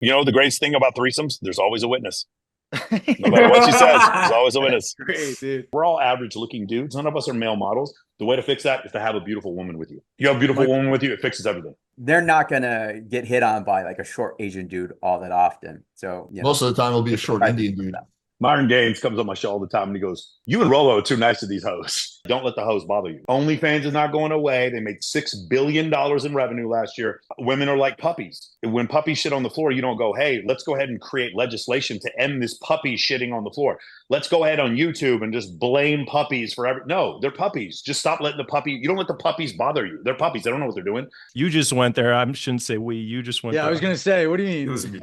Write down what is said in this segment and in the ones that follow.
You know the greatest thing about threesomes? There's always a witness. No matter what she says, there's always a That's witness. great, dude. We're all average looking dudes. None of us are male models. The way to fix that is to have a beautiful woman with you. You have a beautiful Like, woman with you, it fixes everything. They're not gonna get hit on by like a short Asian dude all that often. So, Most of the time, it'll be a it's short surprising Indian for dude. them. Myron Gaines comes on my show all the time and he goes, "You and Rolo are too nice to these hoes. Don't let the hoes bother you." OnlyFans is not going away. They made $6 billion in revenue last year. Women are like puppies. When puppies shit on the floor, you don't go, "Hey, let's go ahead and create legislation to end this puppy shitting on the floor. Let's go ahead on YouTube and just blame puppies for every." No, they're puppies. Just stop letting the puppy. You don't let the puppies bother you. They're puppies. They don't know what they're doing. You just went there. I shouldn't say we. You just went yeah, there. I was gonna say, what do It you was mean?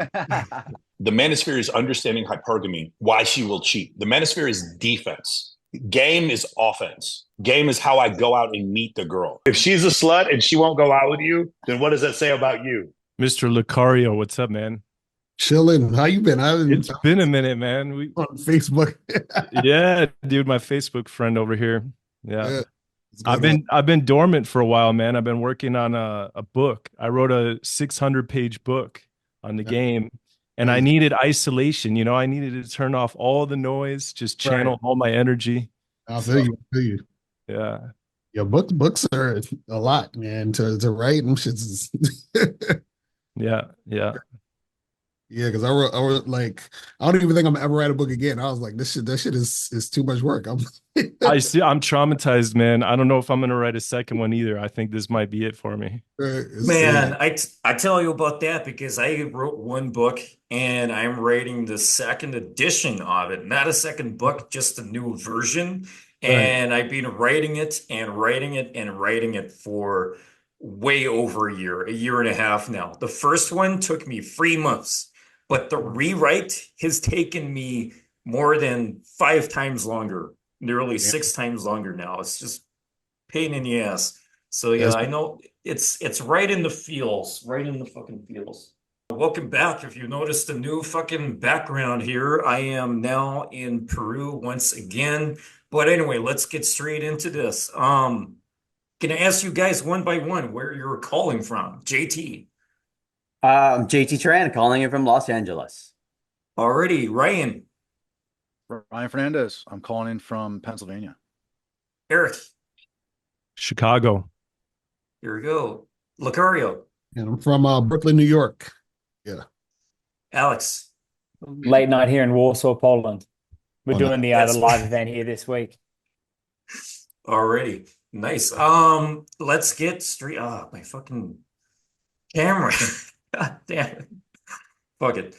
the manosphere is understanding hypergamy, why she will cheat. The manosphere is defense. Game is offense. Game is how I go out and meet the girl. If she's a slut and she won't go out with you, then what does that say about you? Mr. Locario, what's up, man? Chilling. How you been? I haven't It's been a minute, man. We on Facebook. Yeah, dude, my Facebook friend over here. Yeah. Yeah, I've been dormant for a while, man. I've been working on a book. I wrote a 600-page book on the game, and I needed isolation. You know, I needed to turn off all the noise, just channel all my energy. I So, feel you. I feel you. yeah. Yeah, books are a lot, man. To write them shits is Yeah. Yeah. yeah, because I wrote like I don't even think I'm gonna ever write a book again. I was like, that shit is too much work. I'm I'm traumatized, man. I don't know if I'm gonna write a second one either. I think this might be it for me. Man, I tell you about that because I wrote one book and I'm writing the second edition of it. Not a second book, just a new version. right. And I've been writing it and writing it and writing it for way over a year and a half now. The first one took me 3 months, but the rewrite has taken me more than 5 times longer, nearly Yeah. 6 times longer now. It's just pain in the ass. So yeah, That's I know it's right in the feels, right in the fucking feels. Welcome back. If you noticed a new fucking background here, I am now in Peru once again. But anyway, let's get straight into this. Can I ask you guys one by one where you're calling from? JT. JT Tran calling in from Los Angeles. Already, Ryan, Ryan Fernandez. I'm calling in from Pennsylvania. Erik, Chicago. here we go. Locario, and I'm from Brooklyn, New York. Yeah. Alex. Late night here in Warsaw, Poland. We're Oh, doing the live event here this week. Already. Nice. Let's get straight. Ah, my fucking camera. God damn it. Fuck it.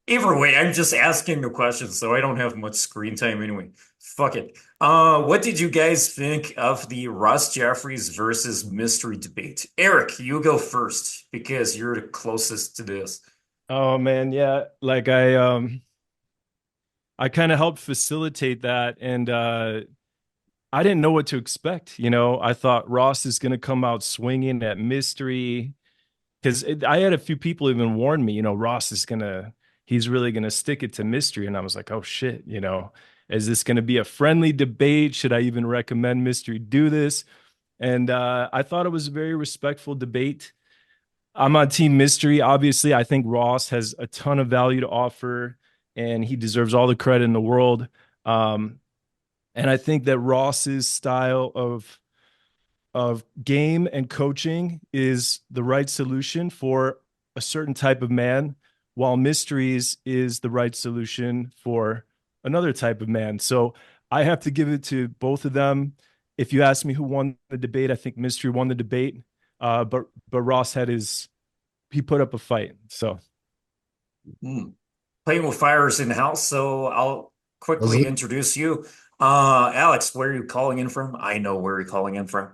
Either way, I'm just asking the questions, so I don't have much screen time anyway. Fuck it. What did you guys think of the Ross Jeffries versus mystery debate? Erik, you go first because you're the closest to this. Oh man, yeah. Like I kind of helped facilitate that, and I didn't know what to expect. You know, I thought Ross is going to come out swinging at mystery because I had a few people even warn me, you know, he's really going to stick it to mystery. And I was like, oh shit, you know, is this going to be a friendly debate? Should I even recommend mystery do this? And I thought it was a very respectful debate. I'm on team mystery. Obviously, I think Ross has a ton of value to offer and he deserves all the credit in the world. And I think that Ross's style of game and coaching is the right solution for a certain type of man, while Mysteries is the right solution for another type of man. So I have to give it to both of them. If you ask me who won the debate, I think Mystery won the debate. But Ross he put up a fight. So Playing with fire is in the house, so I'll quickly introduce you. Alex, where are you calling in from? I know where you're calling in from.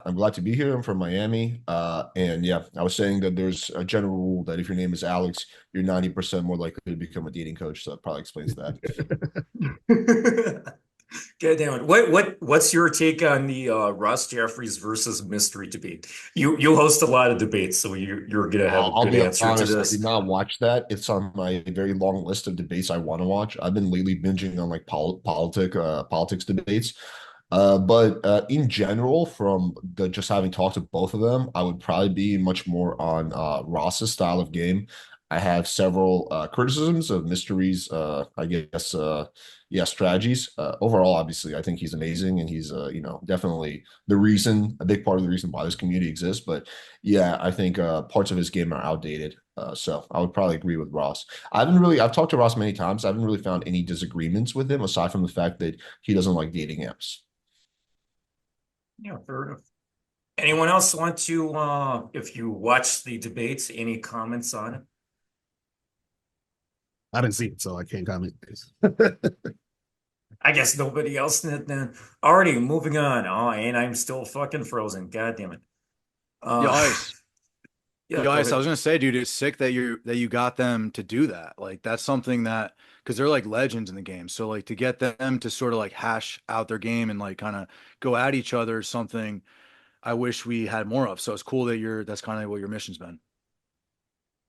I'm glad to be here. I'm from Miami. And yeah, I was saying that there's a general rule that if your name is Alex, you're 90% more likely to become a dating coach. So that probably explains that. God damn it. What's your take on the Ross Jeffries versus mystery debate? You host a lot of debates, so you're gonna have a I'll good be answer honest, to I this. did not watch that. It's on my very long list of debates I want to watch. I've been lately binging on like politics debates. But in general, from just having talked to both of them, I would probably be much more on Ross's style of game. I have several criticisms of Mystery's, I guess, yeah, strategies. Overall, obviously, I think he's amazing, and he's, definitely a big part of the reason why this community exists. But yeah, I think parts of his game are outdated. So I would probably agree with Ross. I've talked to Ross many times. I haven't really found any disagreements with him aside from the fact that he doesn't like dating apps. Yeah, fair enough. Anyone else want to, if you watch the debates, any comments on it? I didn't see it, so I can't comment. I guess nobody else did then. Already moving on. Oh, and I'm still fucking frozen. God damn it. Yo, Ice. Yeah, Yo, go Ice, I ahead. was gonna say, dude, it's sick that you got them to do that. Like that's something that because they're like legends in the game. So like to get them to sort of like hash out their game and like kind of go at each other is something I wish we had more of. So it's cool that that's kind of what your mission's been.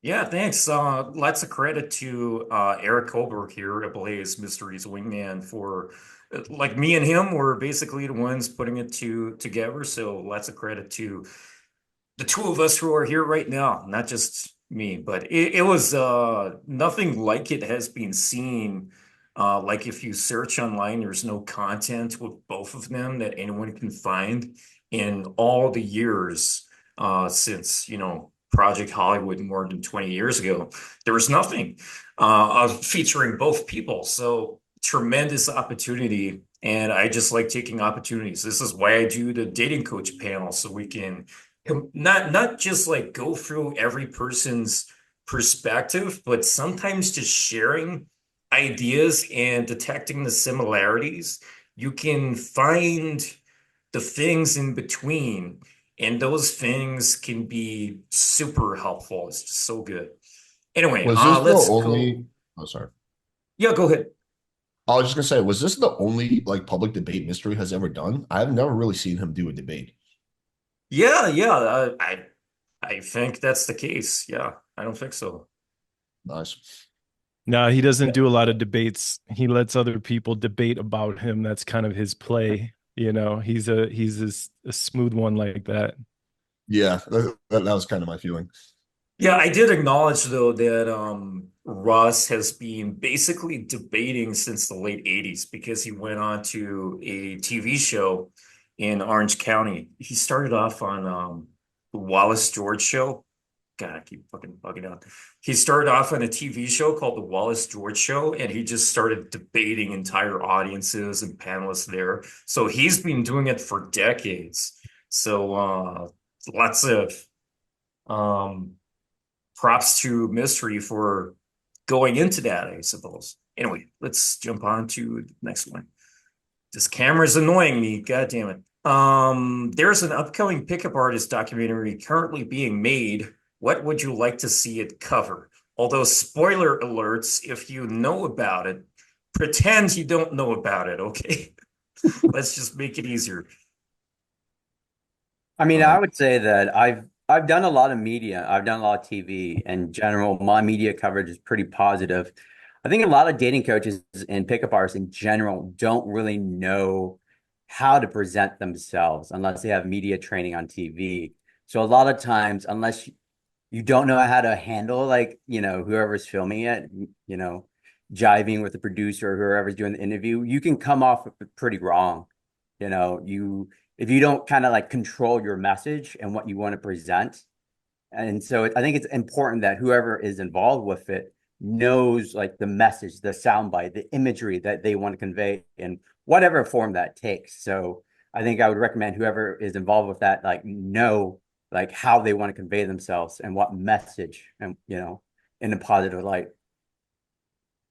Yeah, thanks. Lots of credit to Erik Carlberg here, Ablaze Mysteries Wingman, for like me and him were basically the ones putting it together. So lots of credit to the two of us who are here right now, not just me, but it was nothing like it has been seen. Like if you search online, there's no content with both of them that anyone can find in all the years since, Project Hollywood more than 20 years ago. There was nothing featuring both people. So tremendous opportunity. And I just like taking opportunities. This is why I do the dating coach panel, so we can not just like go through every person's perspective, but sometimes just sharing ideas and detecting the similarities. You can find the things in between, and those things can be super helpful. It's just so good. Anyway, Was this the let's go. only? Oh, sorry. Yeah, go ahead. I was just gonna say, was this the only like public debate Mystery has ever done? I've never really seen him do a debate. Yeah. I think that's the case. Yeah, I don't think so. Nice. No, he doesn't do a lot of debates. He lets other people debate about him. That's kind of his play. He's a smooth one like that. Yeah, that was kind of my feeling. Yeah, I did acknowledge though that Russ has been basically debating since the late 80s because he went on to a TV show in Orange County. He started off on the Wallace George show. God, I keep fucking bugging out. He started off on a TV show called The Wallace George Show, and he just started debating entire audiences and panelists there. So he's been doing it for decades. So lots of um, props to Mystery for going into that, I suppose. Anyway, let's jump on to the next one. This camera's annoying me. God damn it. There's an upcoming pickup artist documentary currently being made. What would you like to see it cover? Although, spoiler alerts, if you know about it, pretend you don't know about it, okay? Let's just make it easier. I mean, I would say that I've done a lot of media. I've done a lot of TV. In general, my media coverage is pretty positive. I think a lot of dating coaches and pickup artists in general don't really know how to present themselves unless they have media training on TV. So a lot of times, unless you don't know how to handle whoever's filming it, jiving with the producer or whoever's doing the interview, you can come off pretty wrong. If you don't kind of like control your message and what you want to present. And so I think it's important that whoever is involved with it knows like the message, the soundbite, the imagery that they want to convey in whatever form that takes. So I think I would recommend whoever is involved with that, know like how they want to convey themselves and what message, and in a positive light.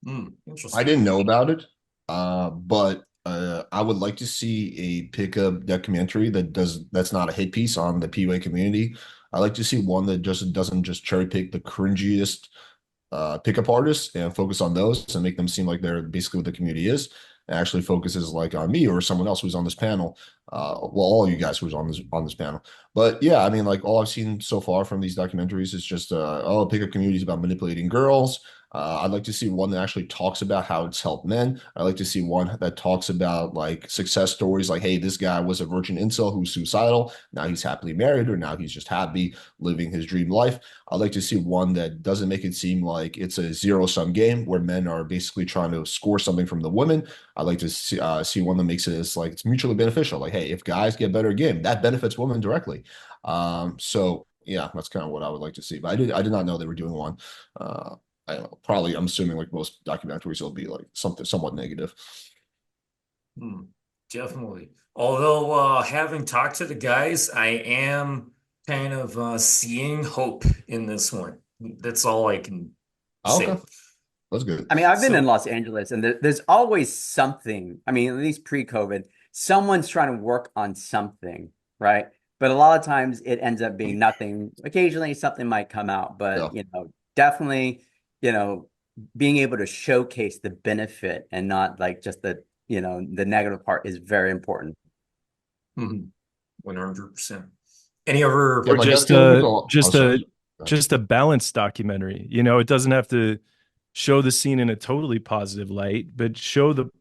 Interesting. I didn't know about it, but I would like to see a pickup documentary that's not a hit piece on the PWA community. I like to see one that just doesn't just cherry pick the cringiest pickup artists and focus on those and make them seem like they're basically what the community is. And actually focuses like on me or someone else who's on this panel. Well, all you guys who's on this panel. But yeah, I mean, like all I've seen so far from these documentaries is just, oh, pickup community is about manipulating girls. I'd like to see one that actually talks about how it's helped men. I'd like to see one that talks about like success stories, like, hey, this guy was a virgin incel who's suicidal. Now he's happily married, or now he's just happy living his dream life. I'd like to see one that doesn't make it seem like it's a zero-sum game where men are basically trying to score something from the women. I'd like to see one that makes it as like it's mutually beneficial. Like, hey, if guys get better game, that benefits women directly. So yeah, that's kind of what I would like to see. But I did not know they were doing one. I don't know, probably I'm assuming like most documentaries will be like something somewhat negative. Definitely. Although having talked to the guys, I am kind of seeing hope in this one. That's all I can say. Okay, that's good. I mean, I've been So- in Los Angeles, and there's always something. I mean, at least pre-COVID, someone's trying to work on something, right? But a lot of times it ends up being nothing. Occasionally something might come out, but Yeah. definitely, being able to showcase the benefit and not like just the negative part is very important. 100%. Any other Yeah, Or but just that's- a oh, just sorry. a just a balanced documentary. It doesn't have to show the scene in a totally positive light, but show the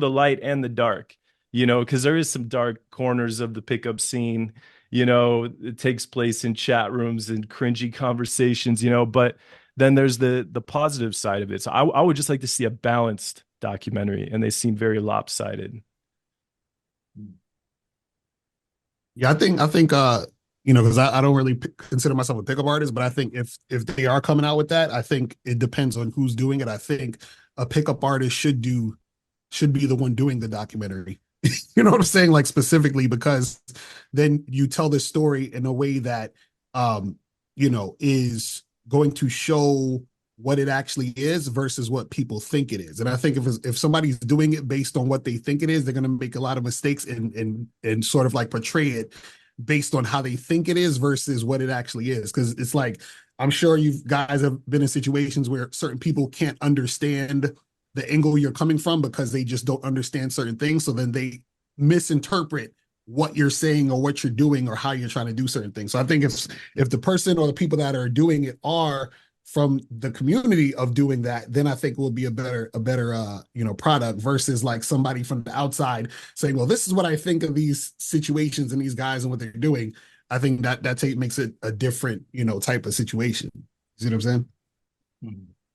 light and the dark. Because there is some dark corners of the pickup scene. It takes place in chat rooms and cringy conversations. But then there's the positive side of it. So I would just like to see a balanced documentary, and they seem very lopsided. Yeah, I think because I don't really consider myself a pickup artist, but I think if they are coming out with that, I think it depends on who's doing it. I think a pickup artist should be the one doing the documentary. You know what I'm saying? Like specifically, because then you tell this story in a way that is going to show what it actually is versus what people think it is. And I think if somebody's doing it based on what they think it is, they're going to make a lot of mistakes and sort of like portray it based on how they think it is versus what it actually is. Because it's like, I'm sure you guys have been in situations where certain people can't understand the angle you're coming from because they just don't understand certain things. So then they misinterpret what you're saying or what you're doing or how you're trying to do certain things. So I think if the person or the people that are doing it are from the community of doing that, then I think it will be a better product versus like somebody from the outside saying, well, this is what I think of these situations and these guys and what they're doing. I think that makes it a different, type of situation. See what I'm saying?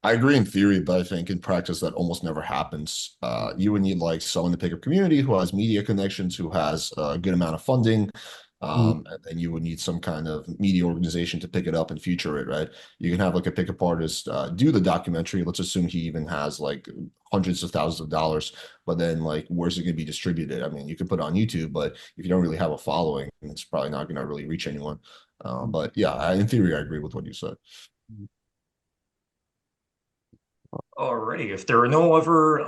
I agree in theory, but I think in practice that almost never happens. You would need like someone in the pickup community who has media connections, who has a good amount of funding, and then you would need some kind of media organization to pick it up and feature it, right? You can have like a pickup artist do the documentary. Let's assume he even has like hundreds of thousands of dollars, but then like where's it going to be distributed? I mean, you can put it on YouTube, but if you don't really have a following, it's probably not going to really reach anyone. But yeah, in theory, I agree with what you said. Alrighty, if there are no other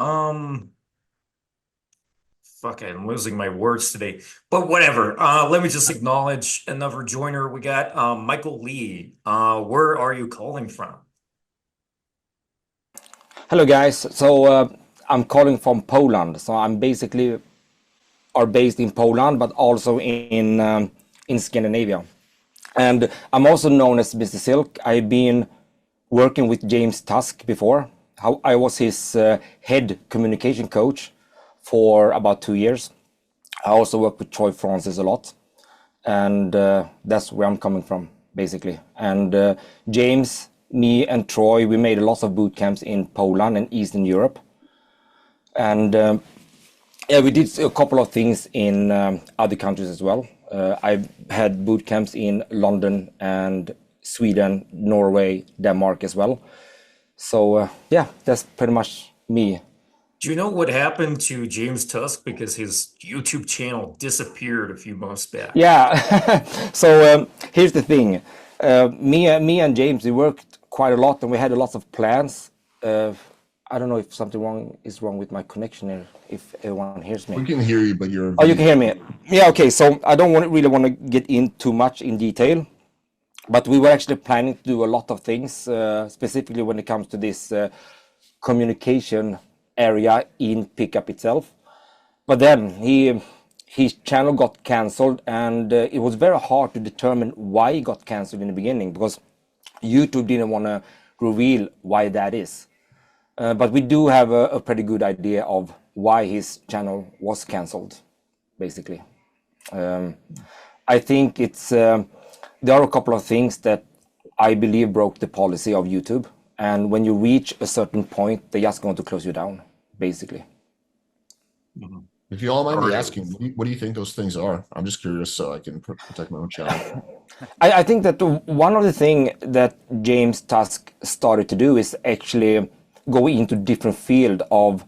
fuck, I'm losing my words today. But whatever. Let me just acknowledge another joiner. We got Michael Lee. Where are you calling from? Hello guys. So I'm calling from Poland. So I'm basically are based in Poland, but also in Scandinavia. And I'm also known as Mr. Silk. I've been working with James Tusk before. I was his head communication coach for about 2 years. I also work with Troy Francis a lot. And that's where I'm coming from, basically. And James, me and Troy, we made a lot of boot camps in Poland and Eastern Europe. And yeah, we did a couple of things in other countries as well. I've had boot camps in London and Sweden, Norway, Denmark as well. So yeah, that's pretty much me. Do you know what happened to James Tusk? Because his YouTube channel disappeared a few months back. Yeah, so here's the thing. Me and James, we worked quite a lot and we had a lot of plans. I don't know if something is wrong with my connection here, if everyone hears me. We can hear you, but you're... Oh, you can hear me? Yeah, okay, so I don't really want to get in too much in detail. But we were actually planning to do a lot of things, specifically when it comes to this communication area in pickup itself. But then he his channel got canceled, and it was very hard to determine why it got canceled in the beginning because YouTube didn't want to reveal why that is. But we do have a pretty good idea of why his channel was canceled, basically. I think it's there are a couple of things that I believe broke the policy of YouTube. And when you reach a certain point, they're just going to close you down, basically. If you all mind me asking, what do you think those things are? I'm just curious so I can protect my own channel. I think that one of the things that James Tusk started to do is actually go into different field of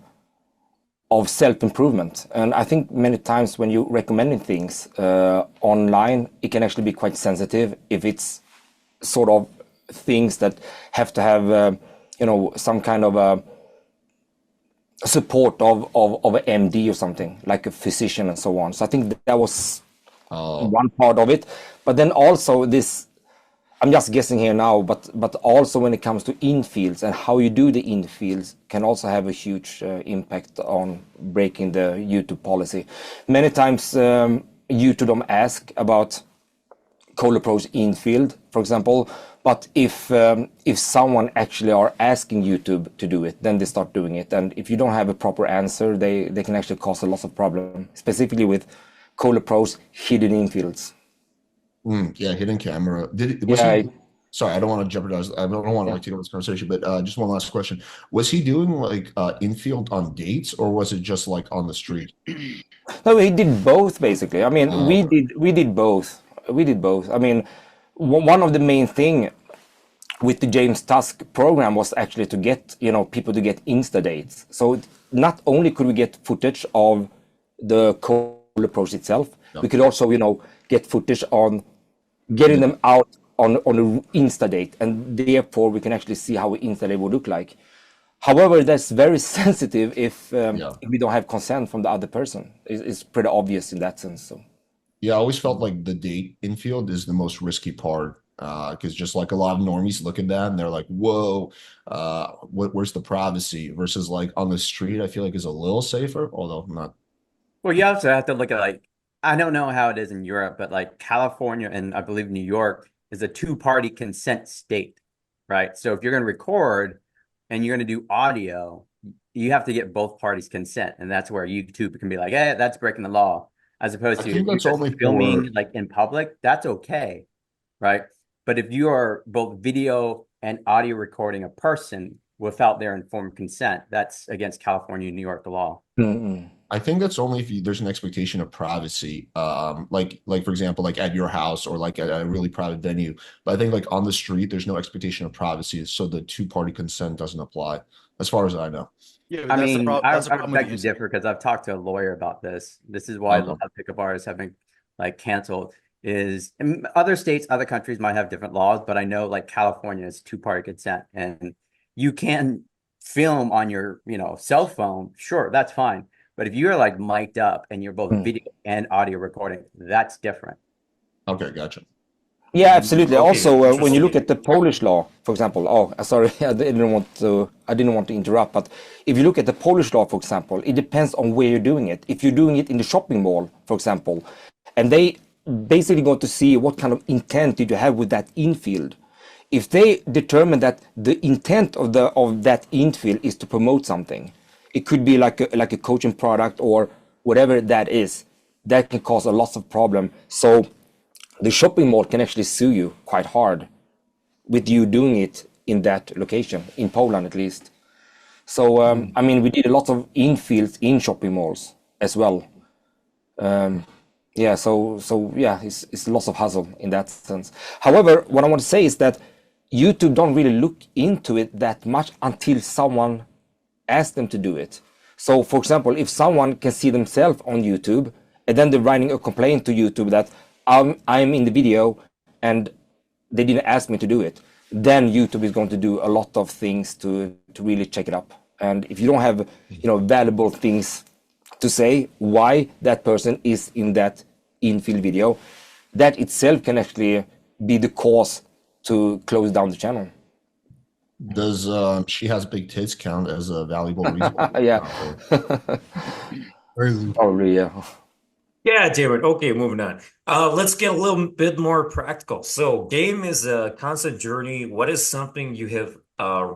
self-improvement. And I think many times when you're recommending things online, it can actually be quite sensitive if it's sort of things that have to have, some kind of support of an MD or something, like a physician and so on. So I think that was one part of it. But then also this, I'm just guessing here now, but also when it comes to infields and how you do the infields can also have a huge impact on breaking the YouTube policy. Many times YouTube don't ask about cold approach infield, for example, but if someone actually are asking YouTube to do it, then they start doing it. And if you don't have a proper answer, they can actually cause a lot of problem, specifically with cold approach hidden infields. Yeah, hidden camera. Sorry, I don't want to jeopardize. I don't want to take over this conversation, but just one last question: was he doing like infield on dates, or was it just like on the street? No, he did both basically. I mean, we did both. We did both. I mean, one of the main thing with the James Tusk program was actually to get people to get Insta dates. So not only could we get footage of the cold approach itself, we could also get footage on getting them out on an Insta date, and therefore we can actually see how an Insta date would look like. However, that's very sensitive if we don't have consent from the other person. It's pretty obvious in that sense. So. Yeah, I always felt like the date infield is the most risky part because just like a lot of normies look at that and they're like, whoa, where's the privacy? Versus like on the street, I feel like is a little safer, although not. Well, you also have to look at like, I don't know how it is in Europe, but like California and I believe New York is a two-party consent state, right? So if you're going to record and you're going to do audio, you have to get both parties' consent. And that's where YouTube can be like, hey, that's breaking the law. As opposed to if you're only filming like in public, that's okay, right? But if you are both video and audio recording a person without their informed consent, that's against California and New York law. Mm-hmm. I think that's only if there's an expectation of privacy, like for example, like at your house or like at a really private venue. But I think like on the street, there's no expectation of privacy, so the two-party consent doesn't apply, as far as I know. Yeah, I mean, I beg to differ because I've talked to a lawyer about this. This is why a lot of pickup artists have been like canceled. Is in other states, other countries might have different laws, but I know like California is two-party consent, and you can film on your cell phone. Sure, that's fine. But if you're like mic'd up and you're both video and audio recording, that's different. Okay, gotcha. Yeah, absolutely. Okay, also, when you look at the Polish law, for example, sorry, I didn't want to interrupt, but if you look at the Polish law, for example, it depends on where you're doing it. If you're doing it in the shopping mall, for example, and they basically going to see what kind of intent did you have with that infield. If they determine that the intent of that infield is to promote something, it could be like a coaching product or whatever that is, that can cause a lot of problem. So the shopping mall can actually sue you quite hard with you doing it in that location, in Poland at least. So, I mean, we did a lot of infields in shopping malls as well. It's lots of hustle in that sense. However, what I want to say is that YouTube don't really look into it that much until someone asks them to do it. So, for example, if someone can see themselves on YouTube and then they're writing a complaint to YouTube that I'm in the video and they didn't ask me to do it, then YouTube is going to do a lot of things to really check it up. And if you don't have valuable things to say why that person is in that infield video, that itself can actually be the cause to close down the channel. Does she has big tits count as a valuable reason? Yeah. Probably, yeah. Yeah, damn it. Okay, moving on. Let's get a little bit more practical. So, game is a constant journey. What is something you have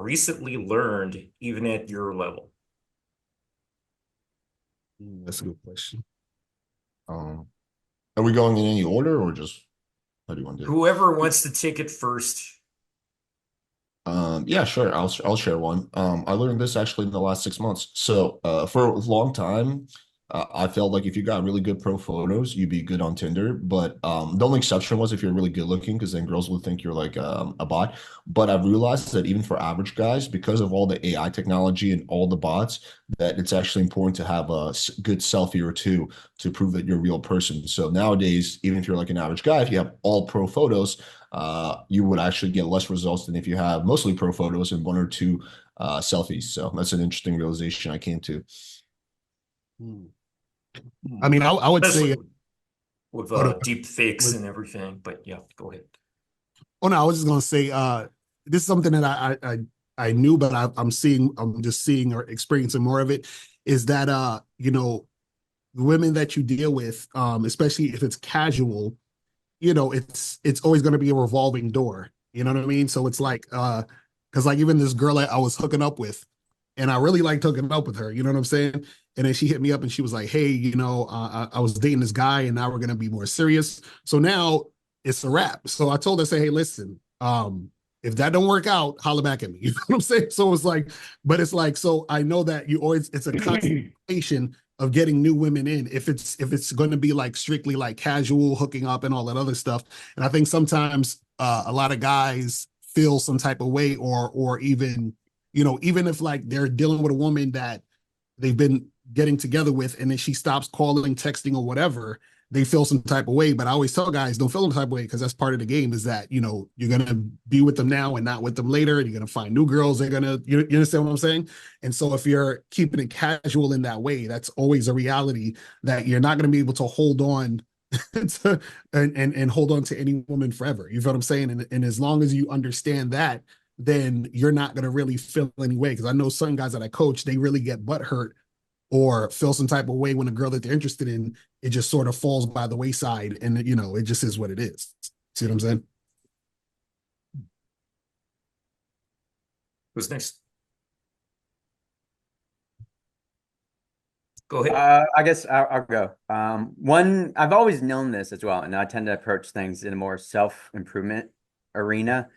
recently learned, even at your level? That's a good question. Um, are we going in any order or just how do you want to do it? Whoever wants to take it first. Yeah, sure. I'll share one. I learned this actually in the last 6 months. So, for a long time, I felt like if you got really good pro photos, you'd be good on Tinder. But the only exception was if you're really good looking, because then girls would think you're like a bot. But I've realized that even for average guys, because of all the AI technology and all the bots, that it's actually important to have a good selfie or two to prove that you're a real person. So nowadays, even if you're like an average guy, if you have all pro photos, you would actually get less results than if you have mostly pro photos and one or two selfies. So that's an interesting realization I came to. I mean, I would Especially say, with hold on, deep fakes with- and everything. But yeah, go ahead. oh no, I was just gonna say, this is something that I knew, but I'm just seeing or experiencing more of it. Is that the women that you deal with, especially if it's casual, it's always going to be a revolving door. You know what I mean? So it's like, because like even this girl I was hooking up with, and I really liked hooking up with her. You know what I'm saying? And then she hit me up and she was like, "Hey, I was dating this guy, and now we're gonna be more serious. So now it's a wrap." So I told her, "Say, hey, listen, if that don't work out, holla back at me." You know what I'm saying? So it's like, but it's like, so I know that it's a concentration of getting new women in if it's going to be like strictly like casual hooking up and all that other stuff. And I think sometimes a lot of guys feel some type of way, or even even if like they're dealing with a woman that they've been getting together with, and then she stops calling, texting, or whatever, they feel some type of way. But I always tell guys, don't feel some type of way, because that's part of the game, is that, you're going to be with them now and not with them later. And you're going to find new girls. They're going to, you understand what I'm saying? And so if you're keeping it casual in that way, that's always a reality that you're not going to be able to hold on to, and hold on to any woman forever. You feel what I'm saying? And as long as you understand that, then you're not going to really feel any way. Because I know some guys that I coach, they really get butt hurt or feel some type of way when a girl that they're interested in, it just sort of falls by the wayside, and it just is what it is. See what I'm saying? Who's next? Go ahead. I guess I'll go. One, I've always known this as well, and I tend to approach things in a more self-improvement arena,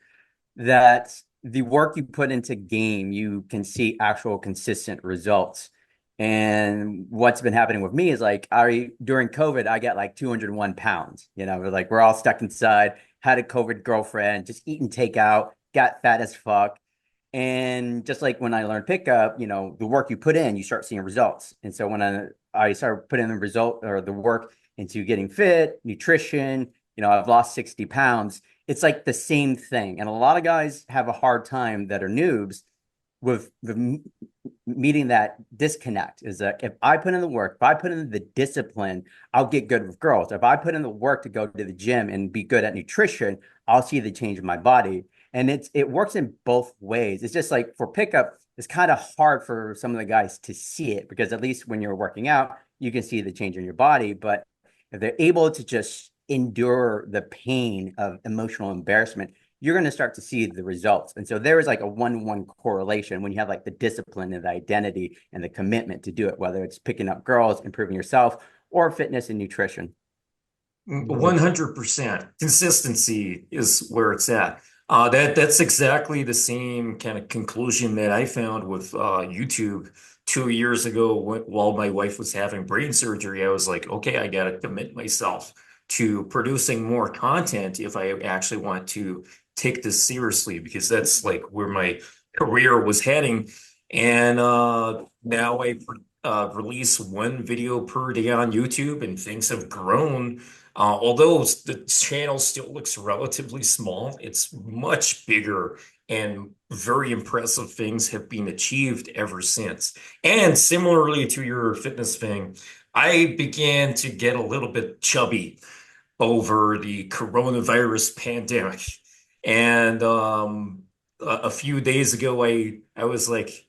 that the work you put into game, you can see actual consistent results. And what's been happening with me is like during COVID, I got like 201 pounds. Like we're all stuck inside, had a COVID girlfriend, just eating takeout, got fat as fuck. And just like when I learned pickup, the work you put in, you start seeing results. And so when I started putting the result or the work into getting fit, nutrition, I've lost 60 pounds. It's like the same thing. And a lot of guys have a hard time that are noobs with meeting that disconnect, is that if I put in the work, if I put in the discipline, I'll get good with girls. If I put in the work to go to the gym and be good at nutrition, I'll see the change in my body. And it works in both ways. It's just like for pickup, it's kind of hard for some of the guys to see it, because at least when you're working out, you can see the change in your body. But if they're able to just endure the pain of emotional embarrassment, you're going to start to see the results. And so there is like a 1-1 correlation when you have like the discipline and the identity and the commitment to do it, whether it's picking up girls, improving yourself, or fitness and nutrition. 100%. Consistency is where it's at. That's exactly the same kind of conclusion that I found with YouTube 2 years ago while my wife was having brain surgery. I was like, okay, I got to commit myself to producing more content if I actually want to take this seriously, because that's like where my career was heading. And now I release one video per day on YouTube, and things have grown. Although the channel still looks relatively small, it's much bigger, and very impressive things have been achieved ever since. And similarly to your fitness thing, I began to get a little bit chubby over the coronavirus pandemic. And a few days ago, I was like,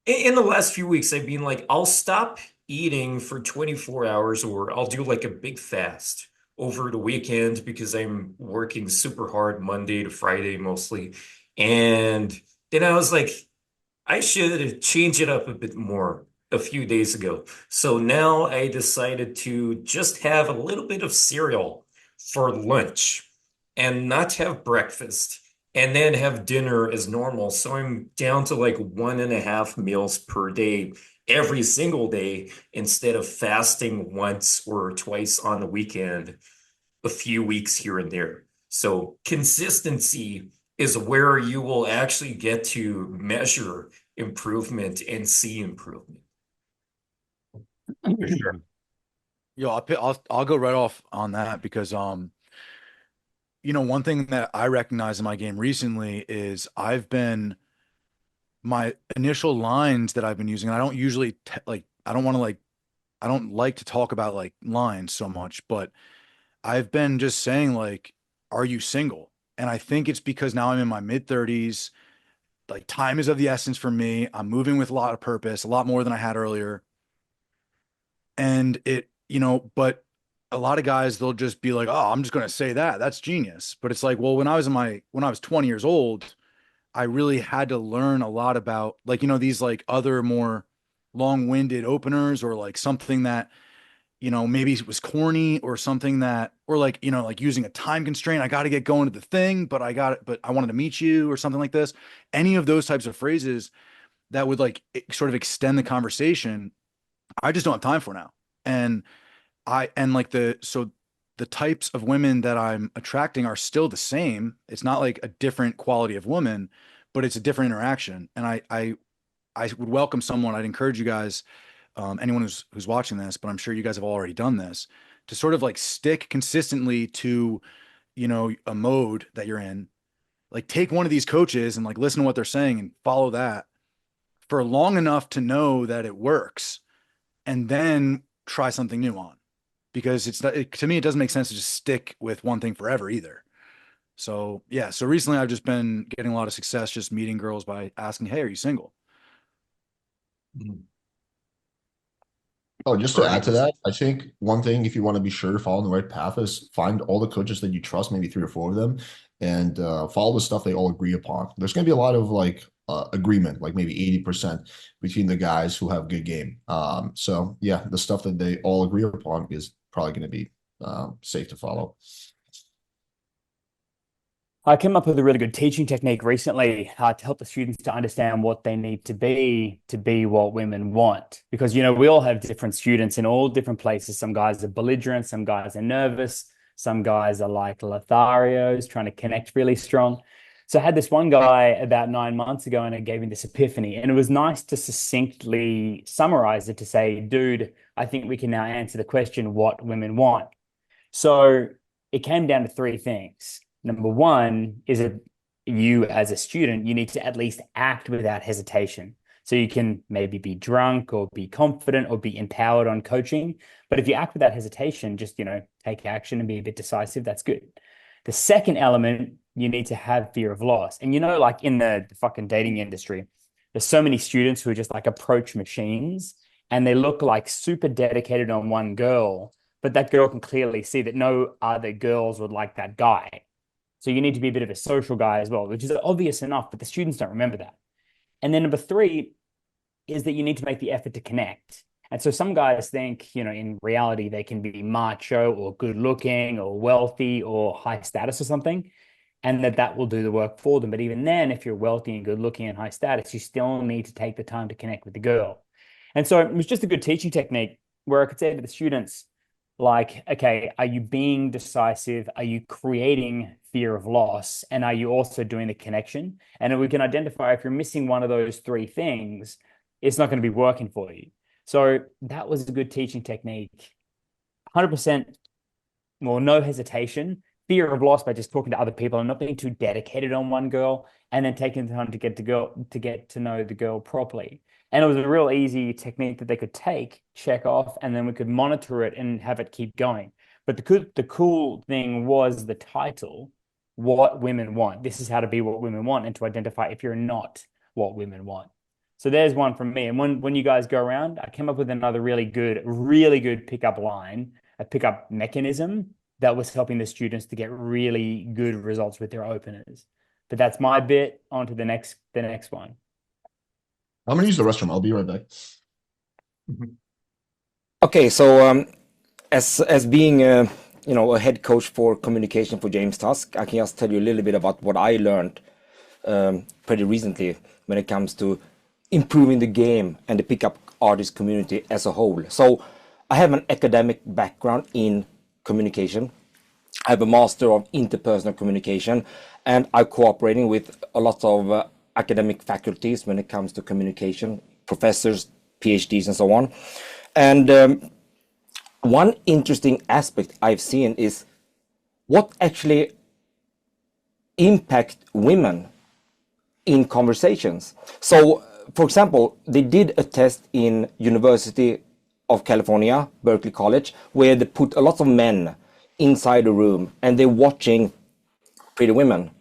in the last few weeks, I've been like, I'll stop eating for 24 hours, or I'll do like a big fast over the weekend because I'm working super hard Monday to Friday mostly. And then I was like, I should change it up a bit more a few days ago. So now I decided to just have a little bit of cereal for lunch and not have breakfast and then have dinner as normal. So I'm down to like 1.5 meals per day every single day instead of fasting once or twice on the weekend, a few weeks here and there. So consistency is where you will actually get to measure improvement and see improvement. For sure. Yo, I'll go right off on that because you know, one thing that I recognize in my game recently is my initial lines that I've been using. I don't usually I don't want to I don't like to talk about like lines so much, but I've been just saying like, are you single? And I think it's because now I'm in my mid 30s. Like time is of the essence for me. I'm moving with a lot of purpose, a lot more than I had earlier. And you know, but a lot of guys, they'll just be like, oh, I'm just going to say that. That's genius. But it's like, well, when I was 20 years old, I really had to learn a lot about like, you know, these like other more long-winded openers or like something that, you know, maybe it was corny or something that, or like, you know, like using a time constraint. I got to get going to the thing, but I wanted to meet you or something like this. Any of those types of phrases that would like sort of extend the conversation, I just don't have time for now. And like the types of women that I'm attracting are still the same. It's not like a different quality of woman, but it's a different interaction. And I would welcome someone. I'd encourage you guys, anyone who's watching this, but I'm sure you guys have already done this, to sort of like stick consistently to, you know, a mode that you're in. Like take one of these coaches and like listen to what they're saying and follow that for long enough to know that it works, and then try something new on, because to me, it doesn't make sense to just stick with one thing forever either. So yeah. So recently I've just been getting a lot of success just meeting girls by asking, hey, are you single? Oh, just to add to that, I think one thing, if you want to be sure you're following the right path, is find all the coaches that you trust, maybe 3 or 4 of them, and follow the stuff they all agree upon. There's going to be a lot of like agreement, like maybe 80% between the guys who have good game. So yeah, the stuff that they all agree upon is probably going to be safe to follow. I came up with a really good teaching technique recently to help the students to understand what they need to be what women want. Because, you know, we all have different students in all different places. Some guys are belligerent, some guys are nervous, some guys are like Lotharios, trying to connect really strong. So I had this one guy about 9 months ago, and I gave him this epiphany. And it was nice to succinctly summarize it to say, dude, I think we can now answer the question, what women want. So it came down to 3 things. Number one is that you as a student, you need to at least act without hesitation. So you can maybe be drunk or be confident or be empowered on coaching. But if you act without hesitation, just, you know, take action and be a bit decisive, that's good. The second element, you need to have fear of loss. And, you know, like in the fucking dating industry, there's so many students who are just like approach machines, and they look like super dedicated on one girl, but that girl can clearly see that no other girls would like that guy. So you need to be a bit of a social guy as well, which is obvious enough, but the students don't remember that. And then number 3 is that you need to make the effort to connect. And so some guys think, you know, in reality, they can be macho or good looking or wealthy or high status or something, and that will do the work for them. But even then, if you're wealthy and good looking and high status, you still need to take the time to connect with the girl. And so it was just a good teaching technique where I could say to the students, like, okay, are you being decisive? Are you creating fear of loss? And are you also doing the connection? And if we can identify if you're missing one of those 3 things, it's not going to be working for you. So that was a good teaching technique. 100%, well, no hesitation, fear of loss by just talking to other people and not being too dedicated on one girl, and then taking the time to get to know the girl properly. And it was a real easy technique that they could take, check off, and then we could monitor it and have it keep going. But the cool thing was the title, What Women Want. This is how to be what women want, and to identify if you're not what women want. So there's one from me. And when you guys go around, I came up with another really good pickup line, a pickup mechanism that was helping the students to get really good results with their openers. But that's my bit. On to the next one. I'm gonna use the restroom. I'll be right back. Okay, so as being a head coach for communication for James Tusk, I can just tell you a little bit about what I learned pretty recently when it comes to improving the game and the pickup artist community as a whole. So I have an academic background in communication. I have a master of interpersonal communication, and I'm cooperating with a lot of academic faculties when it comes to communication, professors, PhDs, and so on. And one interesting aspect I've seen is what actually impact women in conversations. So, for example, they did a test in University of California, Berkeley College, where they put a lot of men inside a room and they're watching pretty women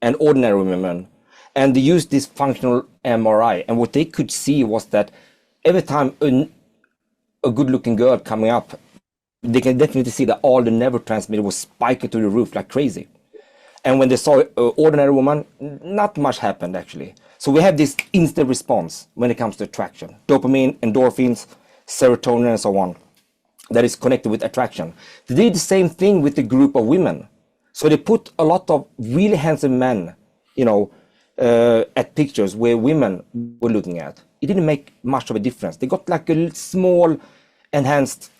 and ordinary women. And they used this functional MRI. And what they could see was that every time a good-looking girl coming up, they can definitely see that all the neurotransmitter was spiking to the roof like crazy. And when they saw an ordinary woman, not much happened actually. So we have this instant response when it comes to attraction. Dopamine, endorphins, serotonin, and so on, that is connected with attraction. They did the same thing with the group of women. So they put a lot of really handsome men, at pictures where women were looking at. It didn't make much of a difference. They got like a small enhanced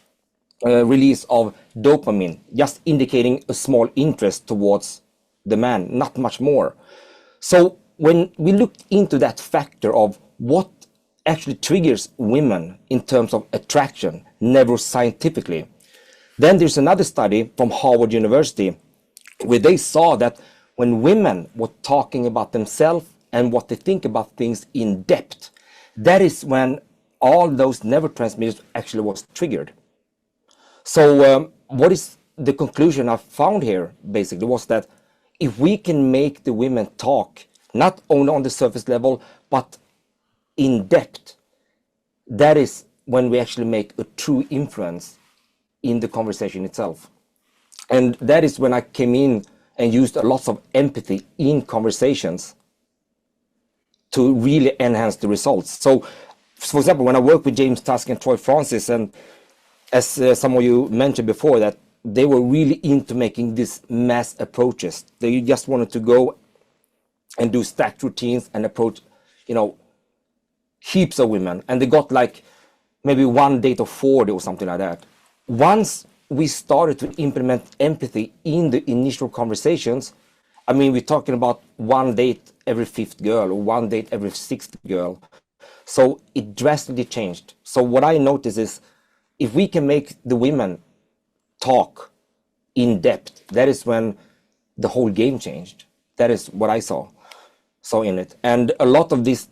release of dopamine, just indicating a small interest towards the man, not much more. So when we looked into that factor of what actually triggers women in terms of attraction, neuroscientifically, then there's another study from Harvard University where they saw that when women were talking about themselves and what they think about things in depth, that is when all those neurotransmitters actually was triggered. So what is the conclusion I found here basically was that if we can make the women talk, not only on the surface level, but in depth, that is when we actually make a true influence in the conversation itself. And that is when I came in and used a lot of empathy in conversations to really enhance the results. So, for example, when I work with James Tusk and Troy Francis, and as some of you mentioned before, that they were really into making these mass approaches. They just wanted to go and do stacked routines and approach, heaps of women. And they got like maybe one date of 40 or something like that. Once we started to implement empathy in the initial conversations, I mean, we're talking about one date every fifth girl or one date every sixth girl. So it drastically changed. So what I notice is if we can make the women talk in depth, that is when the whole game changed. That is what I saw in it. And a lot of these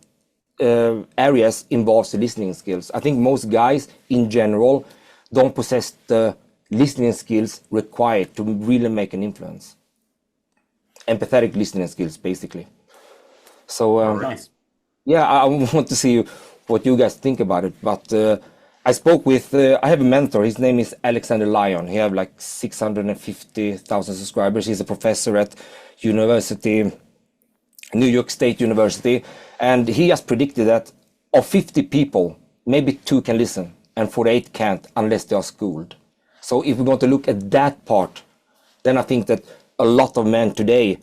areas involves the listening skills. I think most guys in general don't possess the listening skills required to really make an influence. Empathetic listening skills, basically. So, Nice. yeah, I want to see what you guys think about it. But I spoke with, I have a mentor. His name is Alexander Lyon. He have like 650,000 subscribers. He's a professor at New York State University. And he has predicted that of 50 people, maybe 2 can listen and 48 can't unless they are schooled. So if we're going to look at that part, then I think that a lot of men today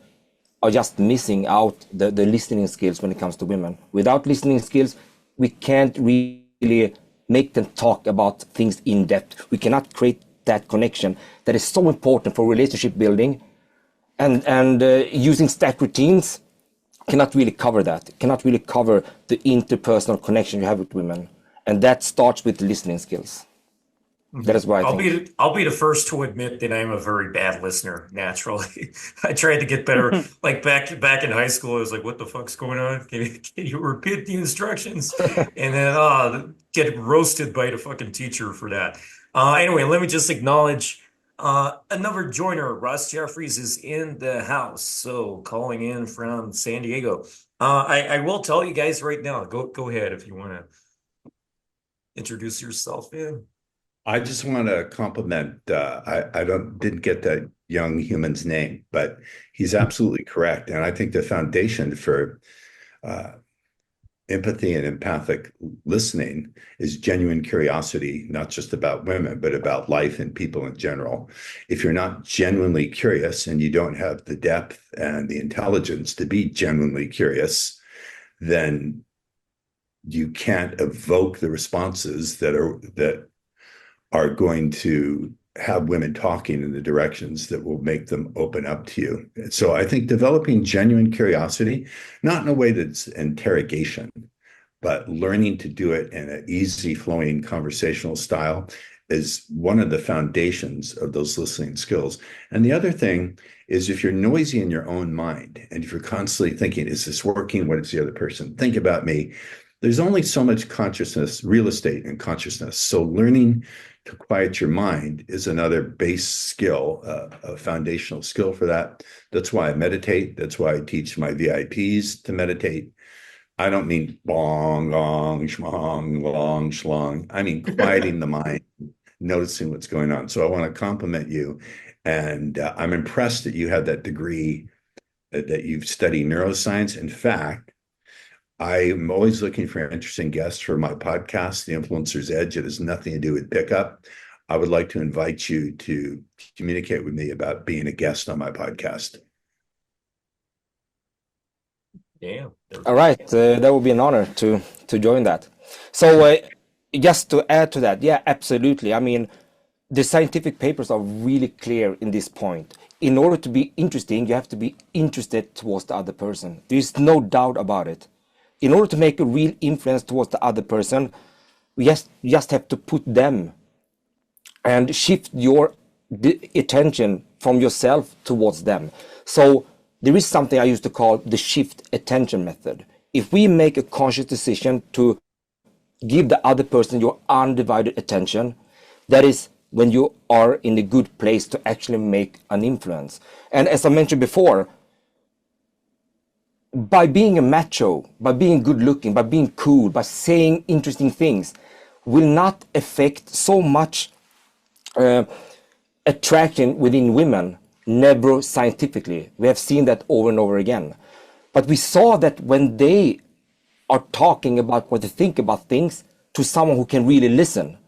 are just missing out the listening skills when it comes to women. Without listening skills, we can't really make them talk about things in depth. We cannot create that connection that is so important for relationship building. And using stack routines cannot really cover that. It cannot really cover the interpersonal connection you have with women. And that starts with listening skills. That is why I'll be the first to admit that I'm a very bad listener naturally. I tried to get better. Like back in high school, I was like, what the fuck's going on? Can you repeat the instructions? And then get roasted by the fucking teacher for that. Anyway, let me just acknowledge another joiner. Ross Jeffries is in the house. So calling in from San Diego. I will tell you guys right now. Go ahead if you want to introduce yourself in. I just want to compliment. I didn't get that young human's name, but he's absolutely correct, and I think the foundation for empathy and empathic listening is genuine curiosity, not just about women, but about life and people in general. If you're not genuinely curious and you don't have the depth and the intelligence to be genuinely curious, then you can't evoke the responses that are going to have women talking in the directions that will make them open up to you. So I think developing genuine curiosity, not in a way that's interrogation, but learning to do it in an easy flowing conversational style is one of the foundations of those listening skills. And the other thing is, if you're noisy in your own mind and if you're constantly thinking, is this working? What does the other person think about me? There's only so much consciousness, real estate in consciousness. So learning to quiet your mind is another base skill, a foundational skill for that. That's why I meditate. That's why I teach my VIPs to meditate. I don't mean bong, gong, shmong, long, shlong. I mean quieting the mind, noticing what's going on. So I want to compliment you. And I'm impressed that you have that degree, that you've studied neuroscience. In fact, I'm always looking for interesting guests for my podcast, The Influencer's Edge. It has nothing to do with pickup. I would like to invite you to communicate with me about being a guest on my podcast. Yeah. All right, that would be an honor to join that. So just to add to that, yeah, absolutely. I mean, the scientific papers are really clear in this point. In order to be interesting, you have to be interested towards the other person. There is no doubt about it. In order to make a real influence towards the other person, we just have to put them and shift your attention from yourself towards them. So there is something I used to call the shift attention method. If we make a conscious decision to give the other person your undivided attention, that is when you are in a good place to actually make an influence. And as I mentioned before, by being a macho, by being good looking, by being cool, by saying interesting things, will not affect so much attraction within women, neuroscientifically. We have seen that over and over again. But we saw that when they are talking about what they think about things to someone who can really listen,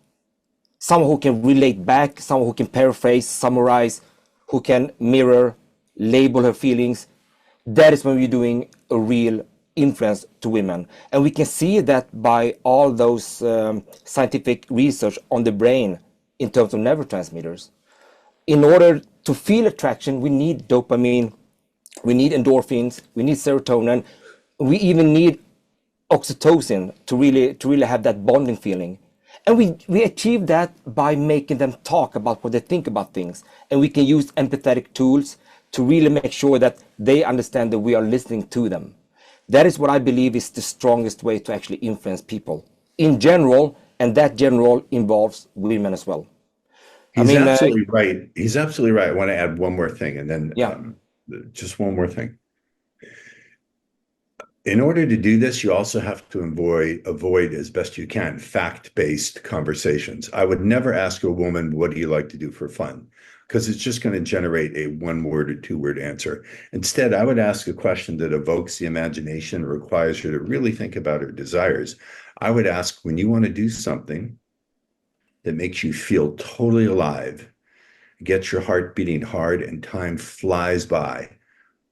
someone who can relate back, someone who can paraphrase, summarize, who can mirror, label her feelings, that is when we're doing a real influence to women. And we can see that by all those scientific research on the brain in terms of neurotransmitters. In order to feel attraction, we need dopamine, we need endorphins, we need serotonin, we even need oxytocin to really have that bonding feeling. And we achieve that by making them talk about what they think about things. And we can use empathetic tools to really make sure that they understand that we are listening to them. That is what I believe is the strongest way to actually influence people in general, and that general involves women as well. He's absolutely right. He's absolutely right. I want to add one more thing, and then just one more thing. In order to do this, you also have to avoid as best you can fact-based conversations. I would never ask a woman, what do you like to do for fun? Because it's just going to generate a one-word or two-word answer. Instead, I would ask a question that evokes the imagination, requires her to really think about her desires. I would ask, when you want to do something that makes you feel totally alive, gets your heart beating hard and time flies by,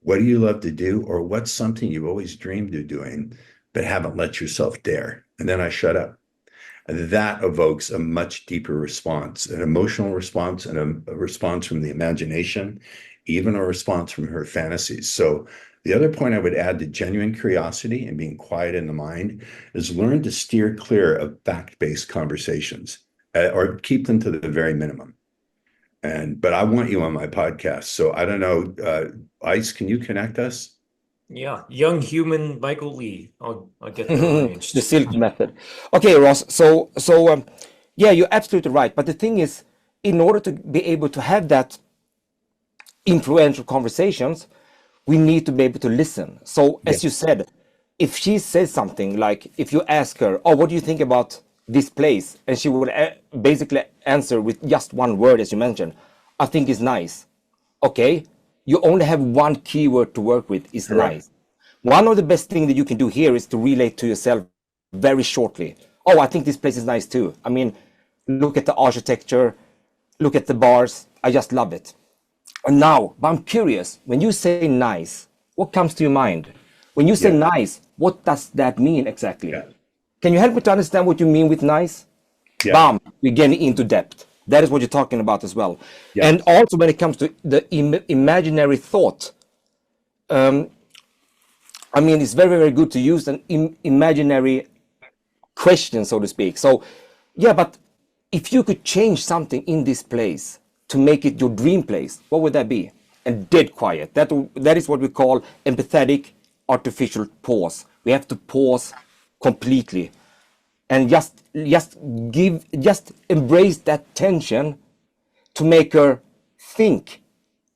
what do you love to do? Or what's something you've always dreamed of doing, but haven't let yourself dare? And then I shut up. And that evokes a much deeper response, an emotional response, and a response from the imagination, even a response from her fantasies. So the other point I would add to genuine curiosity and being quiet in the mind is learn to steer clear of fact-based conversations, or keep them to the very minimum. But I want you on my podcast. So I don't know, Ice, can you connect us? Yeah, young human Michael Lee. I'll get that arranged. The silk method. Okay, Ross. So yeah, you're absolutely right. But the thing is, in order to be able to have that influential conversations, we need to be able to listen. So as you said, if she says something like, if you ask her, oh, what do you think about this place? And she would basically answer with just one word, as you mentioned, I think it's nice. Okay, you only have one keyword to work with, is nice. One of the best things that you can do here is to relate to yourself very shortly. Oh, I think this place is nice too. I mean, look at the architecture, look at the bars. I just love it. And now, but I'm curious, when you say nice, what comes to your mind? When you say nice, what does that mean exactly? Can you help me to understand what you mean with nice? Bam, we're getting into depth. That is what you're talking about as well. And also when it comes to the imaginary thought, I mean, it's very, very good to use an imaginary question, so to speak. So, yeah, but if you could change something in this place to make it your dream place, what would that be? And dead quiet. That is what we call empathetic artificial pause. We have to pause completely and just embrace that tension to make her think.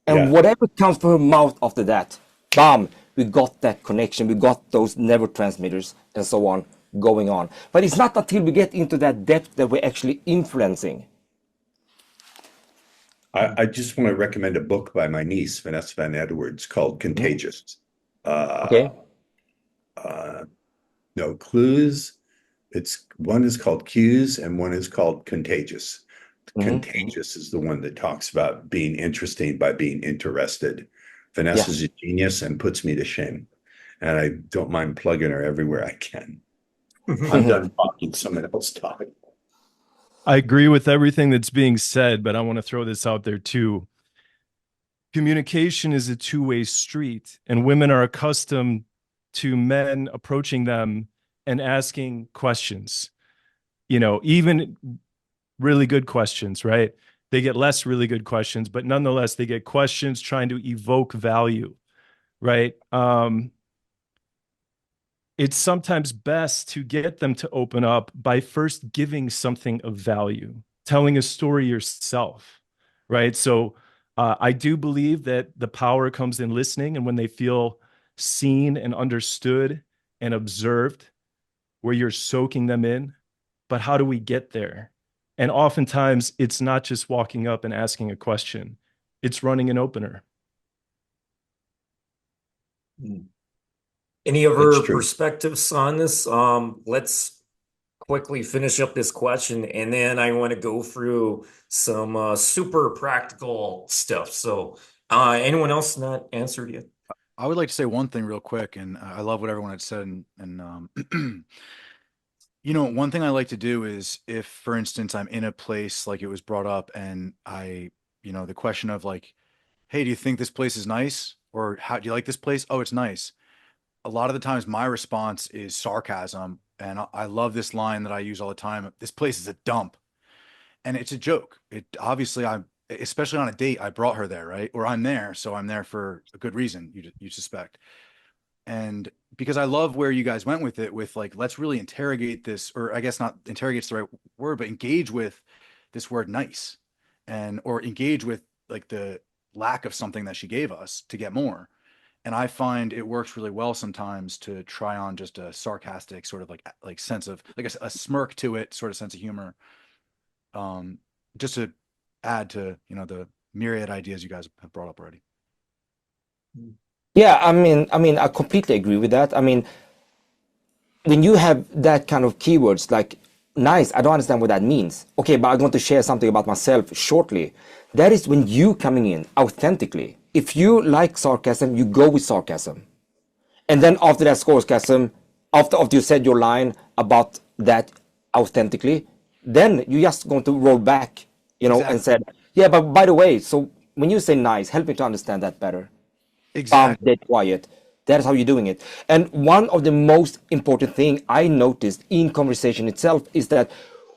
And whatever comes from her mouth after that, bam, we got that connection, we got those neurotransmitters and so on going on. But it's not until we get into that depth that we're actually influencing. I just want to recommend a book by my niece, Vanessa Van Edwards, called Contagious. No, Clues. One is called Cues and one is called Contagious. Contagious is the one that talks about being interesting by being interested. Vanessa's a genius and puts me to shame. And I don't mind plugging her everywhere I can. I'm done talking, someone else talking. I agree with everything that's being said, but I want to throw this out there too. Communication is a two-way street, and women are accustomed to men approaching them and asking questions, you know, even really good questions, right? They get less really good questions, but nonetheless, they get questions trying to evoke value, right? It's sometimes best to get them to open up by first giving something of value, telling a story yourself, right? So I do believe that the power comes in listening, and when they feel seen and understood and observed, where you're soaking them in. But how do we get there? And oftentimes it's not just walking up and asking a question, it's running an opener. Any other perspectives on this? Let's quickly finish up this question, and then I want to go through some super practical stuff. So anyone else not answered yet? I would like to say one thing real quick, and I love what everyone had said. And you know, one thing I like to do is if, for instance, I'm in a place like it was brought up and you know, the question of like, hey, do you think this place is nice? Or how do you like this place? Oh, it's nice. A lot of the times my response is sarcasm. And I love this line that I use all the time. This place is a dump. And it's a joke. It obviously, especially on a date, I brought her there, right? Or I'm there. So I'm there for a good reason, you suspect. And because I love where you guys went with it, with like, let's really interrogate this, or I guess not interrogate's the right word, but engage with this word nice, or engage with like the lack of something that she gave us to get more. And I find it works really well sometimes to try on just a sarcastic sort of like sense of like a smirk to it, sort of sense of humor, just to add to, you know, the myriad ideas you guys have brought up already. Yeah, I mean, I completely agree with that. I mean, when you have that kind of keywords like nice, I don't understand what that means. Okay, but I want to share something about myself shortly. That is when you coming in authentically. If you like sarcasm, you go with sarcasm. And then after that sarcasm, after you said your line about that authentically, then you just going to roll back, you know, and said, yeah, but by the way, so when you say nice, help me to understand that better. Exactly. Dead quiet. That is how you're doing it. And one of the most important thing I noticed in conversation itself is that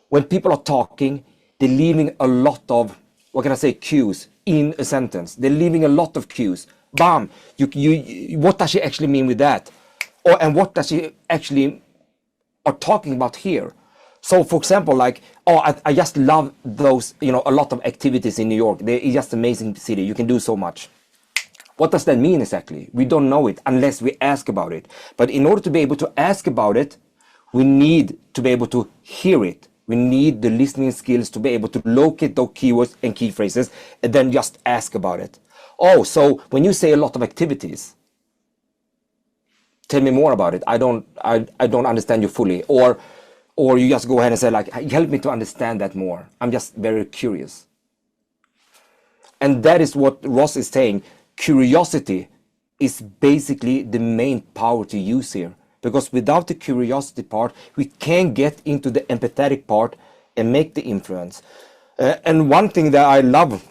when people are talking, they're leaving a lot of, what can I say, cues in a sentence. They're leaving a lot of cues. Bam! You what does she actually mean with that? And what does she actually are talking about here? So, for example, like, oh, I just love those, you know, a lot of activities in New York. It's just an amazing city. You can do so much. What does that mean exactly? We don't know it unless we ask about it. But in order to be able to ask about it, we need to be able to hear it. We need the listening skills to be able to locate those keywords and key phrases and then just ask about it. Oh, so when you say a lot of activities, tell me more about it. I don't understand you fully. Or you just go ahead and say like, help me to understand that more. I'm just very curious. And that is what Ross is saying. Curiosity is basically the main power to use here. Because without the curiosity part, we can't get into the empathetic part and make the influence. And one thing that I love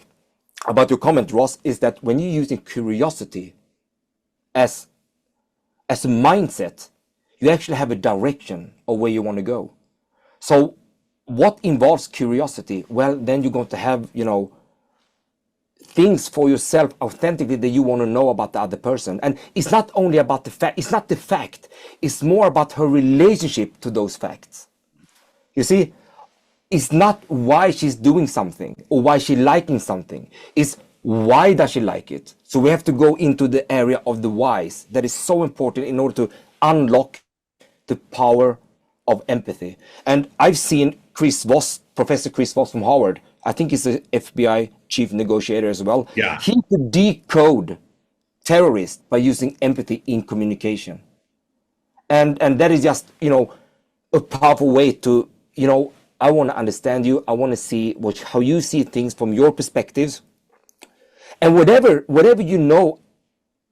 about your comment, Ross, is that when you're using curiosity as a mindset, you actually have a direction of where you want to go. So what involves curiosity? Well, then you're going to have, things for yourself authentically that you want to know about the other person. And it's not only about the fact, it's not the fact, it's more about her relationship to those facts. You see, it's not why she's doing something or why she's liking something. It's why does she like it? So we have to go into the area of the whys. That is so important in order to unlock the power of empathy. And I've seen Professor Chris Voss from Harvard, I think he's the FBI chief negotiator as well. Yeah. He could decode terrorists by using empathy in communication. And that is just, a powerful way to, I want to understand you. I want to see how you see things from your perspectives. And whatever you know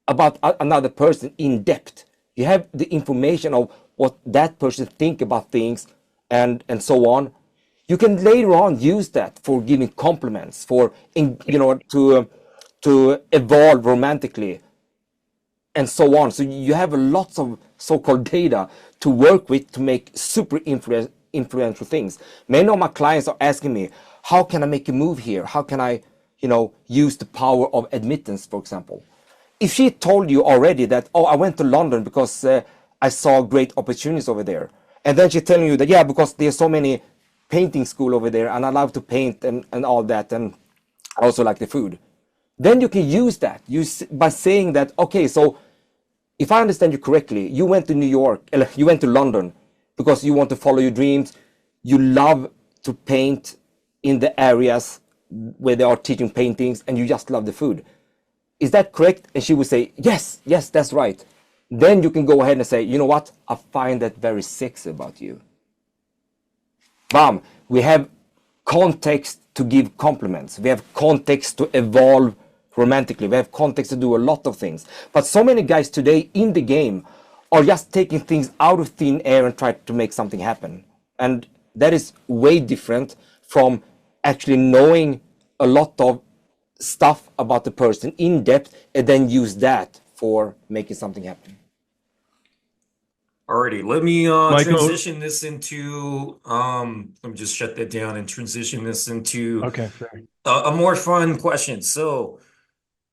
about another person in depth, you have the information of what that person think about things and so on. You can later on use that for giving compliments, for to evolve romantically, and so on. So you have lots of so-called data to work with to make super influential things. Many of my clients are asking me, how can I make a move here? How can I, use the power of admittance, for example? If she told you already that, oh, I went to London because I saw great opportunities over there, and then she's telling you that, yeah, because there's so many painting school over there and I love to paint and all that, and I also like the food, then you can use that by saying that, okay, so if I understand you correctly, you went to New York, you went to London because you want to follow your dreams, you love to paint in the areas where they are teaching paintings, and you just love the food. Is that correct? And she would say, yes, that's right. Then you can go ahead and say, you know what, I find that very sexy about you. Bam, we have context to give compliments. We have context to evolve romantically. We have context to do a lot of things. But so many guys today in the game are just taking things out of thin air and try to make something happen. And that is way different from actually knowing a lot of stuff about the person in depth and then use that for making something happen. Alrighty, let me Michael- transition this into let me just shut that down and transition this into Okay, fair. a more fun question. So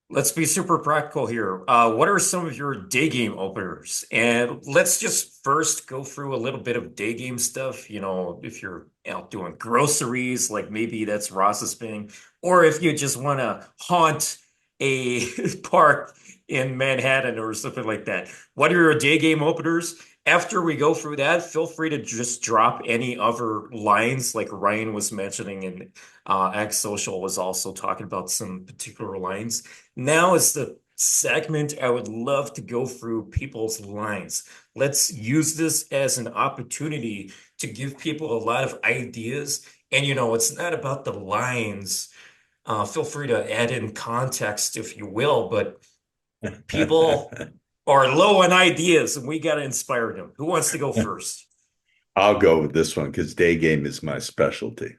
let's be super practical here. What are some of your day game openers? And let's just first go through a little bit of day game stuff. If you're out doing groceries, like maybe that's Ross's thing, or if you just want to haunt a park in Manhattan or something like that. What are your day game openers? After we go through that, feel free to just drop any other lines like Ryan was mentioning, and X Social was also talking about some particular lines. Now is the segment I would love to go through people's lines. Let's use this as an opportunity to give people a lot of ideas. And it's not about the lines. Feel free to add in context if you will, but people are low on ideas and we got to inspire them. Who wants to go first? I'll go with this one because day game is my specialty.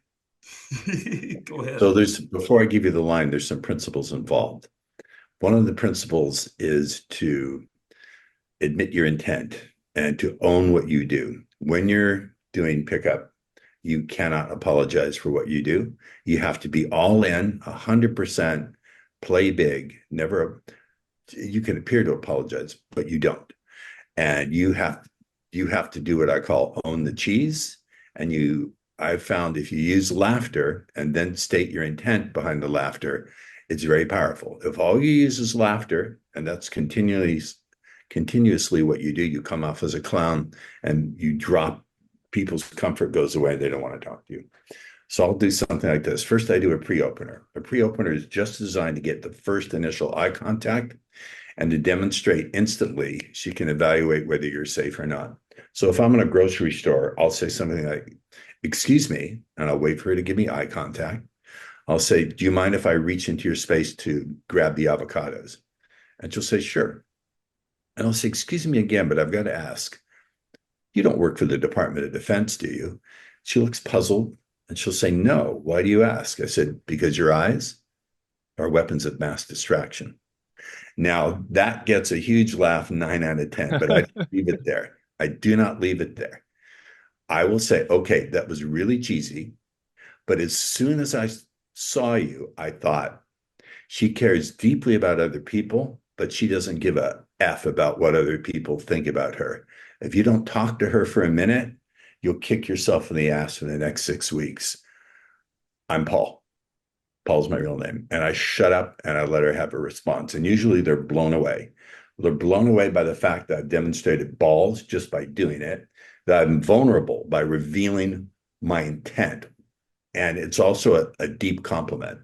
Go ahead. So before I give you the line, there's some principles involved. One of the principles is to admit your intent and to own what you do. When you're doing pickup, you cannot apologize for what you do. You have to be all in, 100%, play big, never. You can appear to apologize, but you don't. And you have to do what I call own the cheese. And I've found if you use laughter and then state your intent behind the laughter, it's very powerful. If all you use is laughter, and that's continuously what you do, you come off as a clown and you drop, people's comfort goes away. They don't want to talk to you. So I'll do something like this. First, I do a pre-opener. A pre-opener is just designed to get the first initial eye contact and to demonstrate instantly she can evaluate whether you're safe or not. So if I'm in a grocery store, I'll say something like, excuse me, and I'll wait for her to give me eye contact. I'll say, do you mind if I reach into your space to grab the avocados? And she'll say, sure. And I'll say, excuse me again, but I've got to ask, you don't work for the Department of Defense, do you? She looks puzzled and she'll say, no. Why do you ask? I said, because your eyes are weapons of mass distraction. Now, that gets a huge laugh, 9 out of 10, but I leave it there. I do not leave it there. I will say, okay, that was really cheesy, but as soon as I saw you, I thought, she cares deeply about other people, but she doesn't give a F about what other people think about her. If you don't talk to her for a minute, you'll kick yourself in the ass for the next 6 weeks. I'm Paul. Paul's my real name. And I shut up and I let her have a response. And usually they're blown away. They're blown away by the fact that I've demonstrated balls just by doing it, that I'm vulnerable by revealing my intent. And it's also a deep compliment.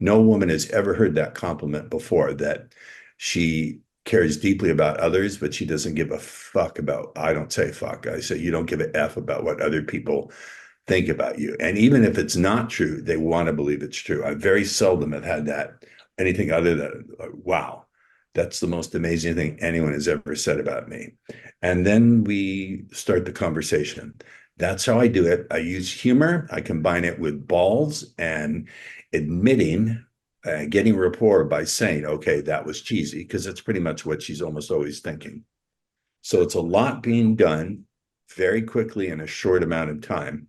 No woman has ever heard that compliment before, that she cares deeply about others, but she doesn't give a fuck about, I don't say fuck, I say you don't give a F about what other people think about you. And even if it's not true, they want to believe it's true. I very seldom have had that, anything other than, wow, that's the most amazing thing anyone has ever said about me. And then we start the conversation. That's how I do it. I use humor. I combine it with balls and admitting, getting rapport by saying, okay, that was cheesy, because it's pretty much what she's almost always thinking. So it's a lot being done very quickly in a short amount of time.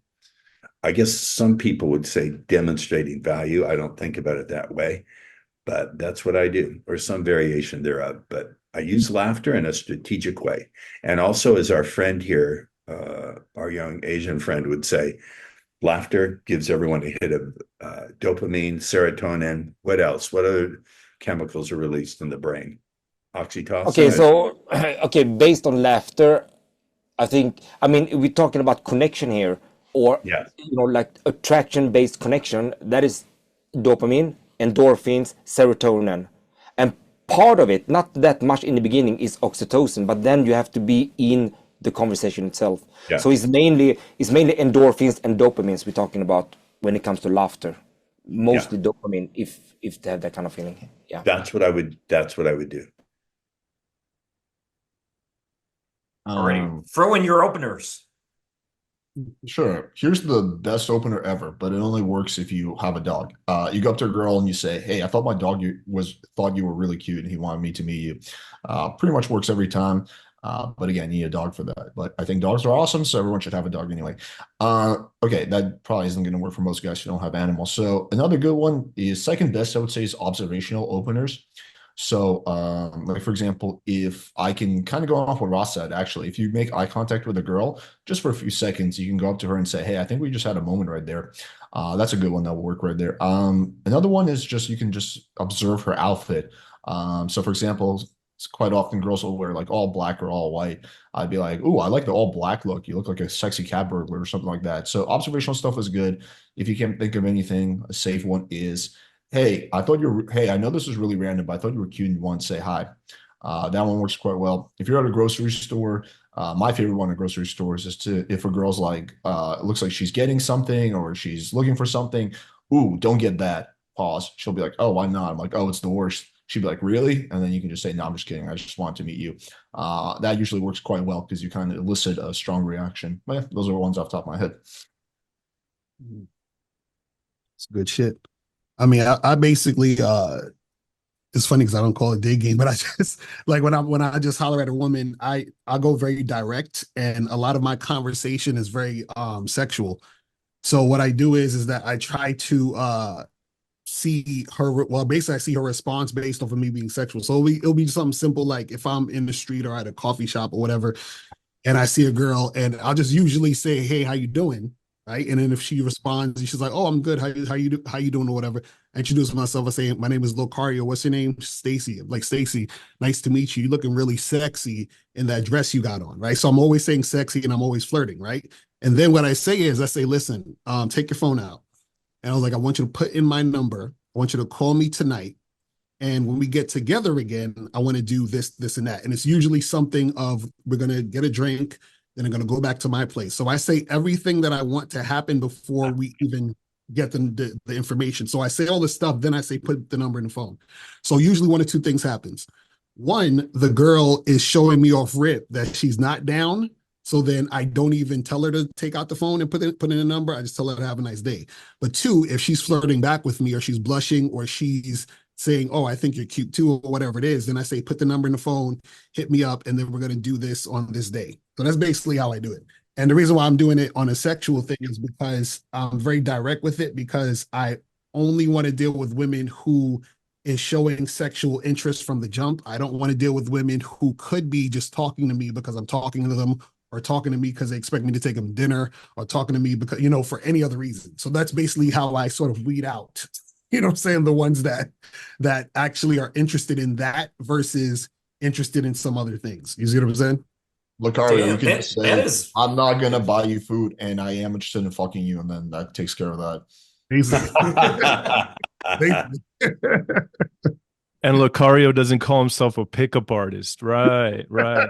I guess some people would say demonstrating value. I don't think about it that way, but that's what I do, or some variation thereof. But I use laughter in a strategic way. And also, as our friend here, our young Asian friend would say, laughter gives everyone a hit of dopamine, serotonin. What else? What other chemicals are released in the brain? Oxytocin. Okay, so okay, based on laughter, I mean, we're talking about connection here, or yes, like attraction-based connection. That is dopamine, endorphins, serotonin, and part of it, not that much in the beginning, is oxytocin, but then you have to be in the conversation itself. Yeah. So it's mainly endorphins and dopamines we're talking about when it comes to laughter. Mostly dopamine, if they have that kind of feeling. Yeah. That's what I would do. All right. Throw in your openers. Sure. Here's the best opener ever, but it only works if you have a dog. You go up to a girl and you say, hey, I thought my dog thought you were really cute and he wanted me to meet you. Pretty much works every time. But again, you need a dog for that. But I think dogs are awesome, so everyone should have a dog anyway. Okay, that probably isn't going to work for most guys who don't have animals. So another good one is second best, I would say, is observational openers. So like, for example, if I can kind of go off what Ross said, actually, if you make eye contact with a girl just for a few seconds, you can go up to her and say, hey, I think we just had a moment right there. That's a good one that will work right there. Another one is just, you can just observe her outfit. So for example, it's quite often girls will wear like all black or all white. I'd be like, ooh, I like the all black look. You look like a sexy cat burglar or something like that. So observational stuff is good. If you can't think of anything, a safe one is, hey, I know this is really random, but I thought you were cute and you want to say hi. That one works quite well. If you're at a grocery store, my favorite one at grocery stores is if a girl's like, it looks like she's getting something or she's looking for something, ooh, don't get that. Pause. She'll be like, oh, why not? I'm like, oh, it's the worst. She'd be like, really? And then you can just say, no, I'm just kidding. I just want to meet you. That usually works quite well because you kind of elicit a strong reaction. But yeah, those are the ones off the top of my head. It's good shit. I mean, I basically, it's funny because I don't call it digging, but I just like when I just holler at a woman, I go very direct, and a lot of my conversation is very sexual. So what I do is that I try to see her. Well, basically, I see her response based off of me being sexual. So it'll be something simple like if I'm in the street or at a coffee shop or whatever, and I see a girl, and I'll just usually say, "Hey, how you doing?" right? And then if she responds, she's like, "Oh, I'm good. How you doing or whatever." I introduce myself. I say, "My name is Locario. What's your name?" Stacy. I'm like, "Stacy, nice to meet you. You're looking really sexy in that dress you got on," right? So I'm always saying sexy and I'm always flirting, right? And then what I say is, I say, "Listen, take your phone out." And I was like, "I want you to put in my number. I want you to call me tonight. And when we get together again, I want to do this, this, and that." And it's usually something of, we're going to get a drink, then I'm going to go back to my place. So I say everything that I want to happen before we even get the information. So I say all this stuff, then I say, put the number in the phone. So usually one of two things happens. One, the girl is showing me off rip that she's not down. So then I don't even tell her to take out the phone and put in a number. I just tell her to have a nice day. But two, if she's flirting back with me, or she's blushing, or she's saying, "Oh, I think you're cute too," or whatever it is, then I say, put the number in the phone, hit me up, and then we're going to do this on this day. So that's basically how I do it. And the reason why I'm doing it on a sexual thing is because I'm very direct with it, because I only want to deal with women who is showing sexual interest from the jump. I don't want to deal with women who could be just talking to me because I'm talking to them, or talking to me because they expect me to take them dinner, or talking to me because, for any other reason. So that's basically how I sort of weed out, what I'm saying, the ones that actually are interested in that versus interested in some other things. You see what I'm saying? Locario, you Damn, can just that say, is "I'm not gonna buy you food, and I am interested in fucking you," and then that takes care of that. Basically. And Locario doesn't call himself a pickup artist. Right, right.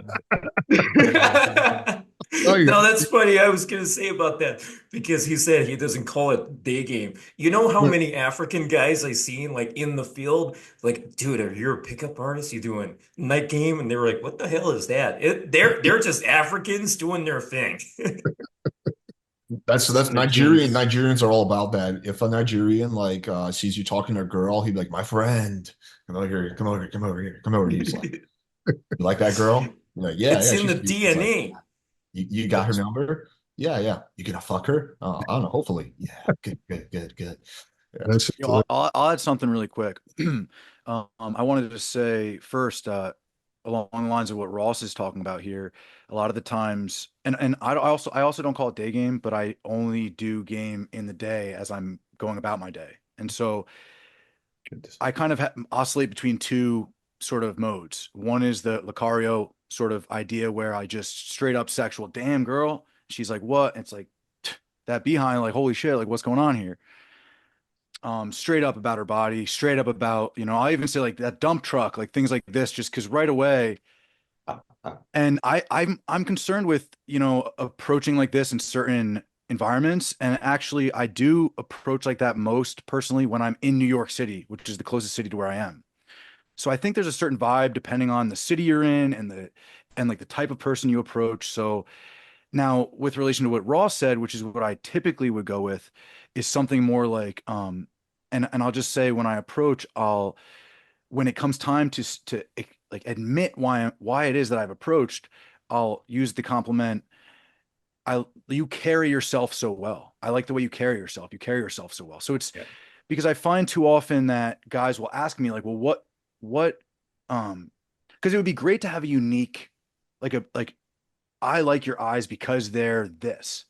Oh, yeah. No, that's funny. I was gonna say about that because he said he doesn't call it day game. You know how many African guys I seen like in the field, like, "Dude, are you a pickup artist? You doing night game?" And they were like, "What the hell is that?" They're just Africans doing their thing. That's Nigerians are all about that. If a Nigerian sees you talking to a girl, he'd be like, "My friend, come over here, come over here, come over here, come over here." He's like, "You like that girl?" You're like, "Yeah, It's yeah, in she's the cute." He's like, DNA. you got her number? Yeah, yeah. You gonna fuck her? I don't know. Hopefully. Yeah. Good, good, good, good. Yeah. That's I'll add something really quick. I wanted to say first, along the lines of what Ross is talking about here, a lot of the times, and I also don't call it day game, but I only do game in the day as I'm going about my day, and so I kind of oscillate between two sort of modes. One is the Locario sort of idea where I just straight up sexual, "Damn girl," she's like, "What?" And it's like that behind, like, "Holy shit, like what's going on here?" Straight up about her body, straight up about, I even say like that dump truck, like things like this, just because right away. And I'm concerned with, approaching like this in certain environments. And actually I do approach like that most personally when I'm in New York City, which is the closest city to where I am. So I think there's a certain vibe depending on the city you're in and like the type of person you approach. So now with relation to what Ross said, which is what I typically would go with, is something more like, and I'll just say when I approach, when it comes time to like admit why it is that I've approached, I'll use the compliment. You carry yourself so well. I like the way you carry yourself. You carry yourself so well. So it's because I find too often that guys will ask me like, "Well, what, because it would be great to have a unique, like I like your eyes because they're this,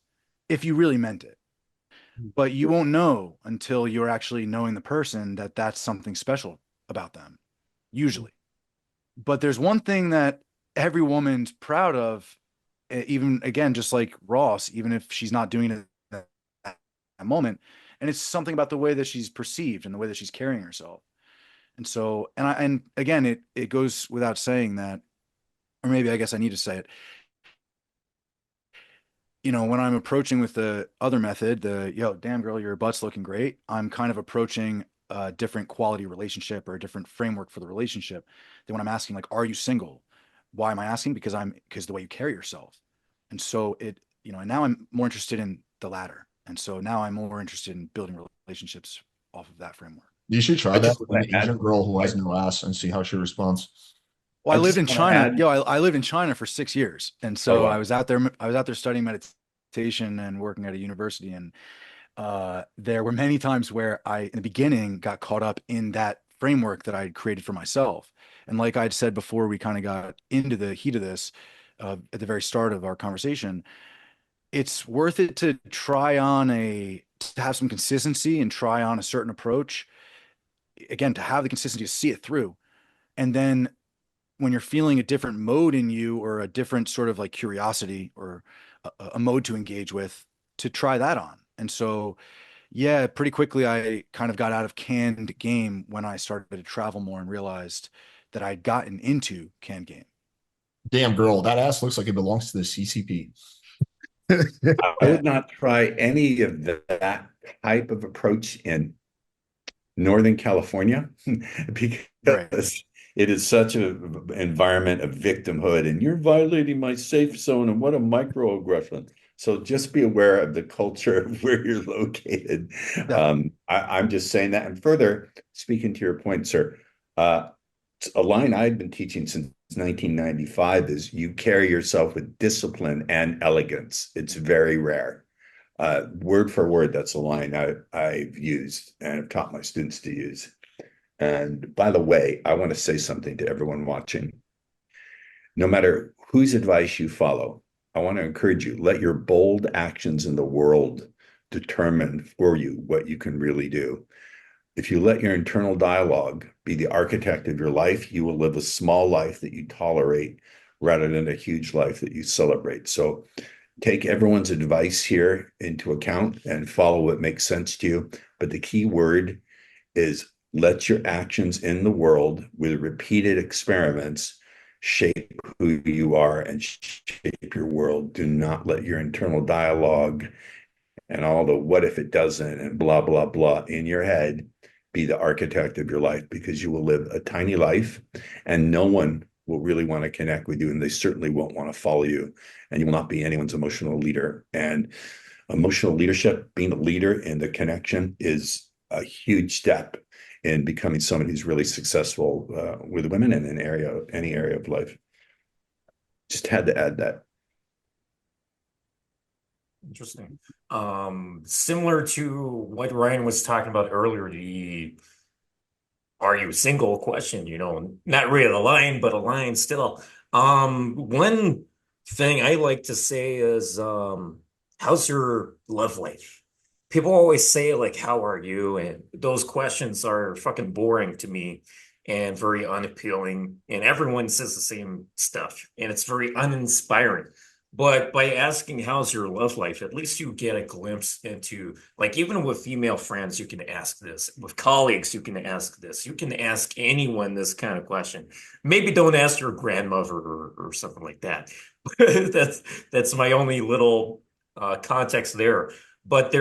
if you really meant it. But you won't know until you're actually knowing the person that that's something special about them, usually. But there's one thing that every woman's proud of, even again, just like Ross, even if she's not doing it at that moment. And it's something about the way that she's perceived and the way that she's carrying herself. And so, and again, it goes without saying that, or maybe I guess I need to say it. When I'm approaching with the other method, "Yo, damn girl, your butt's looking great," I'm kind of approaching a different quality relationship or a different framework for the relationship than when I'm asking, like, "Are you single?" Why am I asking? Because the way you carry yourself. And so and now I'm more interested in the latter. And so now I'm more interested in building relationships off of that framework. You should try I that just with want an to add, Asian girl who has no ass and see how she responds. Well, I I lived just in want to China. add, I lived in China for 6 years. And oh, so wow. I was out there studying meditation and working at a university. And there were many times where I, in the beginning, got caught up in that framework that I had created for myself. And like I'd said before, we kind of got into the heat of this at the very start of our conversation. it's worth it to to have some consistency and try on a certain approach. Again, to have the consistency to see it through. And then when you're feeling a different mode in you, or a different sort of like curiosity, or a mode to engage with, to try that on. And so, yeah, pretty quickly I kind of got out of canned game when I started to travel more and realized that I'd gotten into canned game. Damn, girl, that ass looks like it belongs to the CCP. I would not try any of that type of approach in Northern California because Right. it is such an environment of victimhood, and you're violating my safe zone, and what a microaggression. So just be aware of the culture of where you're located. I'm just saying that. And further, speaking to your point, sir, a line I've been teaching since 1995 is you carry yourself with discipline and elegance. It's very rare. Word for word, that's a line I've used and have taught my students to use. And by the way, I want to say something to everyone watching. No matter whose advice you follow, I want to encourage you, let your bold actions in the world determine for you what you can really do. If you let your internal dialogue be the architect of your life, you will live a small life that you tolerate rather than a huge life that you celebrate. So take everyone's advice here into account and follow what makes sense to you. But the key word is let your actions in the world with repeated experiments shape who you are and shape your world. Do not let your internal dialogue and all the what if it doesn't and blah, blah, blah in your head be the architect of your life, because you will live a tiny life and no one will really want to connect with you, and they certainly won't want to follow you, and you will not be anyone's emotional leader. And emotional leadership, being a leader in the connection, is a huge step in becoming someone who's really successful with women in any area of life. Just had to add that. Interesting. Similar to what Ryan was talking about earlier, the are you single question, not really a line, but a line still. One thing I like to say is, how's your love life? People always say, like, how are you? And those questions are fucking boring to me and very unappealing. And everyone says the same stuff, and it's very uninspiring. But by asking, how's your love life, at least you get a glimpse into, like, even with female friends, you can ask this. With colleagues, you can ask this. You can ask anyone this kind of question. Maybe don't ask your grandmother or something like that. That's my only little context there. But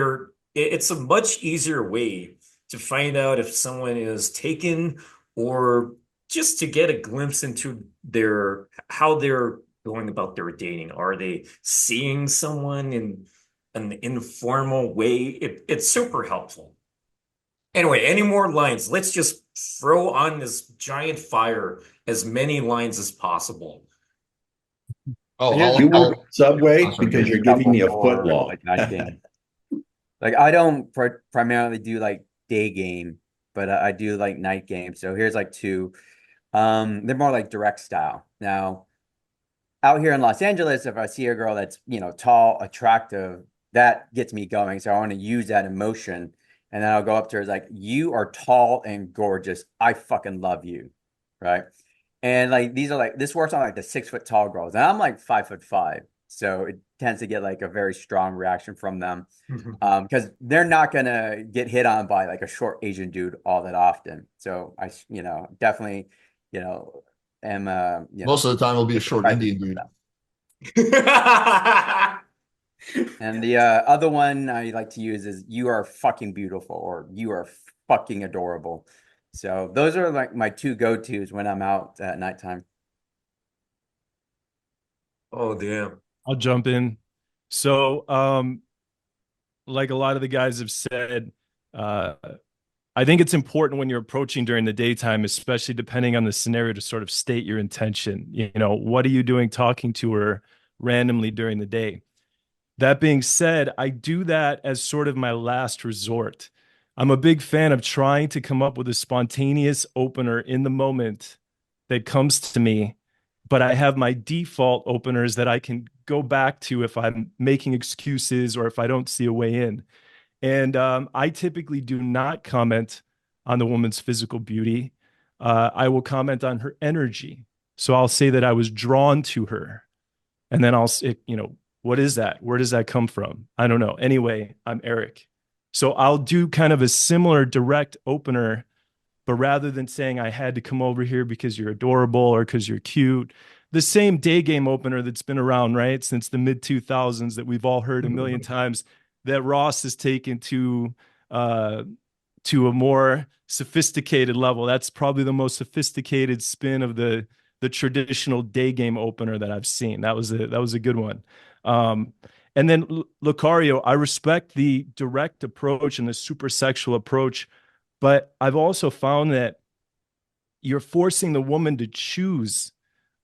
it's a much easier way to find out if someone is taken, or just to get a glimpse into how they're going about their dating. Are they seeing someone in an informal way? It's super helpful. Anyway, any more lines? Let's just throw on this giant fire as many lines as possible. Oh, You work Subway because you're giving me a foot long. Like night game. Like I don't primarily do like day game, but I do like night game. So here's like two. They're more like direct style. Now, out here in Los Angeles, if I see a girl that's, tall, attractive, that gets me going. So I want to use that emotion. And then I'll go up to her, it's like, you are tall and gorgeous. I fucking love you. Right. And like, this works on like the 6 foot tall girls. And I'm like 5'5". So it tends to get like a very strong reaction from them. Because they're not going to get hit on by like a short Asian dude all that often. So I, definitely, am, most of the time it'll be a short Indian dude. And the other one I like to use is you are fucking beautiful, or you are fucking adorable. So those are like my two go-tos when I'm out at nighttime. Oh, damn. I'll jump in. So, like a lot of the guys have said, I think it's important when you're approaching during the daytime, especially depending on the scenario, to sort of state your intention. What are you doing talking to her randomly during the day? That being said, I do that as sort of my last resort. I'm a big fan of trying to come up with a spontaneous opener in the moment that comes to me, but I have my default openers that I can go back to if I'm making excuses or if I don't see a way in. And I typically do not comment on the woman's physical beauty. I will comment on her energy. So I'll say that I was drawn to her. And then I'll say, you know, what is that? Where does that come from? I don't know. Anyway, I'm Erik. So I'll do kind of a similar direct opener, but rather than saying I had to come over here because you're adorable or because you're cute, the same day game opener that's been around, right, since the mid 2000s that we've all heard a million times, that Ross has taken to a more sophisticated level. That's probably the most sophisticated spin of the traditional day game opener that I've seen. That was a good one. And then Locario, I respect the direct approach and the super sexual approach, but I've also found that you're forcing the woman to choose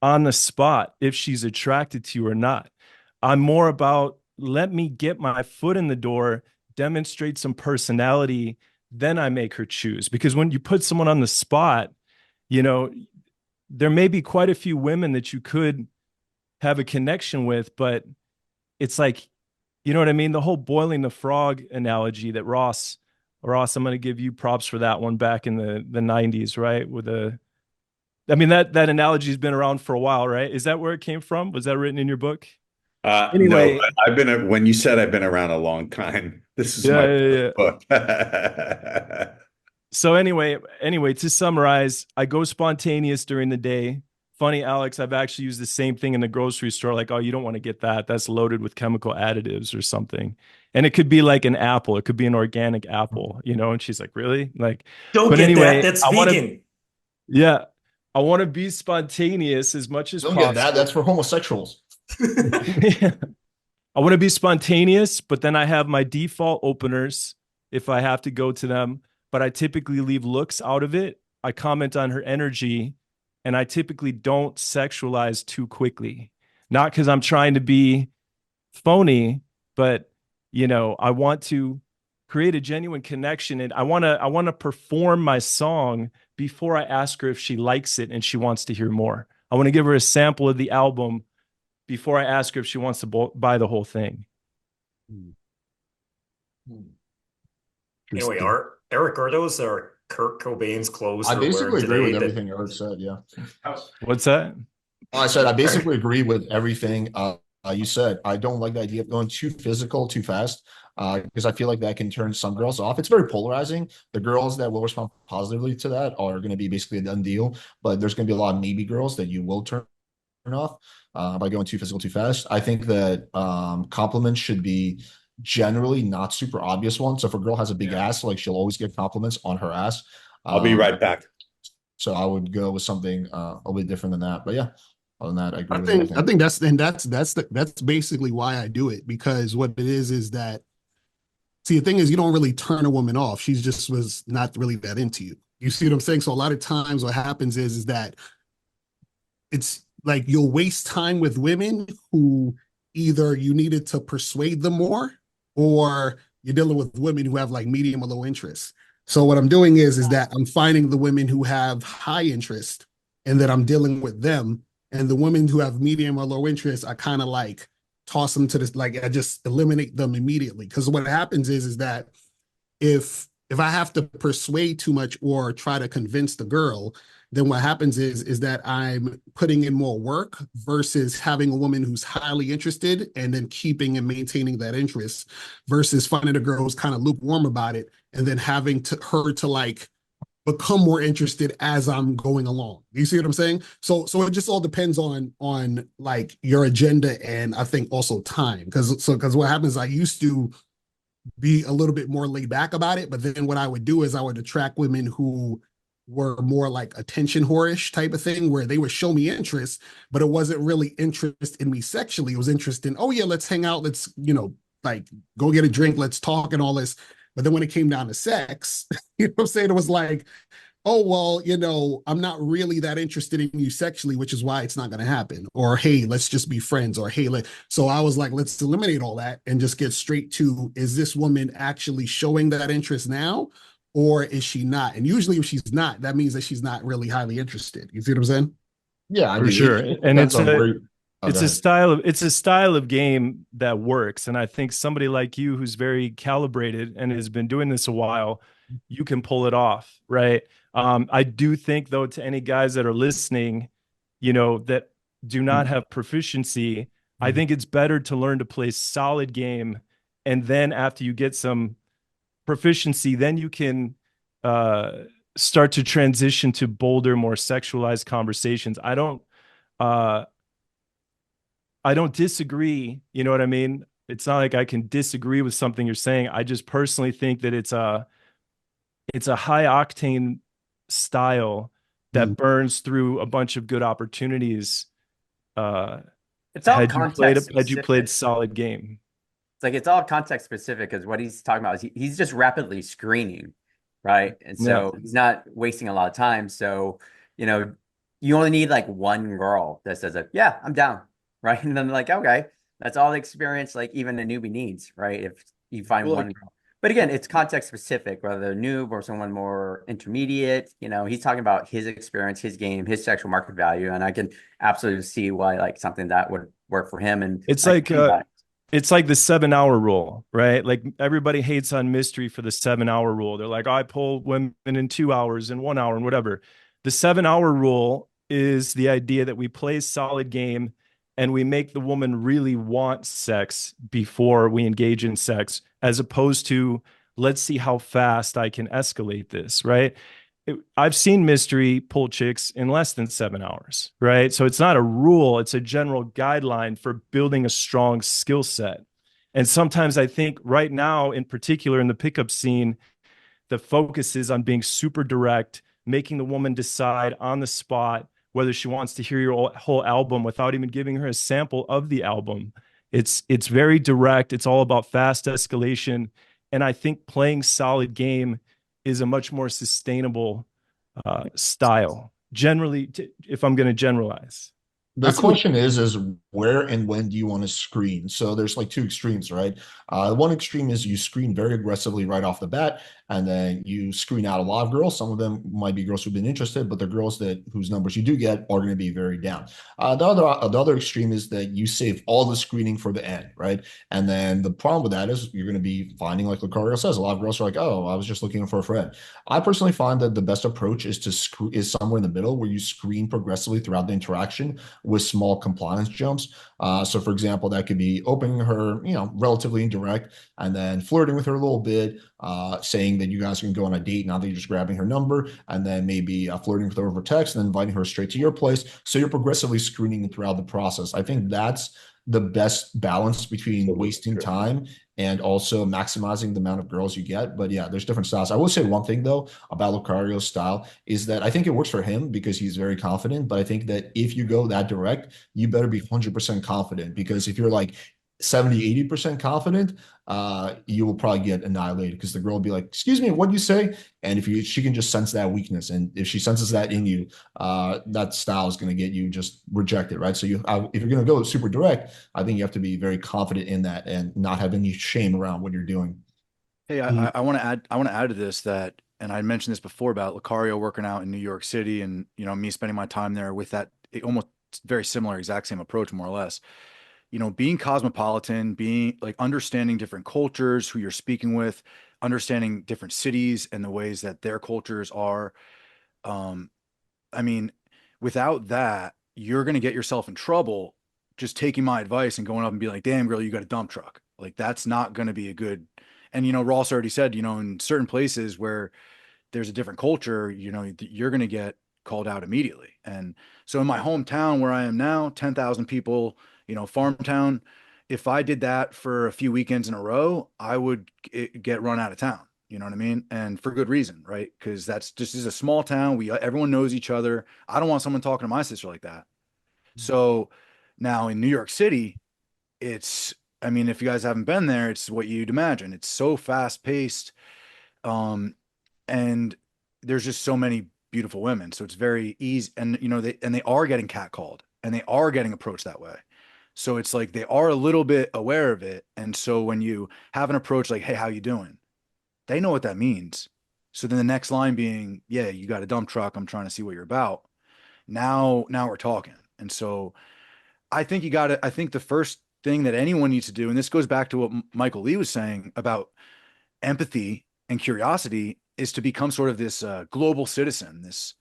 on the spot if she's attracted to you or not. I'm more about, let me get my foot in the door, demonstrate some personality, then I make her choose. Because when you put someone on the spot, you know, there may be quite a few women that you could have a connection with, but it's like, you know what I mean? The whole boiling the frog analogy that Ross, I'm going to give you props for that one back in the 90s, right? I mean, that analogy has been around for a while, right? Is that where it came from? Was that written in your book? Anyway, no, when you said I've been around a long time, this is my book. So anyway, to summarize, I go spontaneous during the day. Funny, Alex, I've actually used the same thing in the grocery store. Like, oh, you don't want to get that. That's loaded with chemical additives or something. And it could be like an apple. It could be an organic apple, you know? And she's like, really? Like, don't get that. That's vegan. I want to be spontaneous as much as possible. Don't get that. That's for homosexuals. I want to be spontaneous, but then I have my default openers if I have to go to them. But I typically leave looks out of it. I comment on her energy, and I typically don't sexualize too quickly. Not because I'm trying to be phony, but you know, I want to create a genuine connection, and I want to perform my song before I ask her if she likes it and she wants to hear more. I want to give her a sample of the album before I ask her if she wants to buy the whole thing. Anyway, Erik, are those Kurt Cobain's clothes? I basically agree with everything Erik said. Yeah. What's that? I said I basically agree with everything you said. I don't like the idea of going too physical too fast because I feel like that can turn some girls off. It's very polarizing. The girls that will respond positively to that are going to be basically a done deal, but there's going to be a lot of maybe girls that you will turn off by going too physical too fast. I think that compliments should be generally not super obvious ones. So if a girl has a big ass, like she'll always get compliments on her ass. I'll be right back. So I would go with something a little bit different than that. But yeah, other than that, I agree with everything. I think that's basically why I do it, because what it is that, see, the thing is, you don't really turn a woman off. She just was not really that into you. You see what I'm saying? So a lot of times what happens is that it's like you'll waste time with women who either you needed to persuade them more, or you're dealing with women who have like medium or low interest. So what I'm doing is that I'm finding the women who have high interest, and that I'm dealing with them. And the women who have medium or low interest, I kind of like toss them to this, like I just eliminate them immediately. Because what happens is that if I have to persuade too much or try to convince the girl, then what happens is that I'm putting in more work versus having a woman who's highly interested and then keeping and maintaining that interest, versus finding a girl who's kind of lukewarm about it and then having her to like become more interested as I'm going along. You see what I'm saying? So it just all depends on like your agenda, and I think also time. Because what happens, I used to be a little bit more laid back about it, but then what I would do is I would attract women who were more like attention whorish type of thing, where they would show me interest, but it wasn't really interest in me sexually. It was interest in, oh yeah, let's hang out, let's, you know, like go get a drink, let's talk and all this. But then when it came down to sex, you know what I'm saying? It was like, oh, well, you know, I'm not really that interested in you sexually, which is why it's not going to happen. Or, hey, let's just be friends. Or, hey, so I was like, let's eliminate all that and just get straight to, is this woman actually showing that interest now? Or is she not? And usually if she's not, that means that she's not really highly interested. You see what I'm saying? Yeah, for sure. And it's Oh, go it's a ahead. style of game that works. And I think somebody like you who's very calibrated and has been doing this a while, you can pull it off, right? I do think though, to any guys that are listening, that do not have proficiency, I think it's better to learn to play solid game. And then after you get some proficiency, then you can uh, start to transition to bolder, more sexualized conversations. Uh, I don't disagree. You know what I mean? It's not like I can disagree with something you're saying. I just personally think that it's a high octane style that burns through a bunch of good opportunities. It's all Had context you played specific. solid game. It's like it's all context specific because what he's talking about is he's just rapidly screening, right? And Yeah. so he's not wasting a lot of time. So, you know, you only need like one girl that says like, yeah, I'm down, right? And then like, okay, that's all the experience like even a newbie needs, right? If you find Well, one like, girl. But again, it's context specific, whether they're noob or someone more intermediate. You know, he's talking about his experience, his game, his sexual market value, and I can absolutely see why like something that would work for him. And It's like, like it's like the 7 hour rule, right? Like everybody hates on mystery for the 7 hour rule. They're like, I pull women in 2 hours and 1 hour and whatever. The 7 hour rule is the idea that we play solid game and we make the woman really want sex before we engage in sex, as opposed to let's see how fast I can escalate this, right? I've seen mystery pull chicks in less than 7 hours, right? So it's not a rule, it's a general guideline for building a strong skill set. And sometimes I think right now, in particular in the pickup scene, the focus is on being super direct, making the woman decide on the spot whether she wants to hear your whole album without even giving her a sample of the album. It's very direct. It's all about fast escalation. And I think playing solid game is a much more sustainable style. Generally, if I'm going to generalize. The question is where and when do you want to screen? So there's like two extremes, right? One extreme is you screen very aggressively right off the bat, and then you screen out a lot of girls. Some of them might be girls who've been interested, but the girls that whose numbers you do get are going to be very down. The other extreme is that you save all the screening for the end, right? And then the problem with that is you're going to be finding, like Locario says, a lot of girls are like, "Oh, I was just looking for a friend." I personally find that the best approach is somewhere in the middle, where you screen progressively throughout the interaction with small compliance jumps. So for example, that could be opening her, relatively indirect, and then flirting with her a little bit, saying that you guys can go on a date now that you're just grabbing her number, and then maybe flirting with her over text and then inviting her straight to your place. So you're progressively screening throughout the process. I think that's the best balance between wasting time and also maximizing the amount of girls you get. But yeah, there's different styles. I will say one thing though about Locario's style is that I think it works for him because he's very confident. But I think that if you go that direct, you better be 100% confident, because if you're like 70-80% confident, you will probably get annihilated, because the girl will be like, "Excuse me, what do you say?" And she can just sense that weakness, and if she senses that in you, that style is going to get you just rejected, right? So if you're going to go super direct, I think you have to be very confident in that and not have any shame around what you're doing. Hey, I want to add to this that, and I mentioned this before about Locario working out in New York City, and me spending my time there with that almost very similar, exact same approach, more or less. Being cosmopolitan, being like understanding different cultures, who you're speaking with, understanding different cities and the ways that their cultures are. I mean, without that, you're going to get yourself in trouble just taking my advice and going up and be like, "Damn, girl, you got a dump truck." Like, that's not going to be a good. And, Ross already said, in certain places where there's a different culture, you're going to get called out immediately. And so in my hometown where I am now, 10,000 people, farm town, if I did that for a few weekends in a row, I would get run out of town. You know what I mean? And for good reason, right? Because this is a small town. Everyone knows each other. I don't want someone talking to my sister like that. So now in New York City, I mean, if you guys haven't been there, it's what you'd imagine. It's so fast paced. And there's just so many beautiful women. So it's very easy. And, they are getting catcalled and they are getting approached that way. So it's like they are a little bit aware of it. And so when you have an approach like, "Hey, how you doing?" They know what that means. So then the next line being, "Yeah, you got a dump truck. I'm trying to see what you're about." Now we're talking. And so I think you got to, I think the first thing that anyone needs to do, and this goes back to what Michael Lee was saying about empathy and curiosity, is to become sort of this global citizen, this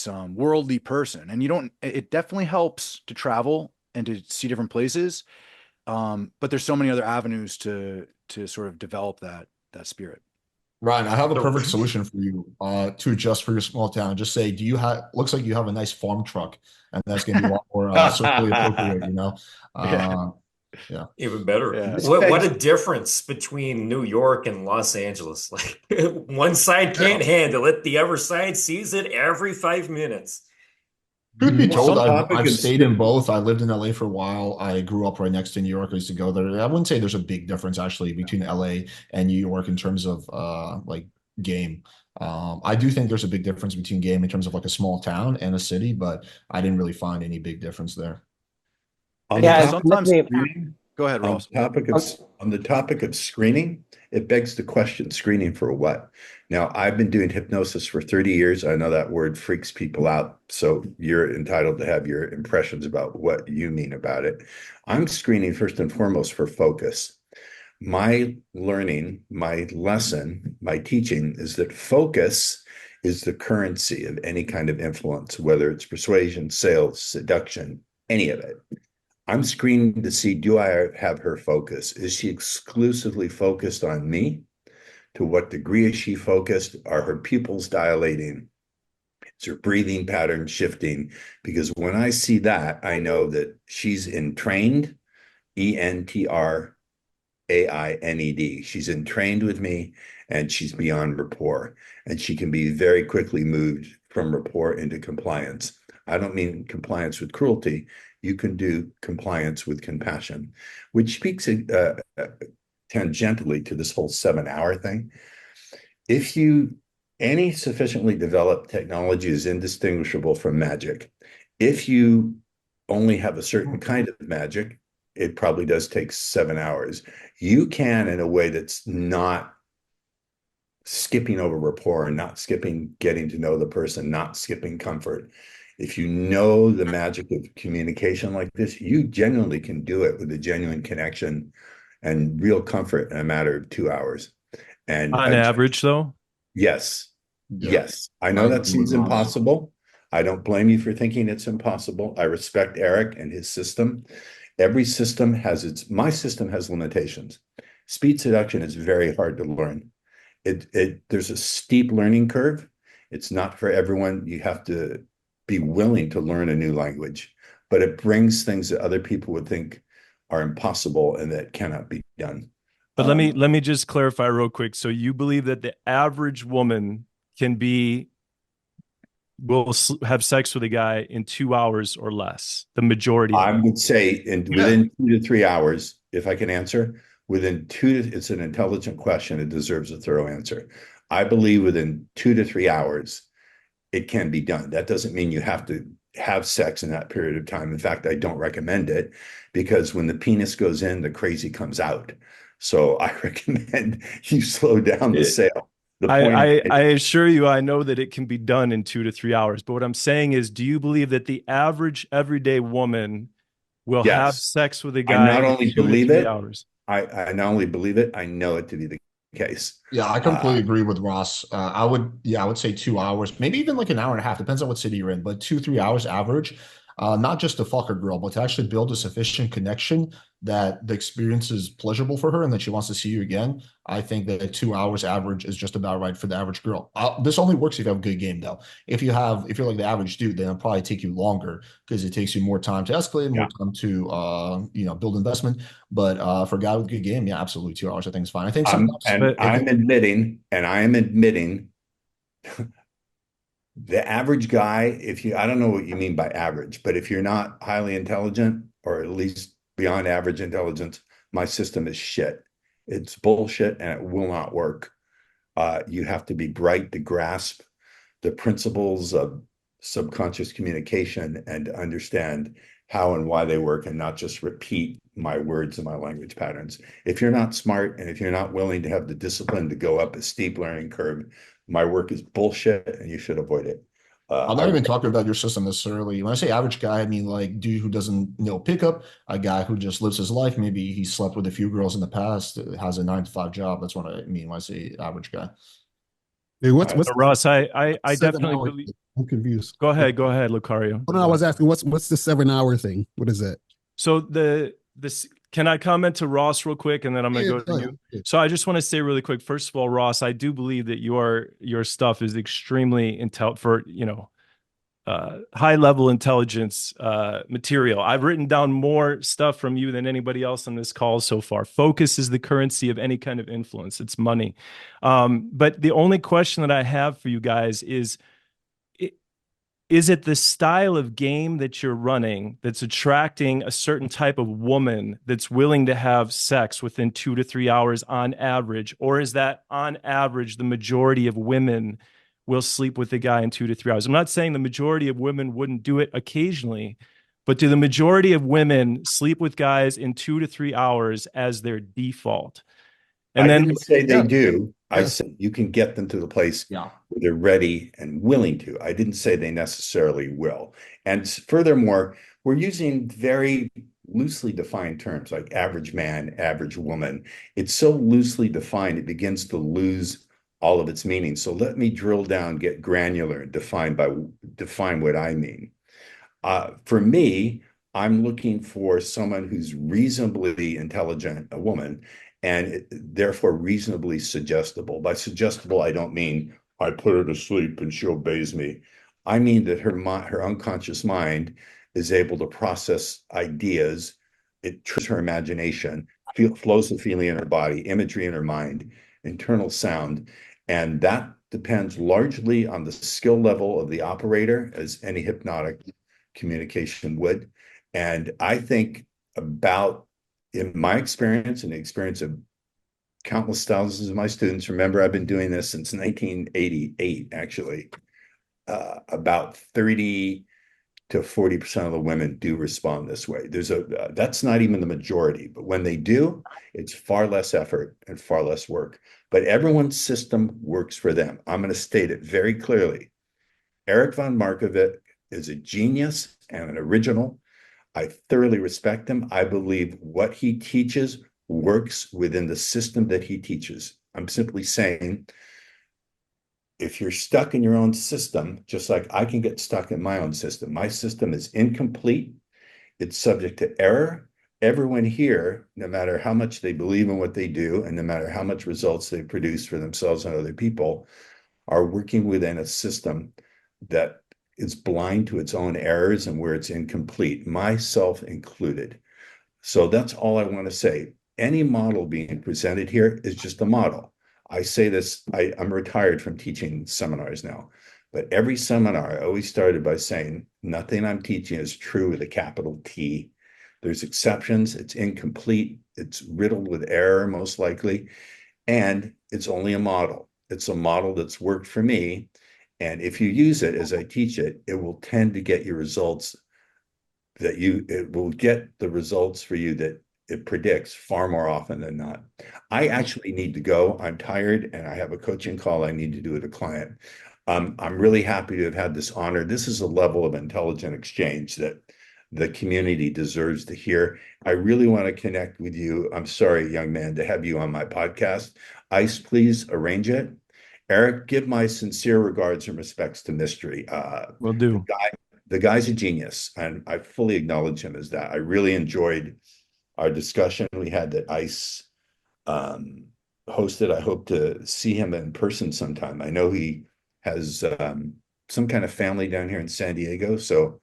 worldly person. And you don't, it definitely helps to travel and to see different places. But there's so many other avenues to sort of develop that spirit. Ryan, I have a perfect solution for you to adjust for your small town. Just say, do you have, looks like you have a nice farm truck, and that's going to be a lot more socially appropriate, you know? Yeah. Even better. Yeah. What a difference between New York and Los Angeles. Like one side can't handle it, the other side sees it every 5 minutes. Truth be told, Some I've stayed in both. I lived in LA for a while. I grew up right next to New York. I used to go there. I wouldn't say there's a big difference actually between LA and New York in terms of like game. I do think there's a big difference between game in terms of like a small town and a city, but I didn't really find any big difference there. Yeah, sometimes screening, go ahead, Ross. on the topic of screening, it begs the question, screening for what? Now, I've been doing hypnosis for 30 years. I know that word freaks people out, so you're entitled to have your impressions about what you mean about it. I'm screening first and foremost for focus. My learning, my lesson, my teaching is that focus is the currency of any kind of influence, whether it's persuasion, sales, seduction, any of it. I'm screening to see, do I have her focus? Is she exclusively focused on me? To what degree is she focused? Are her pupils dilating? Is her breathing pattern shifting? Because when I see that, I know that she's entrained, ENTRAINED. She's entrained with me, and she's beyond rapport. And she can be very quickly moved from rapport into compliance. I don't mean compliance with cruelty. You can do compliance with compassion, which speaks tangentially to this whole 7-hour thing. If any sufficiently developed technology is indistinguishable from magic. If you only have a certain kind of magic, it probably does take 7 hours. You can, in a way that's not skipping over rapport, not skipping getting to know the person, not skipping comfort. If you know the magic of communication like this, you genuinely can do it with a genuine connection and real comfort in a matter of 2 hours. And on average, though? Yes. Yeah. Yes. I know that seems impossible. I don't blame you for thinking it's impossible. I respect Erik and his system. Every system has my system has limitations. Speed seduction is very hard to learn. There's a steep learning curve. It's not for everyone. You have to be willing to learn a new language, but it brings things that other people would think are impossible and that cannot be done. But let me just clarify real quick. So you believe that the average woman will have sex with a guy in 2 hours or less, the majority of I them. would say within 2 to 3 hours, if I can answer, it's an intelligent question. It deserves a thorough answer. I believe within 2 to 3 hours, it can be done. That doesn't mean you have to have sex in that period of time. In fact, I don't recommend it because when the penis goes in, the crazy comes out. So I recommend you slow down the sale. I assure you, I know that it can be done in 2 to 3 hours. But what I'm saying is, do you believe that the average everyday woman will have sex with a guy I not only in 2 believe to 3 it, hours? I not only believe it, I know it to be the case. Yeah, I completely agree with Ross. I would say 2 hours, maybe even like an hour and a half, depends on what city you're in, but 2-3 hours average. Not just to fuck a girl, but to actually build a sufficient connection that the experience is pleasurable for her and that she wants to see you again. I think that 2 hours average is just about right for the average girl. This only works if you have a good game, though. If you're like the average dude, then it'll probably take you longer because it takes you more time to escalate, more time to build investment. But for a guy with a good game, yeah, absolutely 2 hours I think is fine. I think sometimes I am admitting the average guy, I don't know what you mean by average, but if you're not highly intelligent or at least beyond average intelligence, my system is shit. It's bullshit and it will not work. You have to be bright to grasp the principles of subconscious communication and to understand how and why they work and not just repeat my words and my language patterns. If you're not smart and if you're not willing to have the discipline to go up a steep learning curve, my work is bullshit and you should avoid it. I'm not even talking about your system necessarily. When I say average guy, I mean like dude who doesn't know pickup, a guy who just lives his life. Maybe he slept with a few girls in the past, has a 9 to 5 job. That's what I mean when I say average guy. Hey, what's Ross, I 7 definitely hour? believe. I'm confused. Go ahead, Locario. Oh, no, I was asking what's the 7 hour thing? What is that? So this can I comment to Ross real quick, and then I'm gonna go to you. Yeah. So I just want to say really quick. First of all, Ross, I do believe that your stuff is extremely for high level intelligence material. I've written down more stuff from you than anybody else on this call so far. Focus is the currency of any kind of influence. It's money. But the only question that I have for you guys is it the style of game that you're running that's attracting a certain type of woman that's willing to have sex within 2 to 3 hours on average? Or is that on average, the majority of women will sleep with a guy in 2 to 3 hours? I'm not saying the majority of women wouldn't do it occasionally, but do the majority of women sleep with guys in 2 to 3 hours as their default? And I then didn't say they do. I Yeah. said you can get them to the place Yeah. where they're ready and willing to. I didn't say they necessarily will. And furthermore, we're using very loosely defined terms like average man, average woman. It's so loosely defined, it begins to lose all of its meaning. So let me drill down, get granular, and define what I mean. For me, I'm looking for someone who's reasonably intelligent, a woman, and therefore reasonably suggestible. By suggestible, I don't mean I put her to sleep and she obeys me. I mean that her unconscious mind is able to process ideas. It triggers her imagination, flows of feeling in her body, imagery in her mind, internal sound. And that depends largely on the skill level of the operator, as any hypnotic communication would. And I think in my experience and the experience of countless thousands of my students, remember, I've been doing this since 1988, actually, about 30 to 40% of the women do respond this way. That's not even the majority, but when they do, it's far less effort and far less work. But everyone's system works for them. I'm going to state it very clearly. Erik von Markovic is a genius and an original. I thoroughly respect him. I believe what he teaches works within the system that he teaches. I'm simply saying, if you're stuck in your own system, just like I can get stuck in my own system, my system is incomplete. It's subject to error. Everyone here, no matter how much they believe in what they do, and no matter how much results they produce for themselves and other people, are working within a system that is blind to its own errors and where it's incomplete, myself included. So that's all I want to say. Any model being presented here is just a model. I say this, I'm retired from teaching seminars now, but every seminar I always started by saying, nothing I'm teaching is true with a capital T. There's exceptions, it's incomplete, it's riddled with error most likely, and it's only a model. It's a model that's worked for me. And if you use it as I teach it, it will tend to get you results it will get the results for you that it predicts far more often than not. I actually need to go. I'm tired and I have a coaching call I need to do with a client. I'm really happy to have had this honor. This is a level of intelligent exchange that the community deserves to hear. I really want to connect with you. I'm sorry, young man, to have you on my podcast. Ice, please arrange it. Erik, give my sincere regards and respects to Mystery. Will do. The guy's a genius, and I fully acknowledge him as that. I really enjoyed our discussion we had that Ice hosted. I hope to see him in person sometime. I know he has some kind of family down here in San Diego, so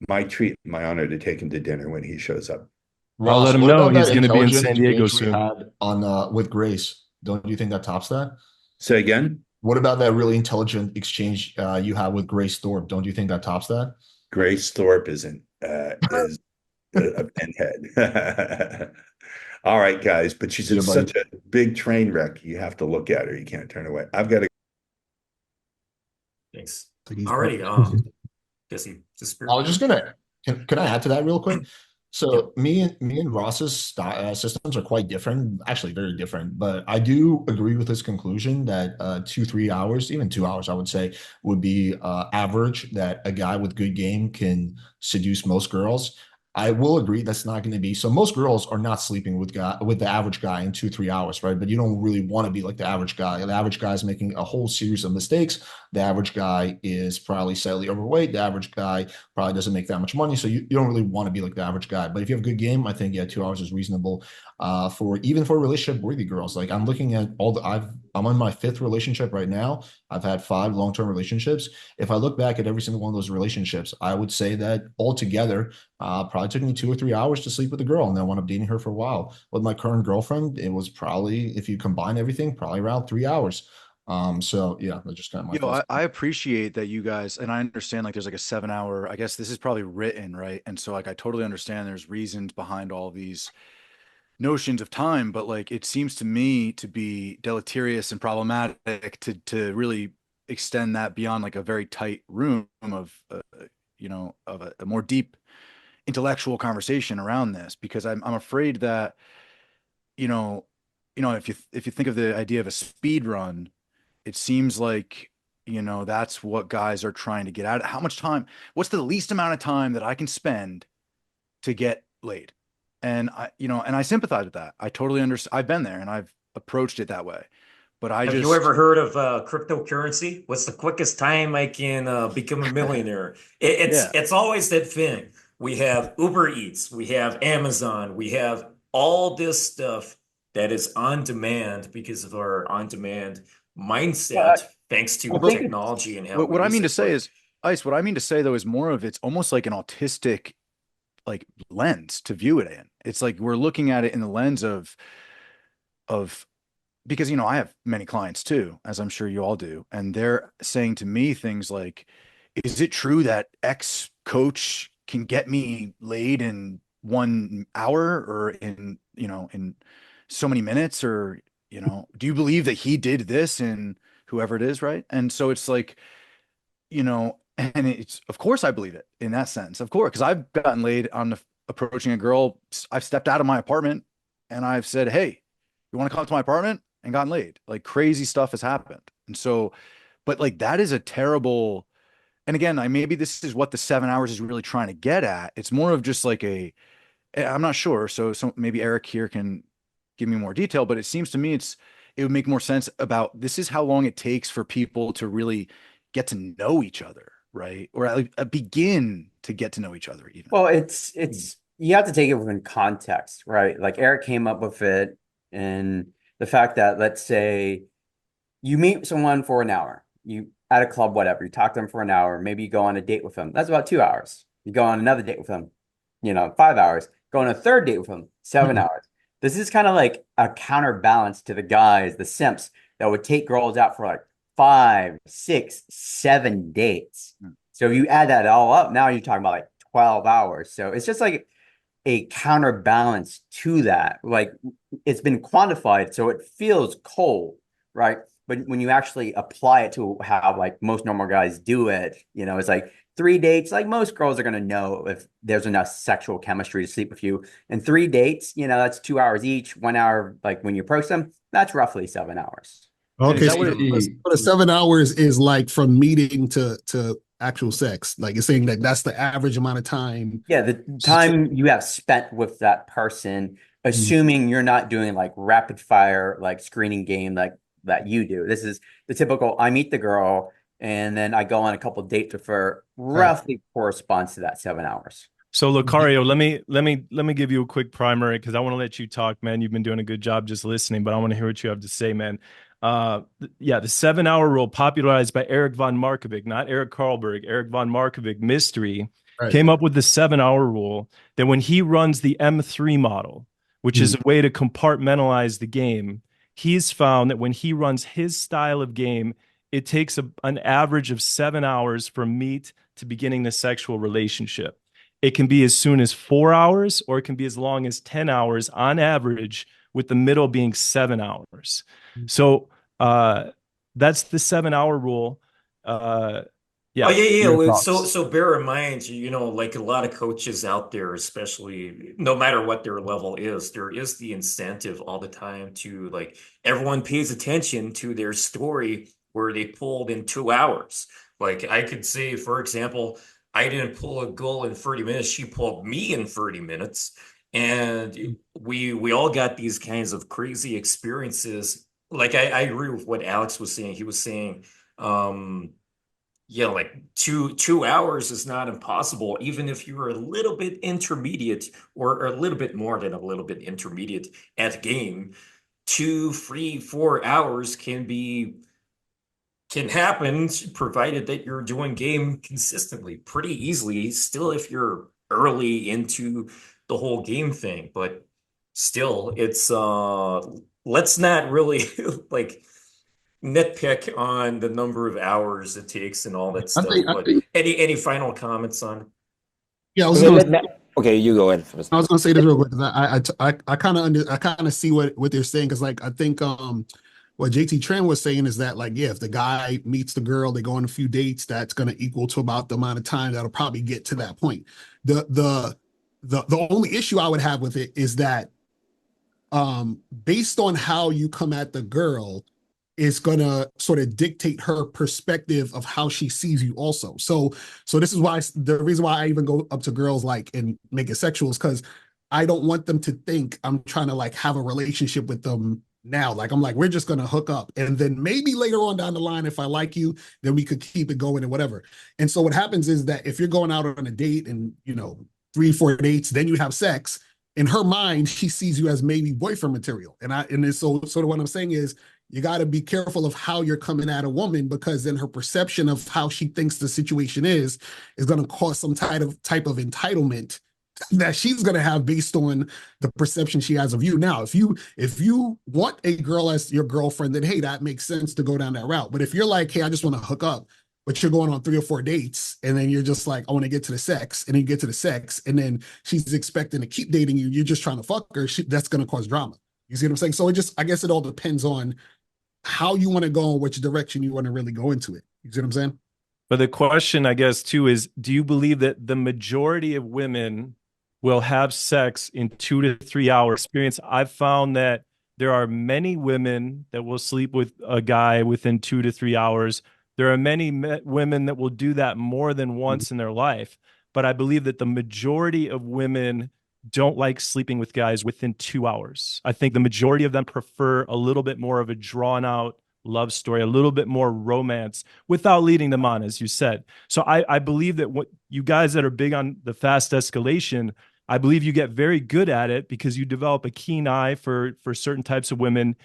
my treat, my honor to take him to dinner when he shows up. I'll let him what know about he's that going to be in intelligent San Diego exchange we soon. had on with Grace? Don't you think that tops that? Say again? What about that really intelligent exchange you had with Grace Thorpe? Don't you think that tops that? Grace Thorpe is a pinhead. All right, guys, but she's in such a big train wreck. You have to look at her. You can't turn away. I've got to. Thanks. Alrighty. Guess he disappeared. I was just gonna. Can I add to that real quick? So me and Ross's systems are quite different, actually very different. But I do agree with his conclusion that 2-3 hours, even 2 hours, I would say, would be average that a guy with good game can seduce most girls. I will agree that's not going to be so. Most girls are not sleeping with the average guy in 2-3 hours, right? But you don't really want to be like the average guy. The average guy is making a whole series of mistakes. The average guy is probably slightly overweight. The average guy probably doesn't make that much money. So you don't really want to be like the average guy. But if you have a good game, I think, yeah, 2 hours is reasonable for even for relationship worthy girls. Like I'm looking at I'm on my fifth relationship right now. I've had 5 long-term relationships. If I look back at every single one of those relationships, I would say that altogether, probably took me 2 or 3 hours to sleep with a girl, and I wound up dating her for a while. With my current girlfriend, it was probably, if you combine everything, probably around 3 hours. So yeah, that's just kind of my thoughts. I appreciate that you guys, and I understand like there's like a 7 hour, I guess this is probably written, right? And so like I totally understand there's reasons behind all these notions of time, but like it seems to me to be deleterious and problematic to really extend that beyond like a very tight room of of a more deep intellectual conversation around this, because I'm afraid that you know if you think of the idea of a speed run, it seems like that's what guys are trying to get out. How much time, what's the least amount of time that I can spend to get laid? And I sympathize with that. I totally understand. I've been there and I've approached it that way. But Have you ever heard of cryptocurrency? What's the quickest time I can become a millionaire? Yeah. It's always that thing. We have Uber Eats, we have Amazon, we have all this stuff that is on demand because of our on-demand mindset, thanks to I think technology and how What we I use mean to it. say But is, Ice, what I mean to say though is more of it's almost like an autistic like lens to view it in. It's like we're looking at it in the lens of because I have many clients too, as I'm sure you all do, and they're saying to me things like, "Is it true that X coach can get me laid in 1 hour or in so many minutes, or do you believe that he did this in whoever it is, right?" And so it's like, and it's of course I believe it in that sense, of course, because I've gotten laid on approaching a girl. I've stepped out of my apartment and I've said, "Hey, you want to come to my apartment?" and gotten laid. Like crazy stuff has happened. And so, but like that is a terrible. And again, maybe this is what the 7 hours is really trying to get at. It's more of just like I'm not sure. So maybe Erik here can give me more detail, but it seems to me it would make more sense about this is how long it takes for people to really get to know each other, right? Or at least begin to get to know each other even. Well, it's you have to take it within context, right? Like Erik came up with it, and the fact that, let's say you meet someone for an hour, you at a club, whatever, you talk to them for an hour, maybe you go on a date with them. That's about 2 hours. You go on another date with them, 5 hours. Go on a third date with them, 7 hours. This is kind of like a counterbalance to the guys, the simps that would take girls out for like 5, 6, 7 dates. So if you add that all up, now you're talking about like 12 hours. So it's just like a counterbalance to that. Like it's been quantified, so it feels cold, right? But when you actually apply it to how like most normal guys do it, it's like 3 dates. Like most girls are going to know if there's enough sexual chemistry to sleep with you. And 3 dates, that's 2 hours each. 1 hour, like when you approach them, that's roughly 7 hours. Okay, so See, the 7 hours is like from meeting to actual sex. Like it's saying that that's the average amount of time. Yeah, the time you have spent with that person, assuming you're not doing like rapid fire, like screening game like that you do. This is the typical, I meet the girl and then I go on a couple of dates with her, roughly corresponds to that 7 hours. So Locario, let me give you a quick primer because I want to let you talk, man. You've been doing a good job just listening, but I want to hear what you have to say, man. The 7 hour rule popularized by Erik von Markovik, not Erik Carlberg, Erik von Markovik, mystery, came up with the 7 hour rule that when he runs the M3 model, which is a way to compartmentalize the game, he's found that when he runs his style of game, it takes an average of 7 hours from meet to beginning the sexual relationship. It can be as soon as 4 hours, or it can be as long as 10 hours on average, with the middle being 7 hours. So that's the 7 hour rule. Oh Yeah. yeah, yeah. Your Well, thoughts? so bear in mind, like a lot of coaches out there, especially no matter what their level is, there is the incentive all the time to like everyone pays attention to their story where they pulled in 2 hours. Like I could say, for example, I didn't pull a goal in 30 minutes, she pulled me in 30 minutes. And we all got these kinds of crazy experiences. Like I agree with what Alex was saying. He was saying, yeah, like two hours is not impossible, even if you're a little bit intermediate or a little bit more than a little bit intermediate at game. 2, 3, 4 hours can happen provided that you're doing game consistently pretty easily, still if you're early into the whole game thing. But still, it's let's not really like nitpick on the number of hours it takes and all that I stuff. think, I But think, any final comments on? yeah, I was Okay, gonna, okay, you go ahead first. I was gonna say this real quick, 'cause I kind of I kind of see what they're saying, because like I think what JT Tran was saying is that, like, yeah, if the guy meets the girl, they go on a few dates, that's gonna equal to about the amount of time that'll probably get to that point. The only issue I would have with it is that based on how you come at the girl is gonna sort of dictate her perspective of how she sees you also. So this is why the reason why I even go up to girls like and make it sexual is because I don't want them to think I'm trying to like have a relationship with them now. Like I'm like, we're just gonna hook up. And then maybe later on down the line, if I like you, then we could keep it going and whatever. And so what happens is that if you're going out on a date and 3, 4 dates, then you have sex, in her mind, she sees you as maybe boyfriend material. And it's so sort of what I'm saying is you got to be careful of how you're coming at a woman, because then her perception of how she thinks the situation is going to cause some type of entitlement that she's going to have based on the perception she has of you. Now, if you want a girl as your girlfriend, then hey, that makes sense to go down that route. But if you're like, hey, I just want to hook up, but you're going on 3 or 4 dates, and then you're just like, I want to get to the sex, and then you get to the sex, and then she's expecting to keep dating you, you're just trying to fuck her, that's going to cause drama. You see what I'm saying? So I guess it all depends on how you want to go and which direction you want to really go into it. You see what I'm saying? But the question, I guess, too, is do you believe that the majority of women will have sex in 2 to 3 hour experience? I've found that there are many women that will sleep with a guy within 2 to 3 hours. There are many women that will do that more than once in their life. But I believe that the majority of women don't like sleeping with guys within 2 hours. I think the majority of them prefer a little bit more of a drawn out love story, a little bit more romance without leading them on, as you said. So I believe that what you guys that are big on the fast escalation, I believe you get very good at it because you develop a keen eye for certain types of women.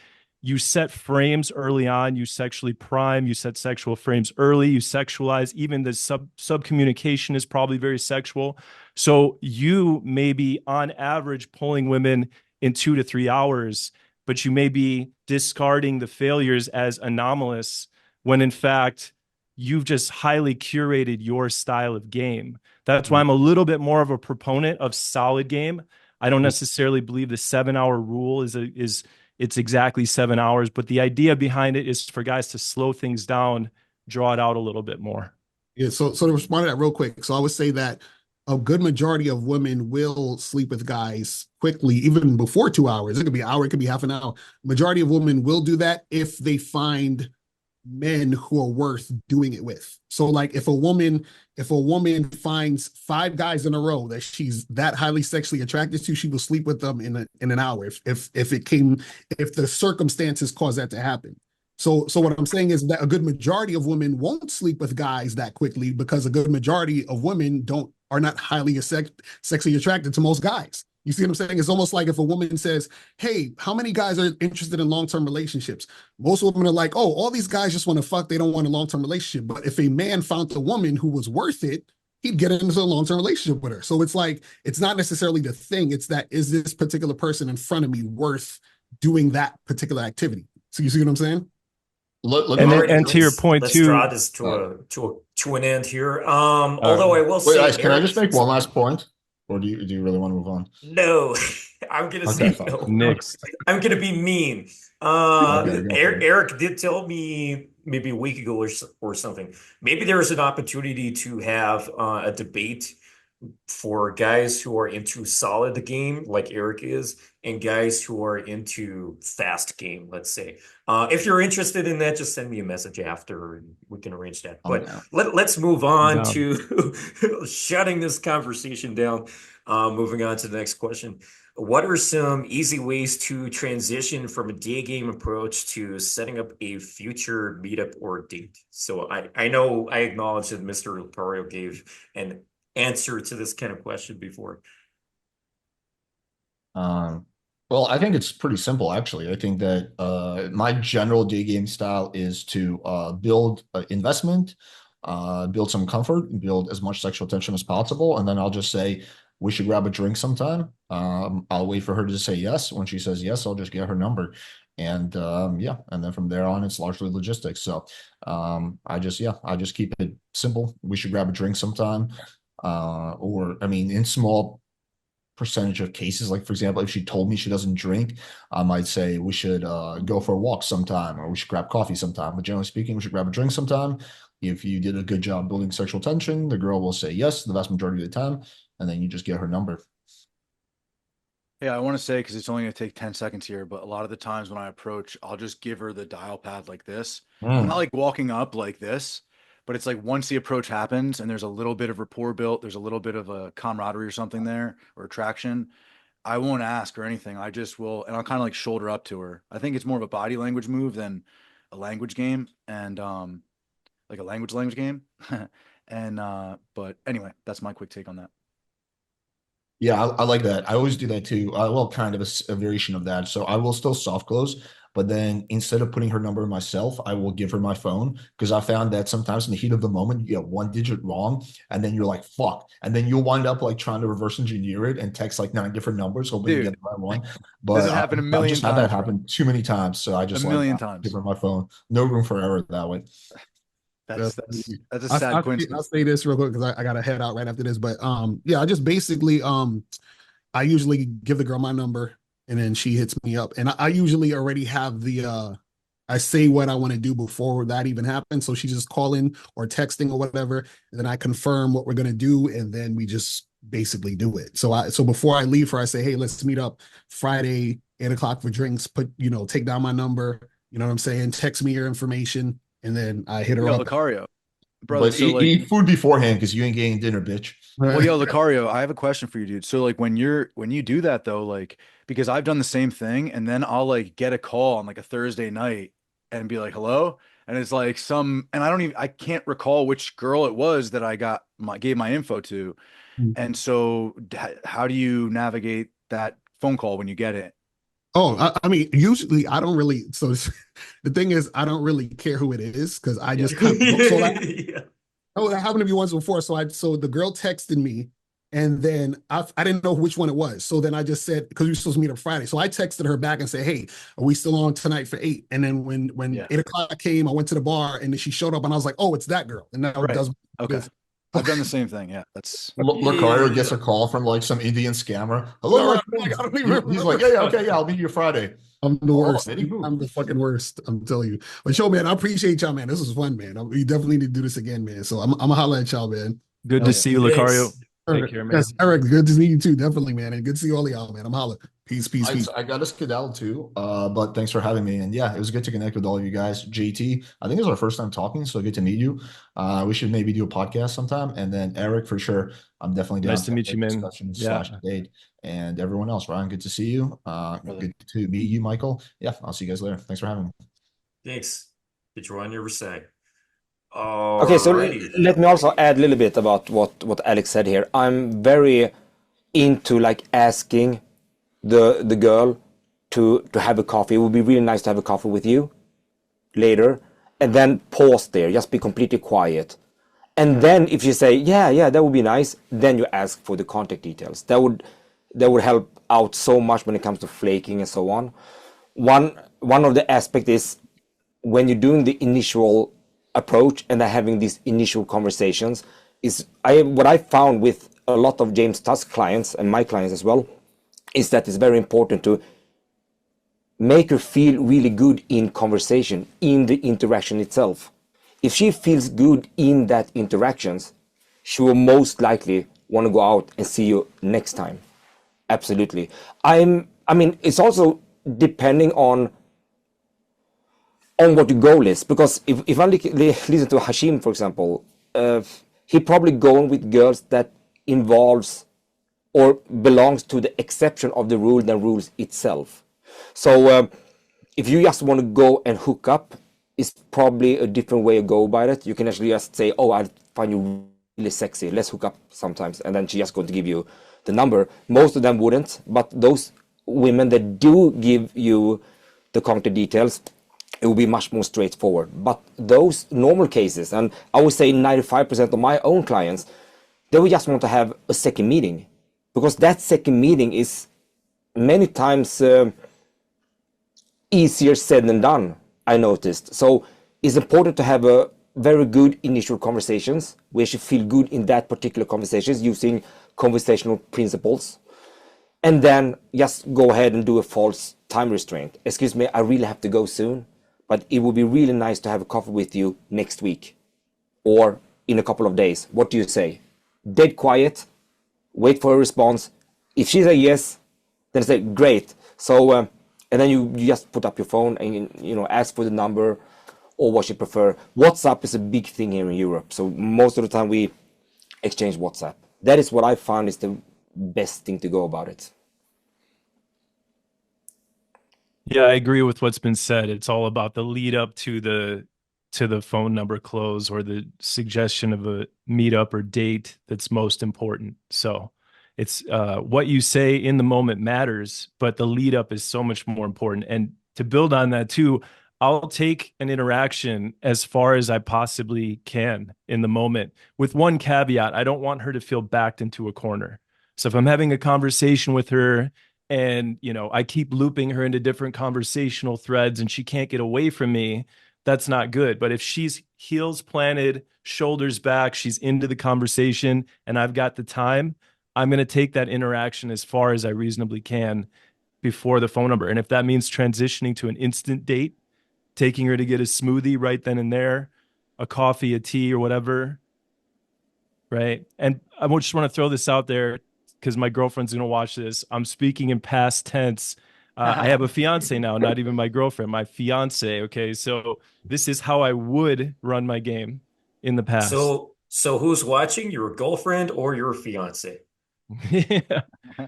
You set frames early on, you sexually prime, you set sexual frames early, you sexualize, even the sub communication is probably very sexual. So you may be on average pulling women in 2 to 3 hours, but you may be discarding the failures as anomalous when in fact you've just highly curated your style of game. That's why I'm a little bit more of a proponent of solid game. I don't necessarily believe the 7 hour rule is it's exactly 7 hours, but the idea behind it is for guys to slow things down, draw it out a little bit more. Yeah. So to respond to that real quick, so I would say that a good majority of women will sleep with guys quickly, even before 2 hours. It could be an hour, it could be half an hour. Majority of women will do that if they find men who are worth doing it with. So like if a woman finds 5 guys in a row that she's that highly sexually attracted to, she will sleep with them in an hour if the circumstances cause that to happen. So what I'm saying is that a good majority of women won't sleep with guys that quickly because a good majority of women are not highly sexually attracted to most guys. You see what I'm saying? It's almost like if a woman says, hey, how many guys are interested in long-term relationships? Most women are like, oh, all these guys just want to fuck. They don't want a long-term relationship. But if a man found a woman who was worth it, he'd get into a long-term relationship with her. So it's like, it's not necessarily the thing. It's that, is this particular person in front of me worth doing that particular activity? So you see what I'm saying? And to your point let's too, draw this to an end here. Although I will Wait, say, guys, can I Erik, just make one last point? or do you really want to move on? No, I'm gonna Okay, say fine. no. Next. I'm gonna be mean. Okay, go for it. Eric did tell me maybe a week ago or something. Maybe there is an opportunity to have a debate for guys who are into solid game, like Erik is, and guys who are into fast game, let's say. If you're interested in that, just send me a message after and we can arrange that. I'm But down. let's move on Down. to shutting this conversation down. Moving on to the next question. What are some easy ways to transition from a day game approach to setting up a future meetup or date? So I know I acknowledge that Mr. Locario gave an answer to this kind of question before. Well, I think it's pretty simple, actually. I think that my general day game style is to build investment, build some comfort, build as much sexual tension as possible, and then I'll just say, we should grab a drink sometime. I'll wait for her to say yes. When she says yes, I'll just get her number. And yeah, and then from there on, it's largely logistics. So I just keep it simple. We should grab a drink sometime. Or I mean, in small percentage of cases, like for example, if she told me she doesn't drink, I might say we should go for a walk sometime, or we should grab coffee sometime. But generally speaking, we should grab a drink sometime. If you did a good job building sexual tension, the girl will say yes the vast majority of the time, and then you just get her number. Yeah, I want to say, because it's only going to take 10 seconds here, but a lot of the times when I approach, I'll just give her the dial pad like this. I'm not like walking up like this, but it's like once the approach happens and there's a little bit of rapport built, there's a little bit of a camaraderie or something there, or attraction, I won't ask or anything. I just will, and I'll kind of like shoulder up to her. I think it's more of a body language move than a language game, and like a language game. And but anyway, that's my quick take on that. Yeah, I like that. I always do that too. Well, kind of a variation of that. So I will still soft close, but then instead of putting her number myself, I will give her my phone, because I found that sometimes in the heat of the moment, you get one digit wrong, and then you're like, fuck. And then you'll wind up like trying to reverse engineer it and text like 9 different numbers, hoping you get the right one. But This has happened a million I've just had that times, bro. happen too many times. So I just A million times. give her my phone. No room for error that way. That's a sad coincidence. I'll say this real quick because I gotta head out right after this. But yeah, I just basically I usually give the girl my number and then she hits me up. And I usually already have the I say what I want to do before that even happens. So she's just calling or texting or whatever. And then I confirm what we're gonna do, and then we just basically do it. So before I leave her, I say, hey, let's meet up Friday, 8 o'clock for drinks. Take down my number, you know what I'm saying? Text me your information. And then I hit her Yo, up. Locario, brother. But So eat food beforehand, because you ain't getting dinner, bitch. well, yo, Locario, I have a question for you, dude. So like when you do that though, like, because I've done the same thing, and then I'll like get a call on like a Thursday night and be like, hello, and it's like and I can't recall which girl it was that I gave my info to. And so how do you navigate that phone call when you get it? Oh, I mean, usually I don't really. So the thing is, I don't really care who it is, because I just kind of. That happened to me once before. So the girl texted me, and then I didn't know which one it was. So then I just said, because we were supposed to meet on Friday. So I texted her back and said, hey, are we still on tonight for 8? And then when 8 o'clock came, I went to the bar, and then she showed up, and I was like, oh, it's that girl. And now it does. Okay. I've done the same thing. Yeah, that's. Locario gets a call from like some Indian scammer. Hello, I don't even remember. He's like, yeah, okay, yeah, I'll meet you Friday. I'm the worst. Very good. I'm the fucking worst. I'm telling you. But yo, man, I appreciate y'all, man. This was fun, man. We definitely need to do this again, man. So I'm gonna holler at y'all, man. Good to see you, Locario. Take care, man. Yes, Erik, good to see you too, definitely, man. And good to see all of y'all, man. I'm holler. Peace. I got to skedaddle too, but thanks for having me. And yeah, it was good to connect with all of you guys. JT, I think it was our first time talking, so good to meet you. We should maybe do a podcast sometime. And then Erik, for sure, I'm definitely down. Nice to meet you, man. Yeah. Date. And everyone else, Ryan, good to see you. Good to meet you, Michael. Yeah, I'll see you guys later. Thanks for having me. Thanks. Get you on your side. Okay, so let me also add a little bit about what Alex said here. I'm very into like asking the girl to have a coffee. It would be really nice to have a coffee with you later, and then pause there, just be completely quiet. And then if you say, yeah, that would be nice, then you ask for the contact details. That would help out so much when it comes to flaking and so on. One of the aspects is when you're doing the initial approach and having these initial conversations is what I found with a lot of James Tusk clients and my clients as well, is that it's very important to make her feel really good in conversation, in the interaction itself. If she feels good in that interactions, she will most likely want to go out and see you next time. Absolutely. I mean, it's also depending on what your goal is, because if I listen to Hashim, for example, he probably going with girls that involves or belongs to the exception of the rule than rules itself. So if you just want to go and hook up, it's probably a different way to go about it. You can actually just say, oh, I find you really sexy, let's hook up sometimes, and then she's just going to give you the number. Most of them wouldn't, but those women that do give you the contact details, it will be much more straightforward. But those normal cases, and I would say 95% of my own clients, they will just want to have a second meeting, because that second meeting is many times easier said than done, I noticed. So it's important to have a very good initial conversations where you feel good in that particular conversations using conversational principles, and then just go ahead and do a false time restraint. Excuse me, I really have to go soon, but it would be really nice to have a coffee with you next week or in a couple of days. What do you say? Dead quiet, wait for a response. If she says yes, then say great. So and then you just put up your phone and ask for the number or what you prefer. WhatsApp is a big thing here in Europe, so most of the time we exchange WhatsApp. That is what I found is the best thing to go about it. Yeah, I agree with what's been said. It's all about the lead up to the phone number close or the suggestion of a meetup or date that's most important. So it's what you say in the moment matters, but the lead up is so much more important. And to build on that too, I'll take an interaction as far as I possibly can in the moment, with one caveat: I don't want her to feel backed into a corner. So if I'm having a conversation with her and I keep looping her into different conversational threads and she can't get away from me, that's not good. But if she's heels planted, shoulders back, she's into the conversation, and I've got the time, I'm going to take that interaction as far as I reasonably can before the phone number. And if that means transitioning to an instant date, taking her to get a smoothie right then and there, a coffee, a tea, or whatever, right? And I just want to throw this out there because my girlfriend's going to watch this. I'm speaking in past tense. I have a fiance now, not even my girlfriend, my fiance. Okay, so this is how I would run my game in the past. So who's watching? Your girlfriend or your fiance? Yeah.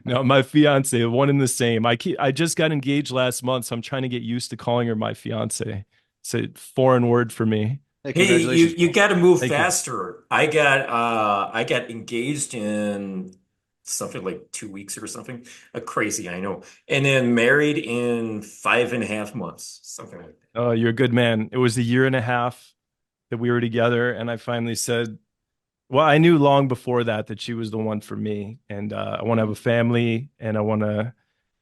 No, my fiance, one and the same. I just got engaged last month, so I'm trying to get used to calling her my fiance. It's a foreign word for me. Hey, you got to move faster. I got engaged in something like 2 weeks or something. Crazy, I know. And then married in 5.5 months, something like that. Oh, you're a good man. It was a year and a half that we were together, and I finally said, well, I knew long before that she was the one for me, and I want to have a family, and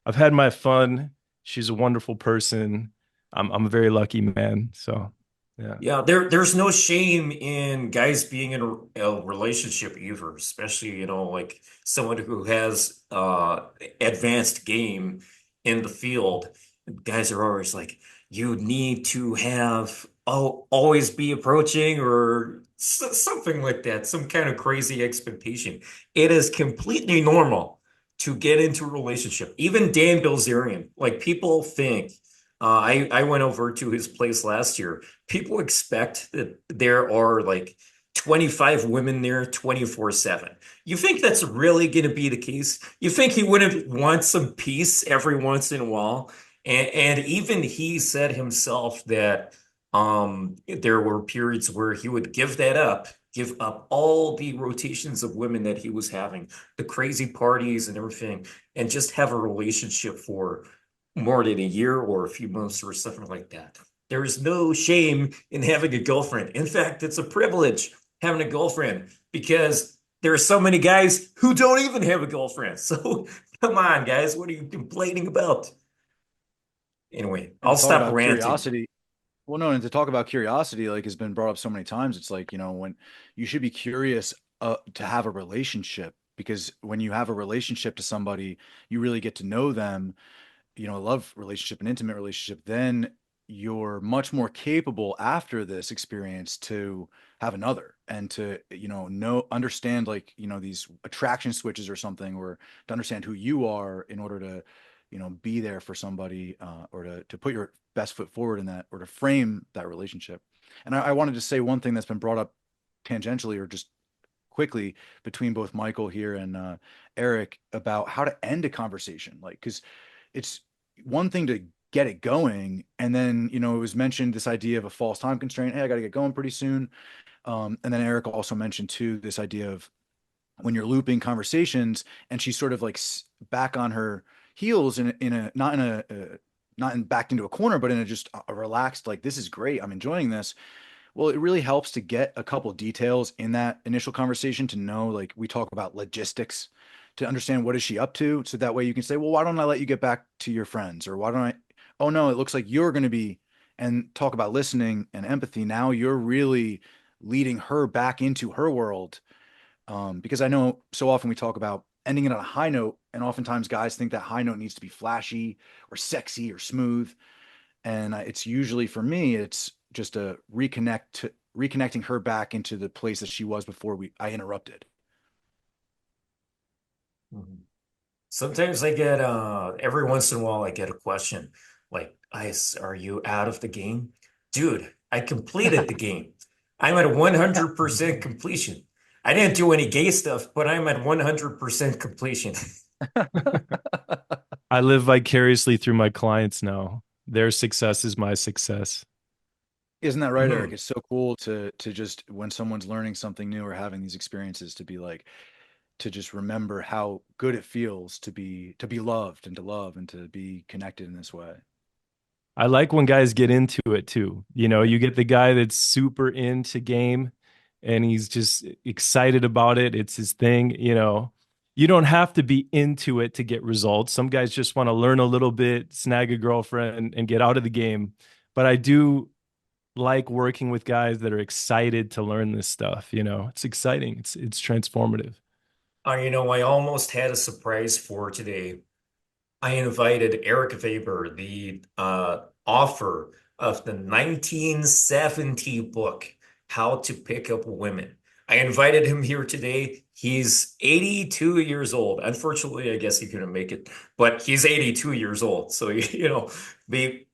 I've had my fun. She's a wonderful person. I'm a very lucky man. So, yeah. Yeah, there's no shame in guys being in a relationship either, especially, like someone who has advanced game in the field. Guys are always like, you need to have always be approaching or something like that, some kind of crazy expectation. It is completely normal to get into a relationship. Even Dan Bilzerian, like people think, I went over to his place last year. People expect that there are like 25 women there 24/7. You think that's really going to be the case? You think he wouldn't want some peace every once in a while? And even he said himself that there were periods where he would give up all the rotations of women that he was having, the crazy parties and everything, and just have a relationship for more than a year or a few months or something like that. There is no shame in having a girlfriend. In fact, it's a privilege having a girlfriend because there are so many guys who don't even have a girlfriend. So come on, guys, what are you complaining about? Anyway, I'll stop ranting. Curiosity. Well, no, and to talk about curiosity, like has been brought up so many times. It's like, when you should be curious to have a relationship, because when you have a relationship to somebody, you really get to know them, you know, a love relationship, an intimate relationship, then you're much more capable after this experience to have another and to, you know, understand like, you know, these attraction switches or something, or to understand who you are in order to, you know, be there for somebody, or to put your best foot forward in that, or to frame that relationship. And I wanted to say one thing that's been brought up tangentially or just quickly between both Michael here and Erik about how to end a conversation. Like, because it's one thing to get it going, and then, you know, it was mentioned this idea of a false time constraint. Hey, I got to get going pretty soon. And then Erik also mentioned too this idea of when you're looping conversations, and she's sort of like back on her heels in a not in a not in backed into a corner, but in a just a relaxed, like, this is great, I'm enjoying this. Well, it really helps to get a couple details in that initial conversation to know, like, we talk about logistics, to understand what is she up to. So that way you can say, well, why don't I let you get back to your friends? Or why don't I, oh no, it looks like you're going to be, and talk about listening and empathy. Now you're really leading her back into her world. Because I know so often we talk about ending it on a high note, and oftentimes guys think that high note needs to be flashy or sexy or smooth. And it's usually, for me, it's just a reconnecting her back into the place that she was before I interrupted. Sometimes I get every once in a while I get a question like, Ice, are you out of the game? Dude, I completed the game. I'm at 100% completion. I didn't do any gay stuff, but I'm at 100% completion. I live vicariously through my clients now. Their success is my success. Isn't that right, Erik? It's so cool to just, when someone's learning something new or having these experiences, to be like, to just remember how good it feels to be loved and to love and to be connected in this way. I like when guys get into it too. You know, you get the guy that's super into game and he's just excited about it. It's his thing. You know, you don't have to be into it to get results. Some guys just want to learn a little bit, snag a girlfriend, and get out of the game. But I do like working with guys that are excited to learn this stuff. You know, it's exciting. It's transformative. You know, I almost had a surprise for today. I invited Erik Weber, the author of the 1970 book, How to Pick Up Women. I invited him here today. He's 82 years old. Unfortunately, I guess he couldn't make it, but he's 82 years old. So, you know,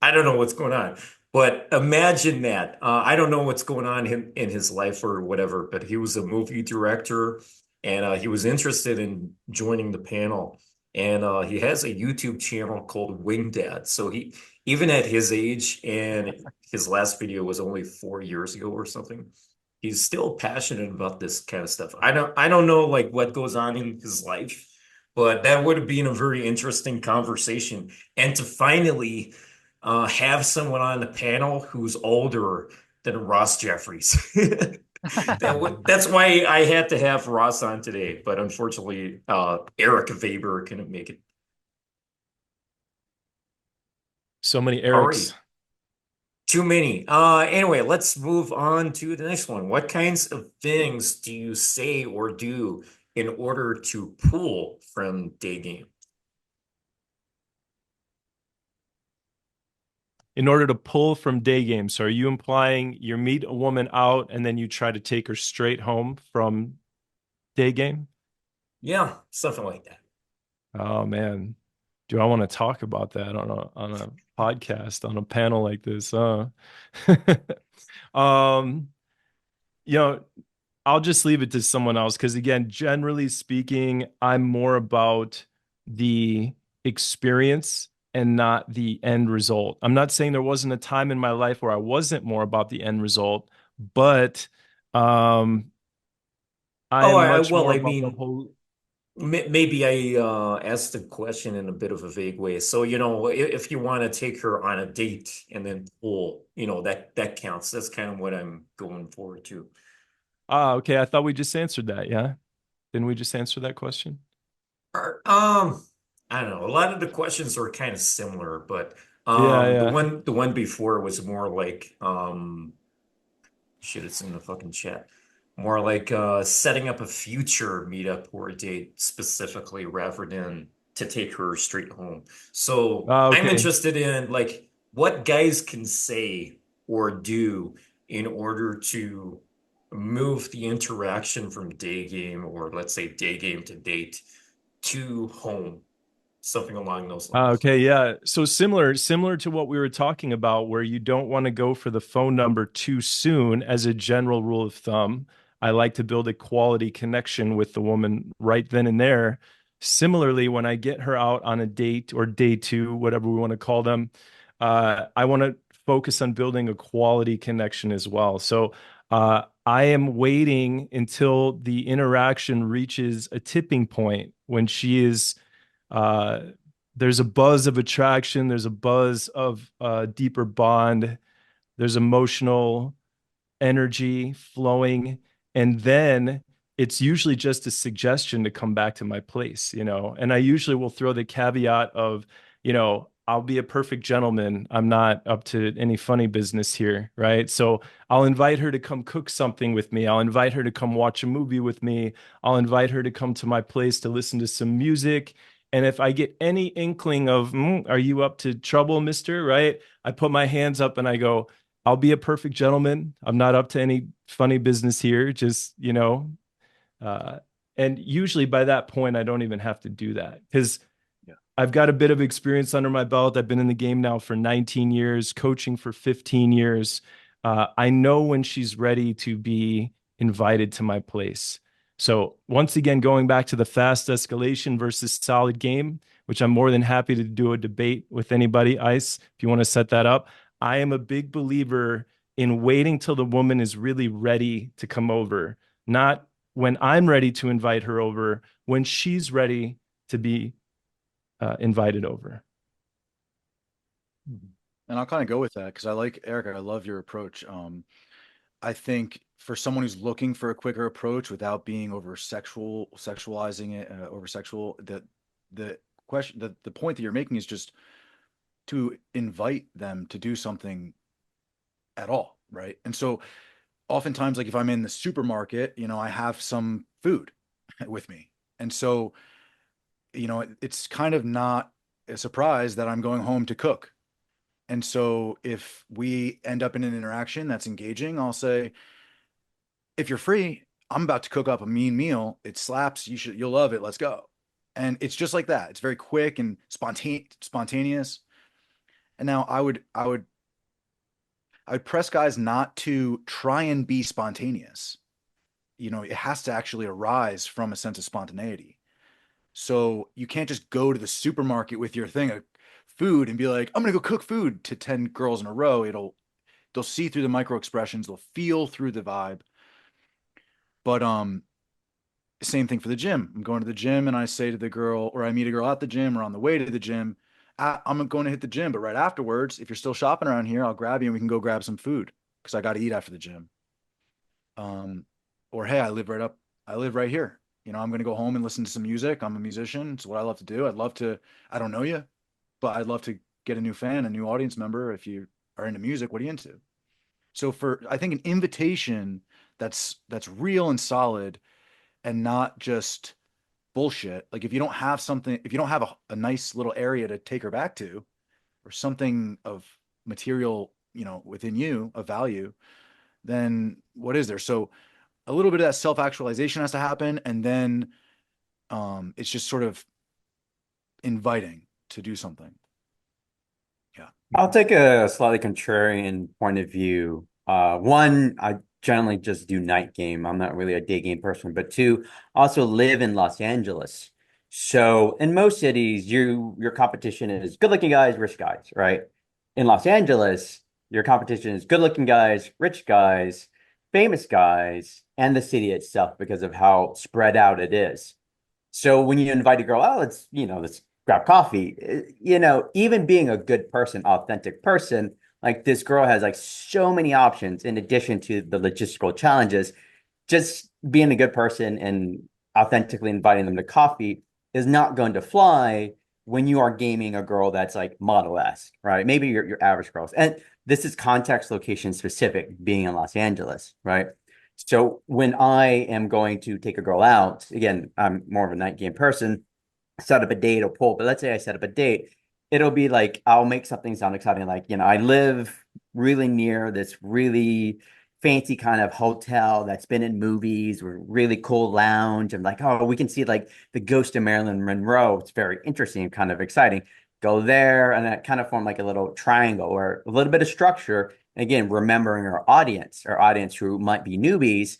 I don't know what's going on. But imagine that. I don't know what's going on in his life or whatever, but he was a movie director, and he was interested in joining the panel. And he has a YouTube channel called Wing Dad. So he, even at his age, and his last video was only 4 years ago or something, he's still passionate about this kind of stuff. I don't know like what goes on in his life, but that would have been a very interesting conversation. And to finally have someone on the panel who's older than Ross Jeffries. That's why I had to have Ross on today, but unfortunately, Erik Weber couldn't make it. So many Eriks. Too many. Anyway, let's move on to the next one. What kinds of things do you say or do in order to pull from day game? In order to pull from day game. So are you implying you meet a woman out and then you try to take her straight home from day game? Yeah, something like that. Oh man. Do I want to talk about that on a podcast, on a panel like this? You know, I'll just leave it to someone else, because again, generally speaking, I'm more about the experience and not the end result. I'm not saying there wasn't a time in my life where I wasn't more about the end result, but I am much more about the whole. Maybe I asked the question in a bit of a vague way. So, you know, if you want to take her on a date and then pull, you know, that counts. That's kind of what I'm going forward to. Okay. I thought we just answered that. Yeah. Didn't we just answer that question? I don't know. A lot of the questions are kind of similar, but Yeah. the one before was more like shit, it's in the fucking chat. more like setting up a future meetup or a date specifically rather than to take her straight home. So I'm Okay. interested in like what guys can say or do in order to move the interaction from day game or let's say day game to date to home, something along those lines. Okay, yeah. So similar to what we were talking about, where you don't want to go for the phone number too soon as a general rule of thumb. I like to build a quality connection with the woman right then and there. Similarly, when I get her out on a date or day two, whatever we want to call them, I want to focus on building a quality connection as well. So I am waiting until the interaction reaches a tipping point when she is uh, there's a buzz of attraction, there's a buzz of deeper bond, there's emotional energy flowing, and then it's usually just a suggestion to come back to my place, you know. And I usually will throw the caveat of, you know, I'll be a perfect gentleman. I'm not up to any funny business here, right? So I'll invite her to come cook something with me. I'll invite her to come watch a movie with me. I'll invite her to come to my place to listen to some music. And if I get any inkling of, are you up to trouble, mister? Right? I put my hands up and I go, I'll be a perfect gentleman. I'm not up to any funny business here. Just, you know, uh, and usually by that point, I don't even have to do that because I've got a bit of experience under my belt. I've been in the game now for 19 years, coaching for 15 years. I know when she's ready to be invited to my place. So once again, going back to the fast escalation versus solid game, which I'm more than happy to do a debate with anybody, Ice, if you want to set that up. I am a big believer in waiting till the woman is really ready to come over, not when I'm ready to invite her over, when she's ready to be invited over. And I'll kind of go with that because I like Eric. I love your approach. I think for someone who's looking for a quicker approach without being sexualizing it, over sexual, the question, the point that you're making is just to invite them to do something at all, right? And so oftentimes, like if I'm in the supermarket, you know, I have some food with me, and so you know, it's kind of not a surprise that I'm going home to cook. And so if we end up in an interaction that's engaging, I'll say, if you're free, I'm about to cook up a mean meal. It slaps. You'll love it. Let's go. And it's just like that. It's very quick and spontaneous. And now I would press guys not to try and be spontaneous. You know, it has to actually arise from a sense of spontaneity. So you can't just go to the supermarket with your thing of food and be like, I'm gonna go cook food to 10 girls in a row. They'll see through the micro expressions, they'll feel through the vibe. But same thing for the gym. I'm going to the gym and I say to the girl, or I meet a girl at the gym or on the way to the gym, I'm going to hit the gym, but right afterwards, if you're still shopping around here, I'll grab you and we can go grab some food because I got to eat after the gym. Or hey, I live right here. You know, I'm going to go home and listen to some music. I'm a musician. It's what I love to do. I don't know you, but I'd love to get a new fan, a new audience member. If you are into music, what are you into? So I think an invitation that's real and solid and not just bullshit. Like if you don't have a nice little area to take her back to or something of material, you know, within you of value, then what is there? So a little bit of that self-actualization has to happen. And then it's just sort of inviting to do something. Yeah. I'll take a slightly contrarian point of view. One, I generally just do night game. I'm not really a day game person. But two, I also live in Los Angeles. So in most cities, your competition is good-looking guys, rich guys, right? In Los Angeles, your competition is good-looking guys, rich guys, famous guys, and the city itself because of how spread out it is. So when you invite a girl, oh, let's grab coffee, even being a good person, authentic person, like this girl has like so many options in addition to the logistical challenges. Just being a good person and authentically inviting them to coffee is not going to fly when you are gaming a girl that's like model-esque, right? Maybe your average girls. And this is context location specific being in Los Angeles, right? So when I am going to take a girl out, again, I'm more of a night game person, set up a date or pull, but let's say I set up a date, it'll be like, I'll make something sound exciting. Like, I live really near this really fancy kind of hotel that's been in movies or really cool lounge. I'm like, oh, we can see like the ghost of Marilyn Monroe. It's very interesting, kind of exciting. Go there, and that kind of form like a little triangle or a little bit of structure. Again, remembering our audience who might be newbies,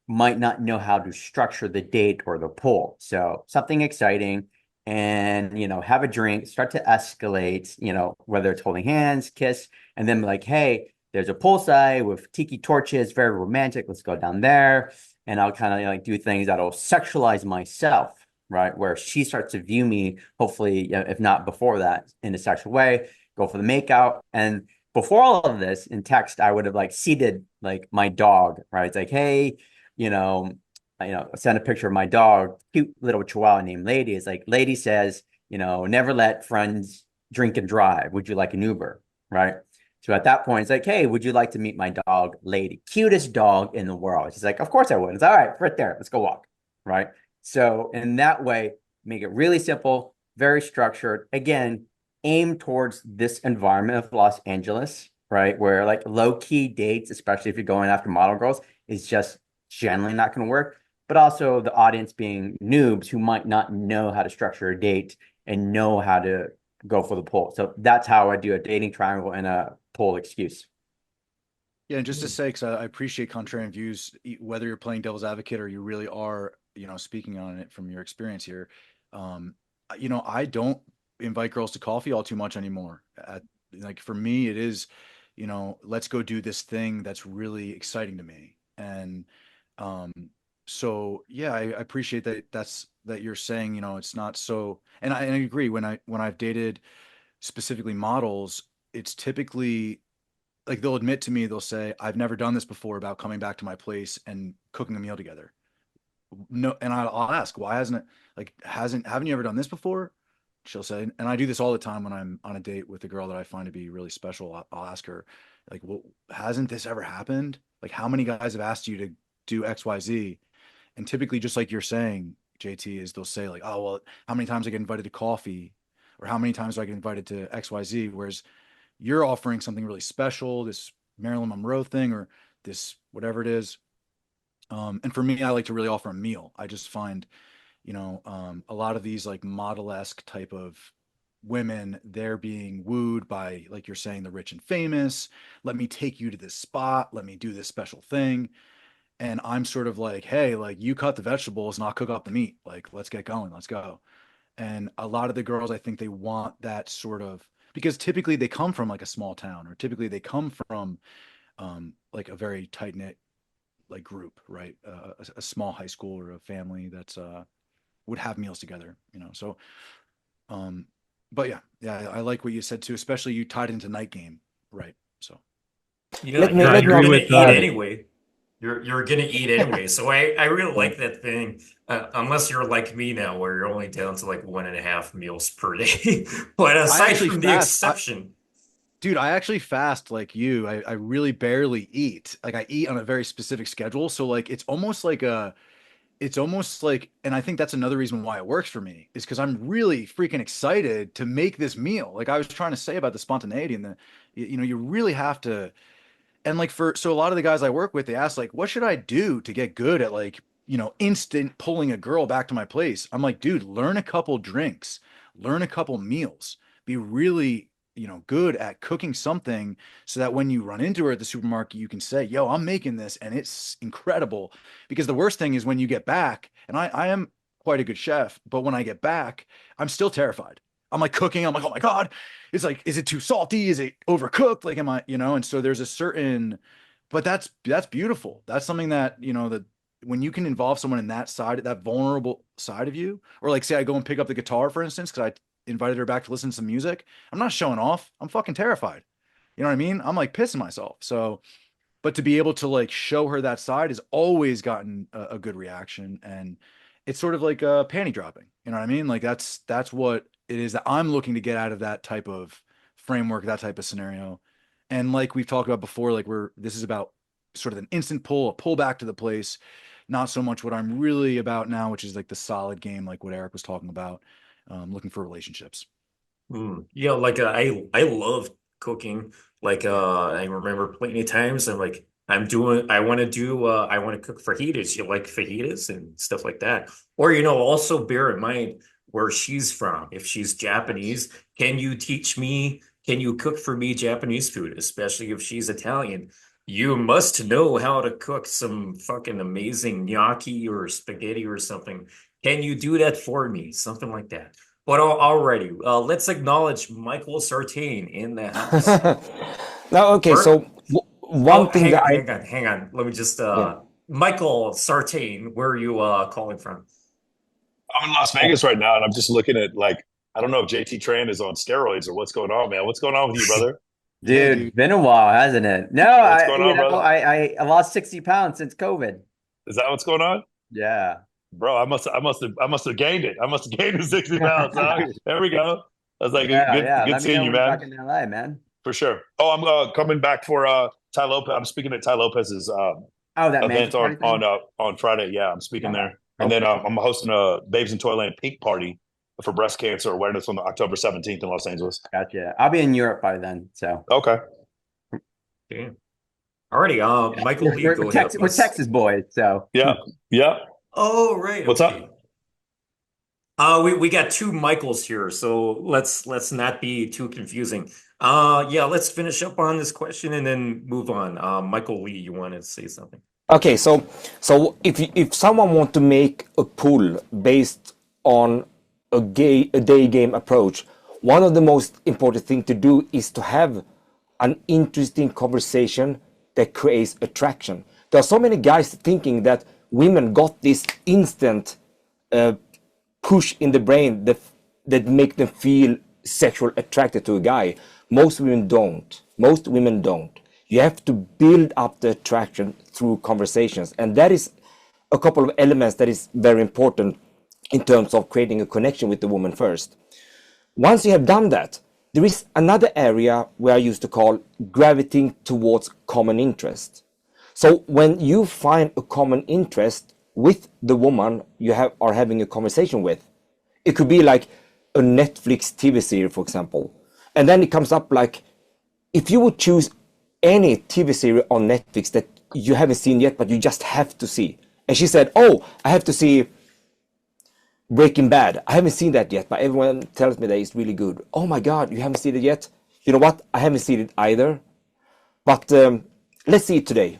might not know how to structure the date or the pull. So something exciting, and have a drink, start to escalate, whether it's holding hands, kiss, and then like, hey, there's a poolside with tiki torches, very romantic, let's go down there. And I'll kind of like do things that'll sexualize myself, right, where she starts to view me, hopefully, if not before that, in a sexual way. Go for the makeout. And before all of this, in text, I would have like seated like my dog, right? It's like, hey, send a picture of my dog, cute little chihuahua named Lady. It's like, Lady says, never let friends drink and drive. Would you like an Uber? Right. So at that point, it's like, hey, would you like to meet my dog, Lady? Cutest dog in the world. She's like, of course I would. It's all right, right there. Let's go walk. Right. So in that way, make it really simple, very structured. Again, aim towards this environment of Los Angeles, right? Where like low key dates, especially if you're going after model girls, is just generally not going to work. But also the audience being noobs who might not know how to structure a date and know how to go for the poll. So that's how I do a dating triangle and a poll excuse. Yeah, and just to say, because I appreciate contrarian views, whether you're playing devil's advocate or you really are, speaking on it from your experience here. I don't invite girls to coffee all too much anymore. Like for me, it is, let's go do this thing that's really exciting to me. And so yeah, I appreciate that you're saying, it's not so, and I agree when I've dated specifically models, it's typically like they'll admit to me, they'll say, I've never done this before about coming back to my place and cooking a meal together. No, and I'll ask, why haven't you ever done this before? She'll say, and I do this all the time when I'm on a date with a girl that I find to be really special. I'll ask her, like, well, hasn't this ever happened? Like, how many guys have asked you to do XYZ? And typically, just like you're saying, JT, is they'll say, like, oh, well, how many times I get invited to coffee, or how many times do I get invited to XYZ? Whereas you're offering something really special, this Marilyn Monroe thing, or this whatever it is. And for me, I like to really offer a meal. I just find, a lot of these like model-esque type of women, they're being wooed by, like you're saying, the rich and famous. Let me take you to this spot. Let me do this special thing. And I'm sort of like, hey, like you cut the vegetables and I'll cook up the meat. Like, let's get going. Let's go. And a lot of the girls, I think they want that sort of, because typically they come from like a small town, or typically they come from like a very tight knit like group, right? A small high school or a family that's would have meals together, So, but yeah, I like what you said too, especially you tied into night game, right? So, you're gonna eat anyway. You're gonna eat anyway. So I really like that thing. Unless you're like me now, where you're only down to like 1.5 meals per day. But aside from the exception. Dude, I actually fast like you. I really barely eat. Like I eat on a very specific schedule. So like it's almost like, and I think that's another reason why it works for me, is because I'm really freaking excited to make this meal. Like I was trying to say about the spontaneity and you really have to, and like so a lot of the guys I work with, they ask like, what should I do to get good at like, instant pulling a girl back to my place? I'm like, dude, learn a couple drinks, learn a couple meals, be really good at cooking something so that when you run into her at the supermarket, you can say, yo, I'm making this and it's incredible. Because the worst thing is when you get back, and I am quite a good chef, but when I get back, I'm still terrified. I'm like cooking. I'm like, oh my God, it's like, is it too salty? Is it overcooked? Like, am I, and so there's a certain, but that's beautiful. That's something that, that when you can involve someone in that side, that vulnerable side of you, or like say I go and pick up the guitar, for instance, because I invited her back to listen to some music. I'm not showing off. I'm fucking terrified. You know what I mean? I'm like pissing myself. So, but to be able to like show her that side has always gotten a good reaction. And it's sort of like a panty dropping. You know what I mean? Like that's what it is that I'm looking to get out of that type of framework, that type of scenario. And like we've talked about before, like this is about sort of an instant pull, a pull back to the place. Not so much what I'm really about now, which is like the solid game, like what Erik was talking about, looking for relationships. Yeah, like I love cooking. Like I remember plenty of times I want to cook fajitas. You like fajitas and stuff like that. Or also bear in mind where she's from. If she's Japanese, can you teach me, can you cook for me Japanese food, especially if she's Italian? You must know how to cook some fucking amazing gnocchi or spaghetti or something. Can you do that for me? Something like that. But already, let's acknowledge Michael Sartain in the house. Now, okay, so one thing that hang on. Let me just, yeah. Michael Sartain, where are you calling from? I'm in Las Vegas right now, and I'm just looking at I don't know if JT Tran is on steroids or what's going on, man. What's going on with you, brother? Dude, dude. been a while, hasn't it? No, What's going on, brother? I lost 60 pounds since COVID. Is that what's going on? Yeah. Bro, I must have gained it. I must have gained the 60 pounds. Huh? There we go. I was like, Yeah. good Let me seeing know you, when you're man. back in LA, man. For sure. Oh, I'm coming back for Ty Lopez. I'm speaking at Ty Lopez's That event Magic Party on Friday. Yeah, I'm speaking there. And Okay. then I'm hosting a Babes in Toyland Pink Party for breast cancer awareness on October 17th in Los Angeles. Gotcha. I'll be in Europe by then, so. Okay. Damn. Alrighty, Michael Lee, go ahead. We're Texas boys, so. Yeah. Yeah. Oh, right. What's okay. up? We got two Michaels here, so let's not be too confusing. Yeah, let's finish up on this question and then move on. Michael Lee, you wanted to say something? Okay, so if someone want to make a pool based on a day game approach, one of the most important thing to do is to have an interesting conversation that creates attraction. There are so many guys thinking that women got this instant push in the brain that make them feel sexual attracted to a guy. Most women don't. You have to build up the attraction through conversations, and that is a couple of elements that is very important in terms of creating a connection with the woman first. Once you have done that, there is another area where I used to call gravitating towards common interest. So when you find a common interest with the woman you are having a conversation with, it could be like a Netflix TV series, for example. And then it comes up like, if you would choose any TV series on Netflix that you haven't seen yet, but you just have to see. And she said, oh, I have to see Breaking Bad. I haven't seen that yet, but everyone tells me that it's really good. Oh my God, you haven't seen it yet? You know what? I haven't seen it either. But let's see it today.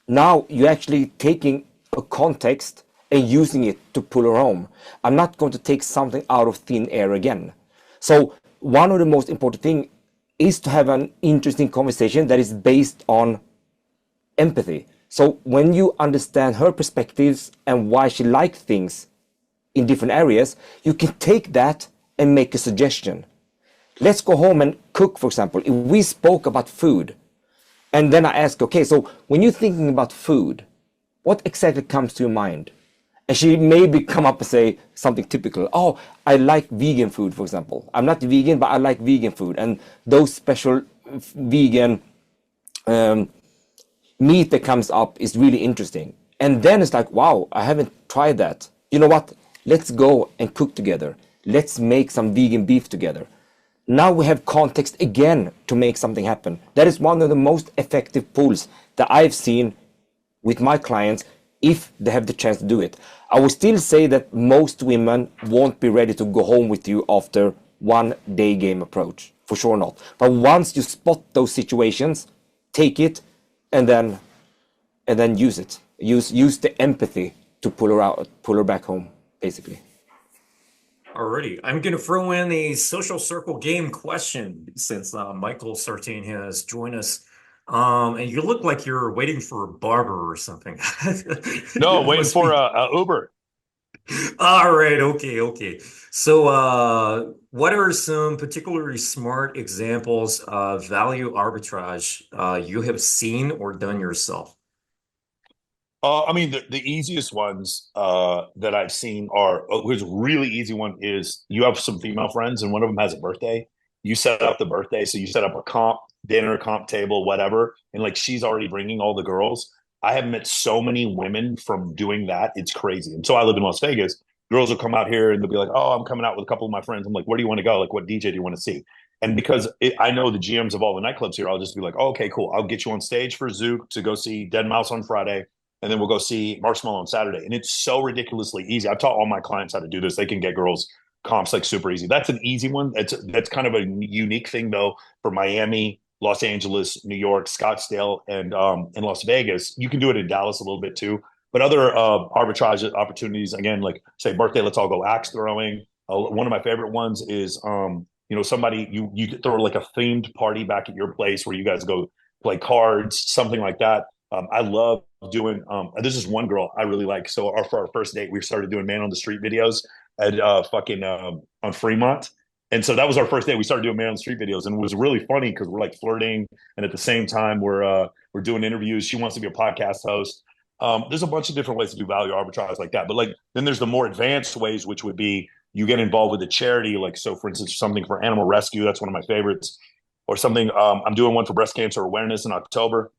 Now you're actually taking a context and using it to pull her home. I'm not going to take something out of thin air again. So one of the most important things is to have an interesting conversation that is based on empathy. So when you understand her perspectives and why she likes things in different areas, you can take that and make a suggestion. Let's go home and cook, for example. If we spoke about food, and then I ask, okay, so when you're thinking about food, what exactly comes to your mind? And she maybe come up and say something typical. Oh, I like vegan food, for example. I'm not vegan, but I like vegan food. And those special vegan meat that comes up is really interesting. And then it's like, wow, I haven't tried that. You know what? Let's go and cook together. Let's make some vegan beef together. Now we have context again to make something happen. That is one of the most effective pools that I've seen with my clients if they have the chance to do it. I will still say that most women won't be ready to go home with you after one day game approach. For sure not. But once you spot those situations, take it and then use it. Use the empathy to pull her back home, basically. Alrighty, I'm going to throw in a social circle game question since Michael Sartain has joined us. And you look like you're waiting for a barber or something. No, waiting for a Uber. All right, okay. So, what are some particularly smart examples of value arbitrage you have seen or done yourself? I mean, the easiest ones that I've seen are, here's a really easy one is you have some female friends and one of them has a birthday you set up the birthday. So you set up a comp dinner, comp table, whatever. And like, she's already bringing all the girls. I have met so many women from doing that. It's crazy. And so I live in Las Vegas. Girls will come out here and they'll be like, oh, I'm coming out with a couple of my friends. I'm like, where do you want to go? Like, what DJ do you want to see? And because I know the GMs of all the nightclubs here, I'll just be like, oh, okay, cool. I'll get you on stage for Zook to go see Dead Mouse on Friday. And then we'll go see Marshmallow on Saturday. And it's so ridiculously easy. I've taught all my clients how to do this. They can get girls comps like super easy. That's an easy one. That's kind of a unique thing though for Miami, Los Angeles, New York, Scottsdale, and Las Vegas. You can do it in Dallas a little bit too. But other arbitrage opportunities, again, like say birthday, let's all go axe throwing. One of my favorite ones is somebody you throw like a themed party back at your place where you guys go play cards, something like that. I love doing. This is one girl I really like. So for our first date, we started doing man on the street videos at on Fremont. And so that was our first day. We started doing man on the street videos, and it was really funny because we're like flirting, and at the same time we're doing interviews. She wants to be a podcast host. There's a bunch of different ways to do value arbitrage like that. But like then there's the more advanced ways, which would be you get involved with a charity. Like so, for instance, something for animal rescue. That's one of my favorites. Or something. I'm doing one for breast cancer awareness in October.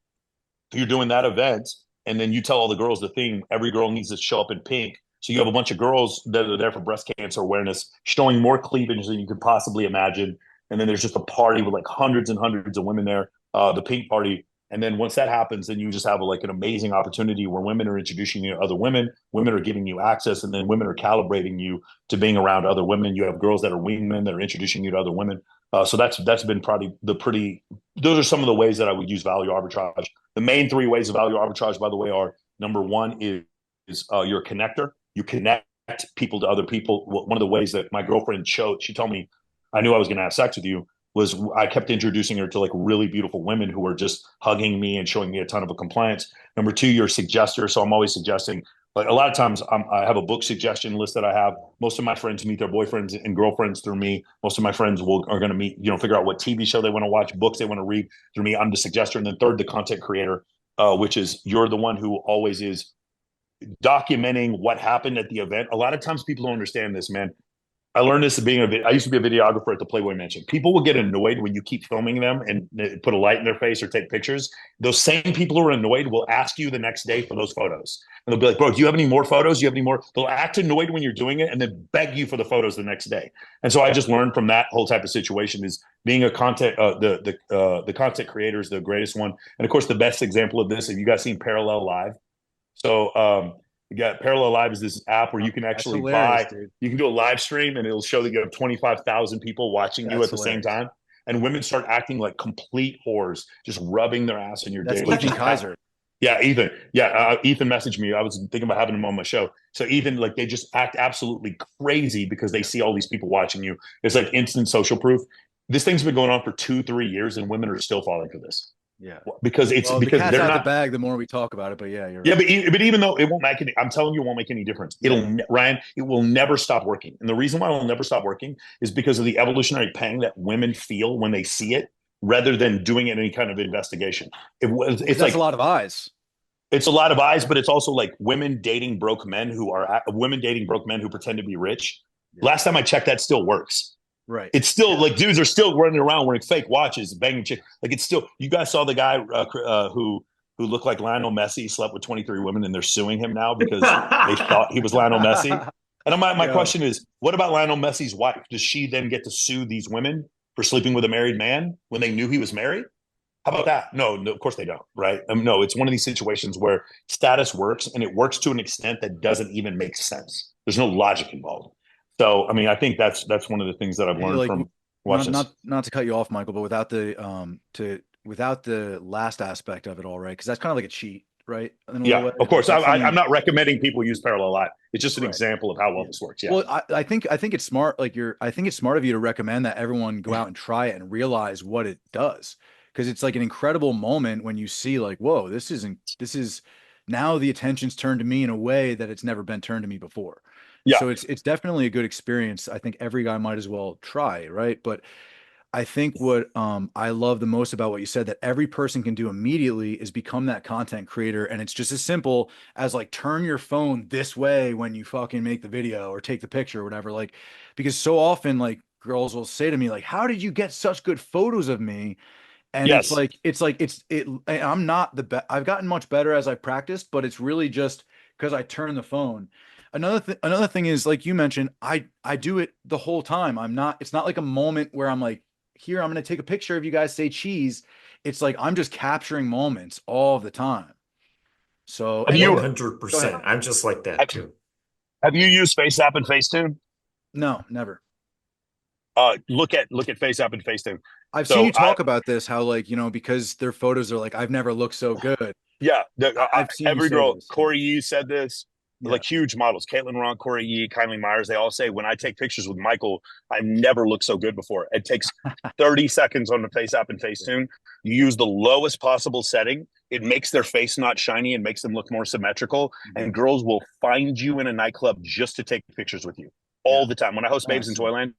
You're doing that event, and then you tell all the girls the theme. Every girl needs to show up in pink. So you have a bunch of girls that are there for breast cancer awareness, showing more cleavage than you could possibly imagine. And then there's just a party with like hundreds and hundreds of women there, the pink party. And then once that happens, then you just have like an amazing opportunity where women are introducing you to other women, women are giving you access, and then women are calibrating you to being around other women. You have girls that are wingmen that are introducing you to other women. So that's been probably those are some of the ways that I would use value arbitrage. The main three ways of value arbitrage, by the way, are number one is you're a connector. You connect people to other people. One of the ways that my girlfriend she told me I knew I was going to have sex with you was I kept introducing her to like really beautiful women who were just hugging me and showing me a ton of compliance. Number two, you're a suggester. So I'm always suggesting. Like a lot of times I have a book suggestion list that I have. Most of my friends meet their boyfriends and girlfriends through me. Most of my friends are going to meet, figure out what TV show they want to watch, books they want to read through me. I'm the suggester. And then third, the content creator, which is you're the one who always is documenting what happened at the event. A lot of times people don't understand this, man. I learned this I used to be a videographer at the Playboy Mansion. People will get annoyed when you keep filming them and put a light in their face or take pictures. Those same people who are annoyed will ask you the next day for those photos. And they'll be like, bro, do you have any more photos? Do you have any more? They'll act annoyed when you're doing it and then beg you for the photos the next day. And so I just learned from that whole type of situation is being a content, the content creator is the greatest one. And of course, the best example of this, have you guys seen Parallel Live? So, you got Parallel Live is this app where you can actually you can do a live stream and it'll show that you have 25,000 people watching you at the same time. And women start acting like complete whores, just rubbing their ass in your dick. Ethan Kaiser. Yeah, Ethan. Yeah, Ethan messaged me. I was thinking about having him on my show. So Ethan, like they just act absolutely crazy because they see all these people watching you. It's like instant social proof. This thing's been going on for 2-3 years and women are still falling for this. Yeah, because the cat's they're out not the bag. The more we talk about it, but yeah, you're right. Yeah, but even though it won't make any, I'm telling you, it won't make any difference. Ryan, it will never stop working. And the reason why it will never stop working is because of the evolutionary pang that women feel when they see it, rather than doing it in any kind of investigation. It's like a lot of eyes. It's a lot of eyes, but it's also like women dating broke men who pretend to be rich. Yeah. Last time I checked, that still works. Right. It's still like dudes are still running around wearing fake watches, banging chicks. Like it's still. You guys saw the guy who looked like Lionel Messi slept with 23 women, and they're suing him now because they thought he was Lionel Messi. And my question is, what about Lionel Messi's wife? Does she then get to sue these women for sleeping with a married man when they knew he was married? How about that? No, of course they don't. Right? No, it's one of these situations where status works, and it works to an extent that doesn't even make sense. There's no logic involved. So, I mean, I think that's one of the things that I've learned from watching. Not to cut you off, Michael, but without the last aspect of it all, right? Because that's kind of like a cheat, right? Yeah, of course. I'm not recommending people use Parallel Live. It's just an example of how well this works. Yeah. Well, I think it's smart. I think it's smart of you to recommend that everyone go out and try it and realize what it does, because it's like an incredible moment when you see like, whoa, this is now the attention's turned to me in a way that it's never been turned to me before. Yeah. So it's definitely a good experience. I think every guy might as well try, right? But I think what I love the most about what you said, that every person can do immediately, is become that content creator. And it's just as simple as like turn your phone this way when you fucking make the video or take the picture or whatever. Like, because so often like girls will say to me like, how did you get such good photos of me? And Yes. I'm not the best. I've gotten much better as I've practiced, but it's really just because I turn the phone. Another thing is, like you mentioned, I do it the whole time. It's not like a moment where I'm like, here, I'm going to take a picture of you guys say cheese. It's like, I'm just capturing moments all the time. So, Have you- 100%. I'm just like that too. Have you used FaceApp and Facetune? No, never. Look at FaceApp and Facetune. I've So seen you talk about this, how like, because their photos are like, I've never looked so good. Yeah, I've seen you every say girl, this. Corey Yee said this, Yeah. like huge models, Caitlin Ron, Corey Yee, Kylie Myers, they all say, when I take pictures with Michael, I've never looked so good before. It takes 30 seconds on the FaceApp and Facetune. You use the lowest possible setting. It makes their face not shiny and makes them look more symmetrical. And girls will find you in a nightclub just to take pictures with you all the time. When I host Babes in Toyland,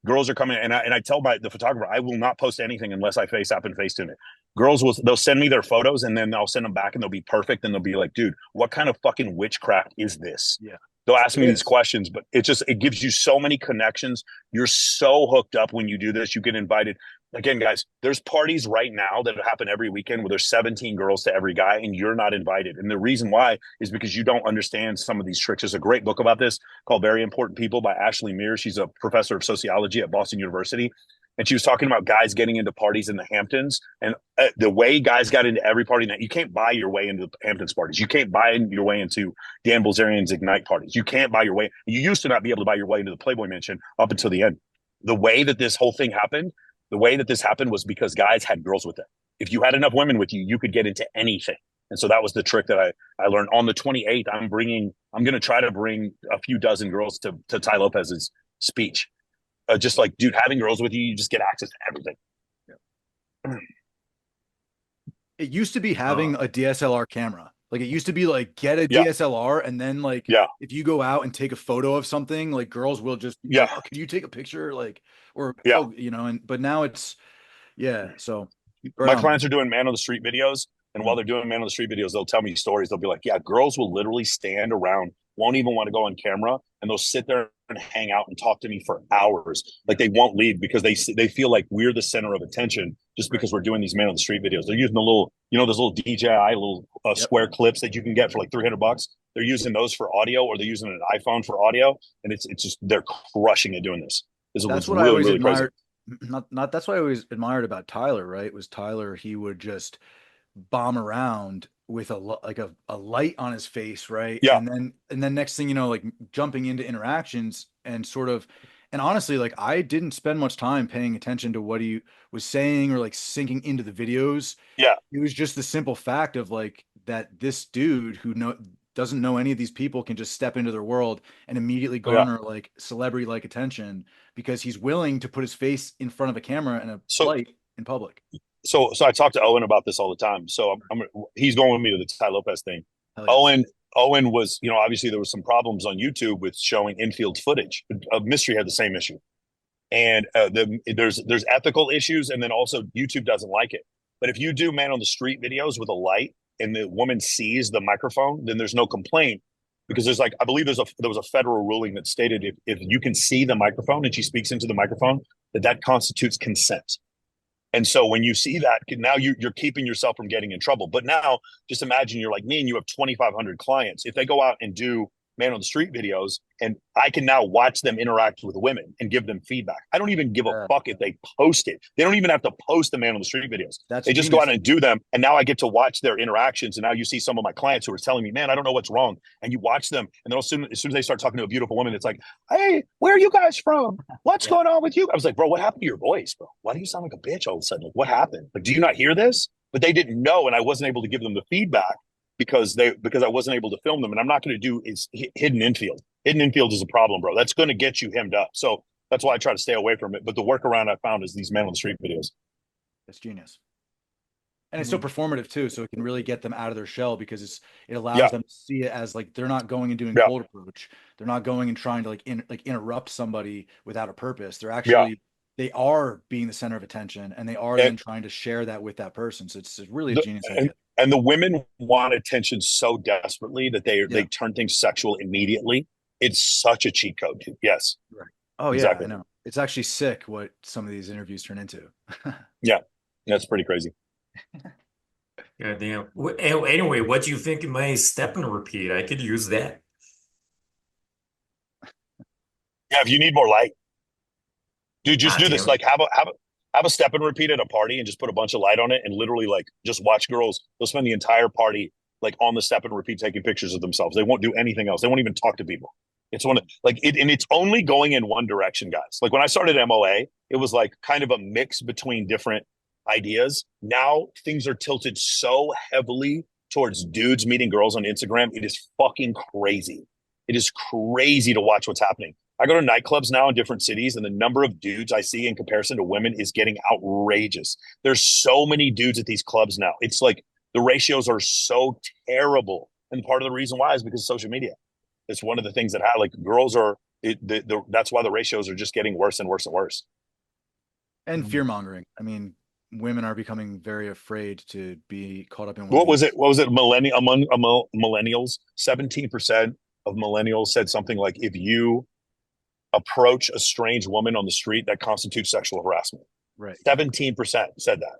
girls are coming, and I tell the photographer, I will not post anything unless I FaceApp and Facetune it. Girls they'll send me their photos, and then I'll send them back, and they'll be perfect, and they'll be like, dude, what kind of fucking witchcraft is this? Yeah. They'll ask me these questions, but it gives you so many connections. You're so hooked up when you do this. You get invited. Again, guys, there's parties right now that happen every weekend where there's 17 girls to every guy, and you're not invited. And the reason why is because you don't understand some of these tricks. There's a great book about this called Very Important People by Ashley Mears. She's a professor of sociology at Boston University. And she was talking about guys getting into parties in the Hamptons, and the way guys got into every party. Now, you can't buy your way into the Hamptons parties. You can't buy your way into Dan Bilzerian's Ignite parties. You can't buy your way. You used to not be able to buy your way into the Playboy Mansion up until the end. The way that this whole thing happened, was because guys had girls with them. If you had enough women with you, you could get into anything. And so that was the trick that I learned. On the 28th, I'm going to try to bring a few dozen girls to Tai Lopez's speech. Just like, dude, having girls with you, you just get access to everything. Yeah. It used to be having a DSLR camera. Like, it used to be like, get a DSLR, and then like, if you go out and take a photo of something, like girls will just, like, oh, can you take a picture? Like, or, but now it's, so. My clients are doing man on the street videos. And while they're doing man on the street videos, they'll tell me stories. They'll be like, yeah, girls will literally stand around, won't even want to go on camera, and they'll sit there and hang out and talk to me for hours. Like, they won't leave because they feel like we're the center of attention just because we're doing these man on the street videos. They're using the little, those little DJI little square clips that you can get for like $300. They're using those for audio, or they're using an iPhone for audio, and it's just, they're crushing at doing this. That's what I always admired. That's what I always admired about Tyler. Right? Was Tyler? He would just bomb around with a light on his face, right? Yeah. And then next thing you know, like jumping into interactions and honestly, like, I didn't spend much time paying attention to what he was saying or like sinking into the videos. Yeah. It was just the simple fact of like that this dude who doesn't know any of these people can just step into their world and immediately garner like celebrity like attention because he's willing to put his face in front of a camera and a light in public. So I talk to Owen about this all the time. So he's going with me to the Tai Lopez thing. Yeah. Owen was, obviously there was some problems on YouTube with showing infield footage. Mystery had the same issue, and there's ethical issues, and then also YouTube doesn't like it. But if you do man on the street videos with a light and the woman sees the microphone, then there's no complaint, because there's I believe there was a federal ruling that stated if you can see the microphone and she speaks into the microphone, that constitutes consent. And so when you see that, now you're keeping yourself from getting in trouble. But now just imagine you're like me and you have 2,500 clients. If they go out and do man on the street videos, and I can now watch them interact with women and give them feedback. I don't even give a fuck if they post it. They don't even have to post the man on the street videos. They just go out and do them. And now I get to watch their interactions. And now you see some of my clients who are telling me, man, I don't know what's wrong. And you watch them. And then as soon as they start talking to a beautiful woman, it's like, hey, where are you guys from? What's going on with you? I was like, bro, what happened to your voice, bro? Why do you sound like a bitch all of a sudden? Like, what happened? Like, do you not hear this? But they didn't know. And I wasn't able to give them the feedback because I wasn't able to film them. And I'm not going to do is hidden infield. Hidden infield is a problem, bro. That's going to get you hemmed up. So that's why I try to stay away from it. But the workaround I found is these man on the street videos. That's genius. And it's so performative too. So it can really get them out of their shell because it allows them to see it as like, they're not going and doing cold approach. They're not going and trying to interrupt somebody without a purpose. They're actually, they are being the center of attention, and they are then trying to share that with that person. So it's really a genius idea. And the women want attention so desperately that they turn things sexual immediately. It's such a cheat code, dude. Yes. Right. Oh, exactly. Yeah, I know. It's actually sick what some of these interviews turn into. Yeah, that's pretty crazy. God damn. Anyway, what do you think of my step and repeat? I could use that. Yeah, if you need more light, dude, just Ah, do damn this. it. Like, have a step and repeat at a party and just put a bunch of light on it and literally like just watch girls. They'll spend the entire party like on the step and repeat taking pictures of themselves. They won't do anything else. They won't even talk to people. It's one of like it, and it's only going in one direction, guys. Like when I started MOA, it was like kind of a mix between different ideas. Now things are tilted so heavily towards dudes meeting girls on Instagram. It is fucking crazy. It is crazy to watch what's happening. I go to nightclubs now in different cities, and the number of dudes I see in comparison to women is getting outrageous. There's so many dudes at these clubs now. It's like the ratios are so terrible. And part of the reason why is because of social media. It's one of the things that like girls are, that's why the ratios are just getting worse and worse and worse. And fear mongering. I mean, women are becoming very afraid to be caught up in What was it? What was it? Among millennials, 17% of millennials said something like, if you approach a strange woman on the street, that constitutes sexual harassment. Right. 17% said that.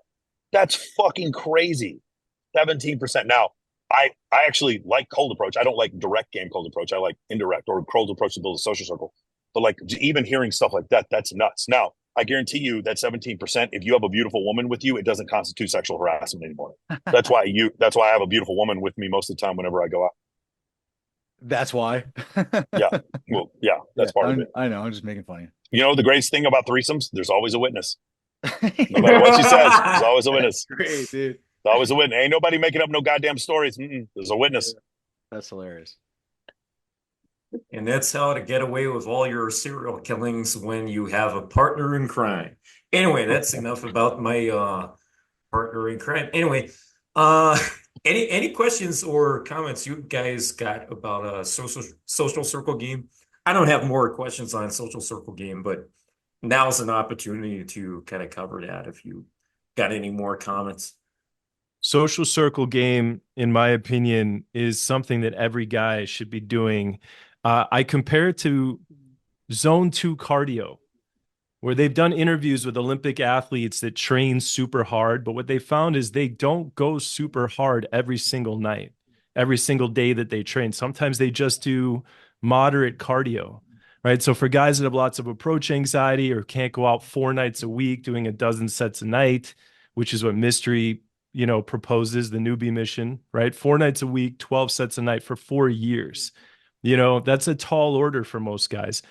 That's fucking crazy. 17%. Now, I actually like cold approach. I don't like direct game cold approach. I like indirect or cold approach to build a social circle. But like even hearing stuff like that, that's nuts. Now, I guarantee you that 17%, if you have a beautiful woman with you, it doesn't constitute sexual harassment anymore. That's why I have a beautiful woman with me most of the time whenever I go out. That's why. Yeah. Well, yeah, that's part of it. I know. I'm just making fun of you. You know, the greatest thing about threesomes, there's always a witness. No matter what she says, there's always a witness. Great, dude. There's always a witness. Ain't nobody making up no goddamn stories. There's a witness. That's hilarious. And that's how to get away with all your serial killings when you have a partner in crime. Anyway, that's enough about my partner in crime. Anyway, any questions or comments you guys got about a social circle game? I don't have more questions on social circle game, but now's an opportunity to kind of cover that if you got any more comments. Social circle game, in my opinion, is something that every guy should be doing. I compare it to zone 2 cardio, where they've done interviews with Olympic athletes that train super hard, but what they found is they don't go super hard every single night, every single day that they train. Sometimes they just do moderate cardio, right? So for guys that have lots of approach anxiety or can't go out 4 nights a week doing a dozen sets a night, which is what Mystery, proposes, the newbie mission, right? 4 nights a week, 12 sets a night for 4 years. That's a tall order for most guys.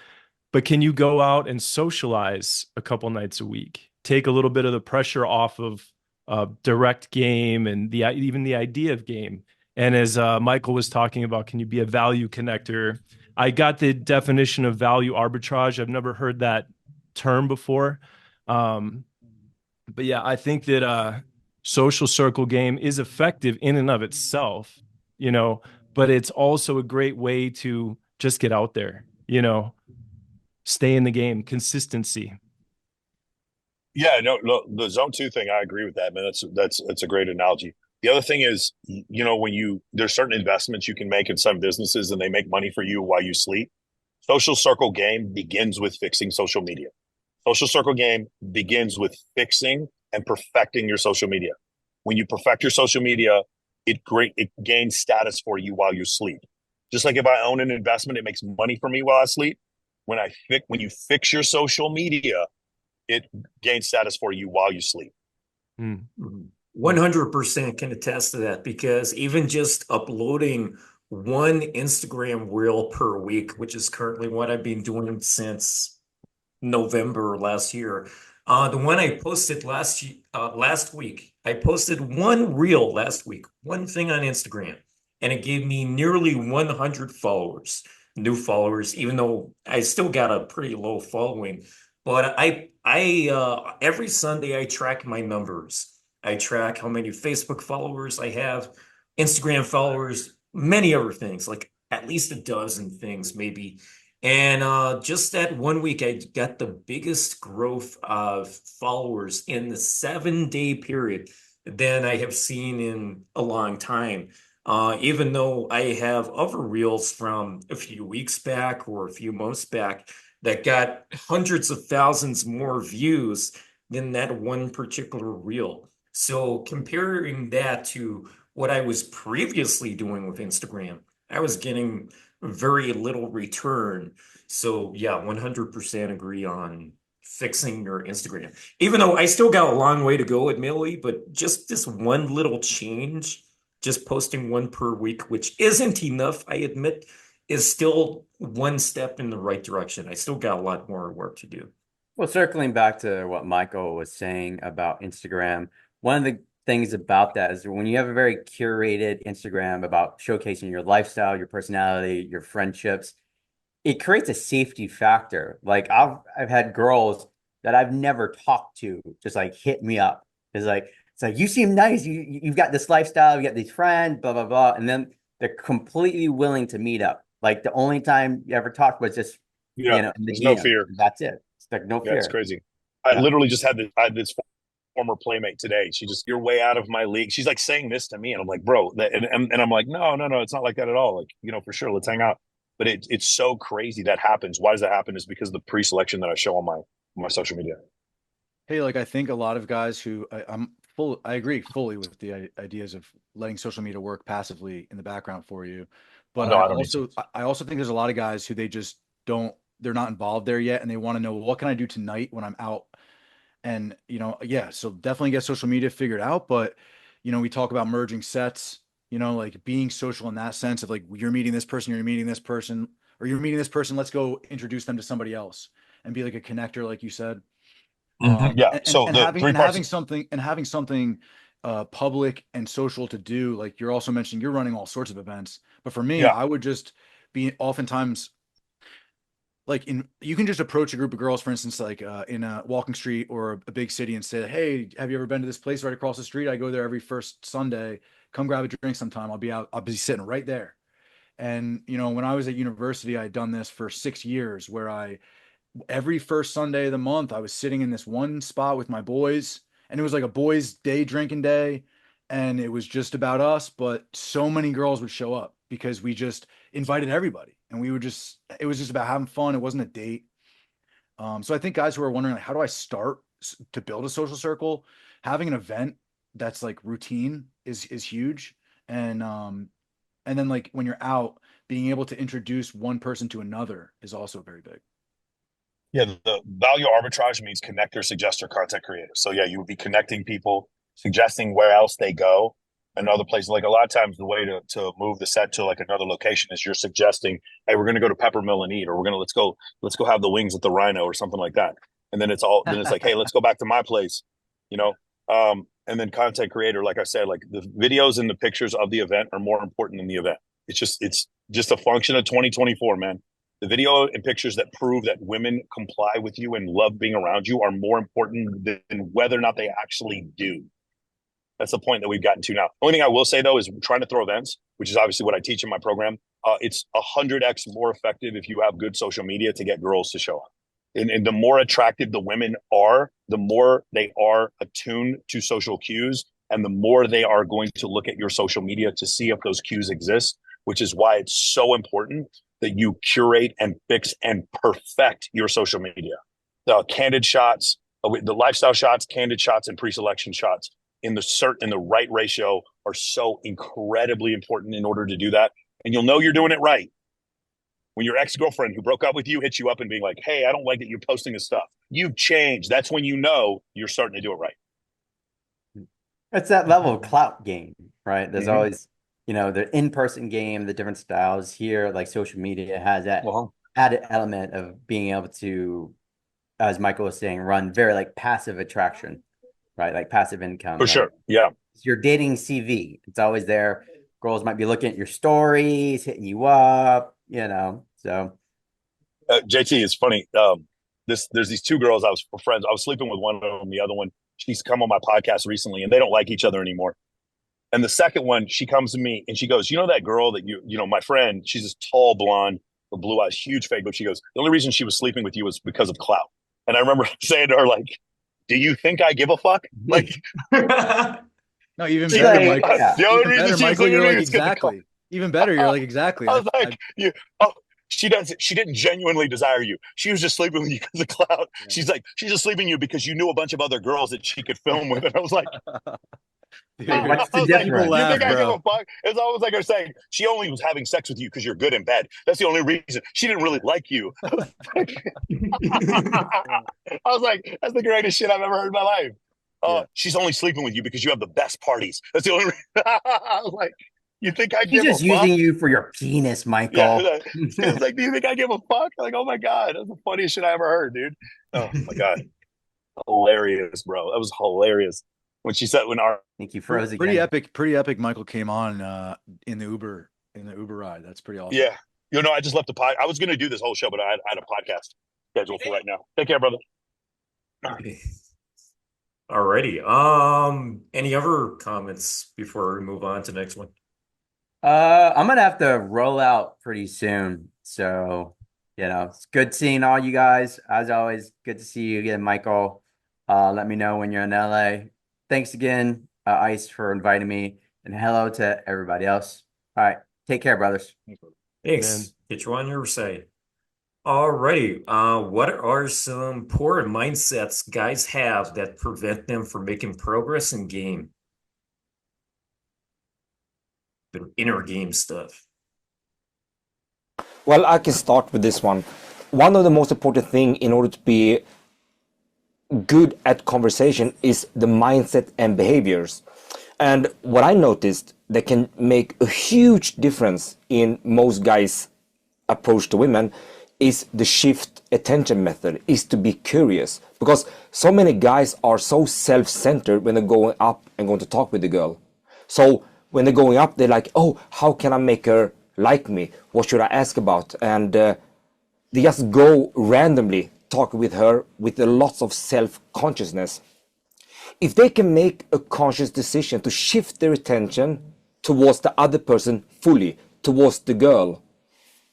But can you go out and socialize a couple nights a week? Take a little bit of the pressure off of direct game and even the idea of game. And as Michael was talking about, can you be a value connector? I got the definition of value arbitrage. I've never heard that term before. But yeah, I think that social circle game is effective in and of itself, but it's also a great way to just get out there, stay in the game, consistency. Yeah, no, the zone 2 thing, I agree with that, man. That's a great analogy. The other thing is, when there's certain investments you can make in some businesses and they make money for you while you sleep. Social circle game begins with fixing social media. Social circle game begins with fixing and perfecting your social media. When you perfect your social media, it gains status for you while you sleep. Just like if I own an investment, it makes money for me while I sleep. When you fix your social media, it gains status for you while you sleep. 100% can attest to that, because even just uploading one Instagram reel per week, which is currently what I've been doing since November last year. The one I posted last week, I posted one reel last week, one thing on Instagram, and it gave me nearly 100 followers, new followers, even though I still got a pretty low following. But I every Sunday I track my numbers. I track how many Facebook followers I have, Instagram followers, many other things, like at least a dozen things maybe. And just that 1 week, I got the biggest growth of followers in the 7-day period than I have seen in a long time. Even though I have other reels from a few weeks back or a few months back that got hundreds of thousands more views than that one particular reel. So comparing that to what I was previously doing with Instagram, I was getting very little return. So yeah, 100% agree on fixing your Instagram. Even though I still got a long way to go, admittedly, but just this one little change, just posting one per week, which isn't enough, I admit, is still one step in the right direction. I still got a lot more work to do. Well, circling back to what Michael was saying about Instagram, one of the things about that is when you have a very curated Instagram about showcasing your lifestyle, your personality, your friendships, it creates a safety factor. Like I've had girls that I've never talked to just like hit me up. It's like you seem nice. You've got this lifestyle, you got these friends, blah blah blah, and then they're completely willing to meet up. Like the only time you ever talked was just in the there's DM. no fear. That's it. It's like no fear. It's crazy. I literally just had this former playmate today. You're way out of my league. She's like saying this to me, and I'm like, bro, and I'm like, no, it's not like that at all. Like, for sure, let's hang out. But it's so crazy that happens. Why does that happen? Is because of the pre-selection that I show on my social media. Hey, like I think a lot of guys who I agree fully with the ideas of letting social media work passively in the background for you. But No, I also think there's a lot of guys who they're not involved there yet. And they want to know, well, what can I do tonight when I'm out? And, so definitely get social media figured out. But, we talk about merging sets, like being social in that sense of like, you're meeting this person, you're meeting this person, or you're meeting this person. Let's go introduce them to somebody else and be like a connector, like you said. Having something public and social to do, like you're also mentioning, you're running all sorts of events. But for me, I would just be oftentimes like you can just approach a group of girls, for instance, like in a walking street or a big city and say, hey, have you ever been to this place right across the street? I go there every first Sunday. Come grab a drink sometime. I'll be sitting right there. And, when I was at university, I had done this for 6 years where every first Sunday of the month, I was sitting in this one spot with my boys, and it was like a boys' day drinking day. And it was just about us, but so many girls would show up because we just invited everybody, and it was just about having fun. It wasn't a date. So I think guys who are wondering, like, how do I start to build a social circle? Having an event that's like routine is huge. And then like when you're out, being able to introduce one person to another is also very big. Yeah, the value arbitrage means connector, suggester, content creator. So yeah, you would be connecting people, suggesting where else they go and other places. Like a lot of times the way to move the set to like another location is you're suggesting, hey, we're gonna go to Peppermill and eat, or let's go have the wings at the Rhino or something like that. And then it's like, hey, let's go back to my place, and then content creator, like I said, like the videos and the pictures of the event are more important than the event. It's just a function of 2024, man. The video and pictures that prove that women comply with you and love being around you are more important than whether or not they actually do. That's the point that we've gotten to now. The only thing I will say, though, is trying to throw events, which is obviously what I teach in my program. It's 100x more effective if you have good social media to get girls to show up. And the more attractive the women are, the more they are attuned to social cues, and the more they are going to look at your social media to see if those cues exist, which is why it's so important that you curate and fix and perfect your social media. The candid shots, the lifestyle shots, candid shots, and pre-selection shots in the right ratio are so incredibly important in order to do that. And you'll know you're doing it right when your ex-girlfriend who broke up with you hits you up and being like, hey, I don't like that you're posting this stuff. You've changed. That's when you know you're starting to do it right. It's that level of clout game, right? There's always, the in-person game, the different styles here, like social media has that added element of being able to, as Michael was saying, run very like passive attraction, right? Like passive income. For sure. Yeah. It's your dating CV. It's always there. Girls might be looking at your stories, hitting you up, so. JT, it's funny. There's these two girls I was friends. I was sleeping with one of them. The other one, she's come on my podcast recently, and they don't like each other anymore. And the second one, she comes to me and she goes, that girl that my friend, she's this tall blonde with blue eyes, huge fake, but she goes, the only reason she was sleeping with you was because of clout. And I remember saying to her, like, do you think I give a fuck? Like, no, even better, like, Mike. The only reason she was Michael, you're like, exactly. Even better, you're like, exactly. I was like, She doesn't. She didn't genuinely desire you. She was just sleeping with you because of clout. Yeah. She's like, she's just sleeping with you because you knew a bunch of other girls that she could film with. And I was like, Dude, What's the I was like, difference? you think I give bro. a fuck? It's almost like her saying she only was having sex with you because you're good in bed. That's the only reason. She didn't really like you. I was like, that's the greatest shit I've ever heard in my life. Yeah. She's only sleeping with you because you have the best parties. That's the only reason. I was like, you think I He's give a just fuck? using you for your penis, Michael. Yeah, it's like, do you think I give a fuck? Like, oh my God, that's the funniest shit I ever heard, dude. Oh my God. Hilarious, bro. That was hilarious. When she said, when our I think you froze again. Pretty epic. Michael came on in the Uber ride. That's pretty awesome. yeah, I just left the pod. I was going to do this whole show, but I had a podcast scheduled for right now. Take care, brother. Alrighty. Any other comments before we move on to the next one? I'm gonna have to roll out pretty soon. So, it's good seeing all you guys. As always, good to see you again, Michael. Let me know when you're in LA. Thanks again, Ice, for inviting me, and hello to everybody else. All right, take care, brothers. Thanks. Man. Get you on your side. Alrighty. What are some poor mindsets guys have that prevent them from making progress in game? The inner game stuff. Well, I can start with this one. One of the most important thing in order to be good at conversation is the mindset and behaviors. And what I noticed that can make a huge difference in most guys' approach to women is the shift attention method, is to be curious. Because so many guys are so self-centered when they're going up and going to talk with the girl. So when they're going up, they're like, oh, how can I make her like me? What should I ask about? And they just go randomly talk with her with a lots of self-consciousness. If they can make a conscious decision to shift their attention towards the other person fully, towards the girl,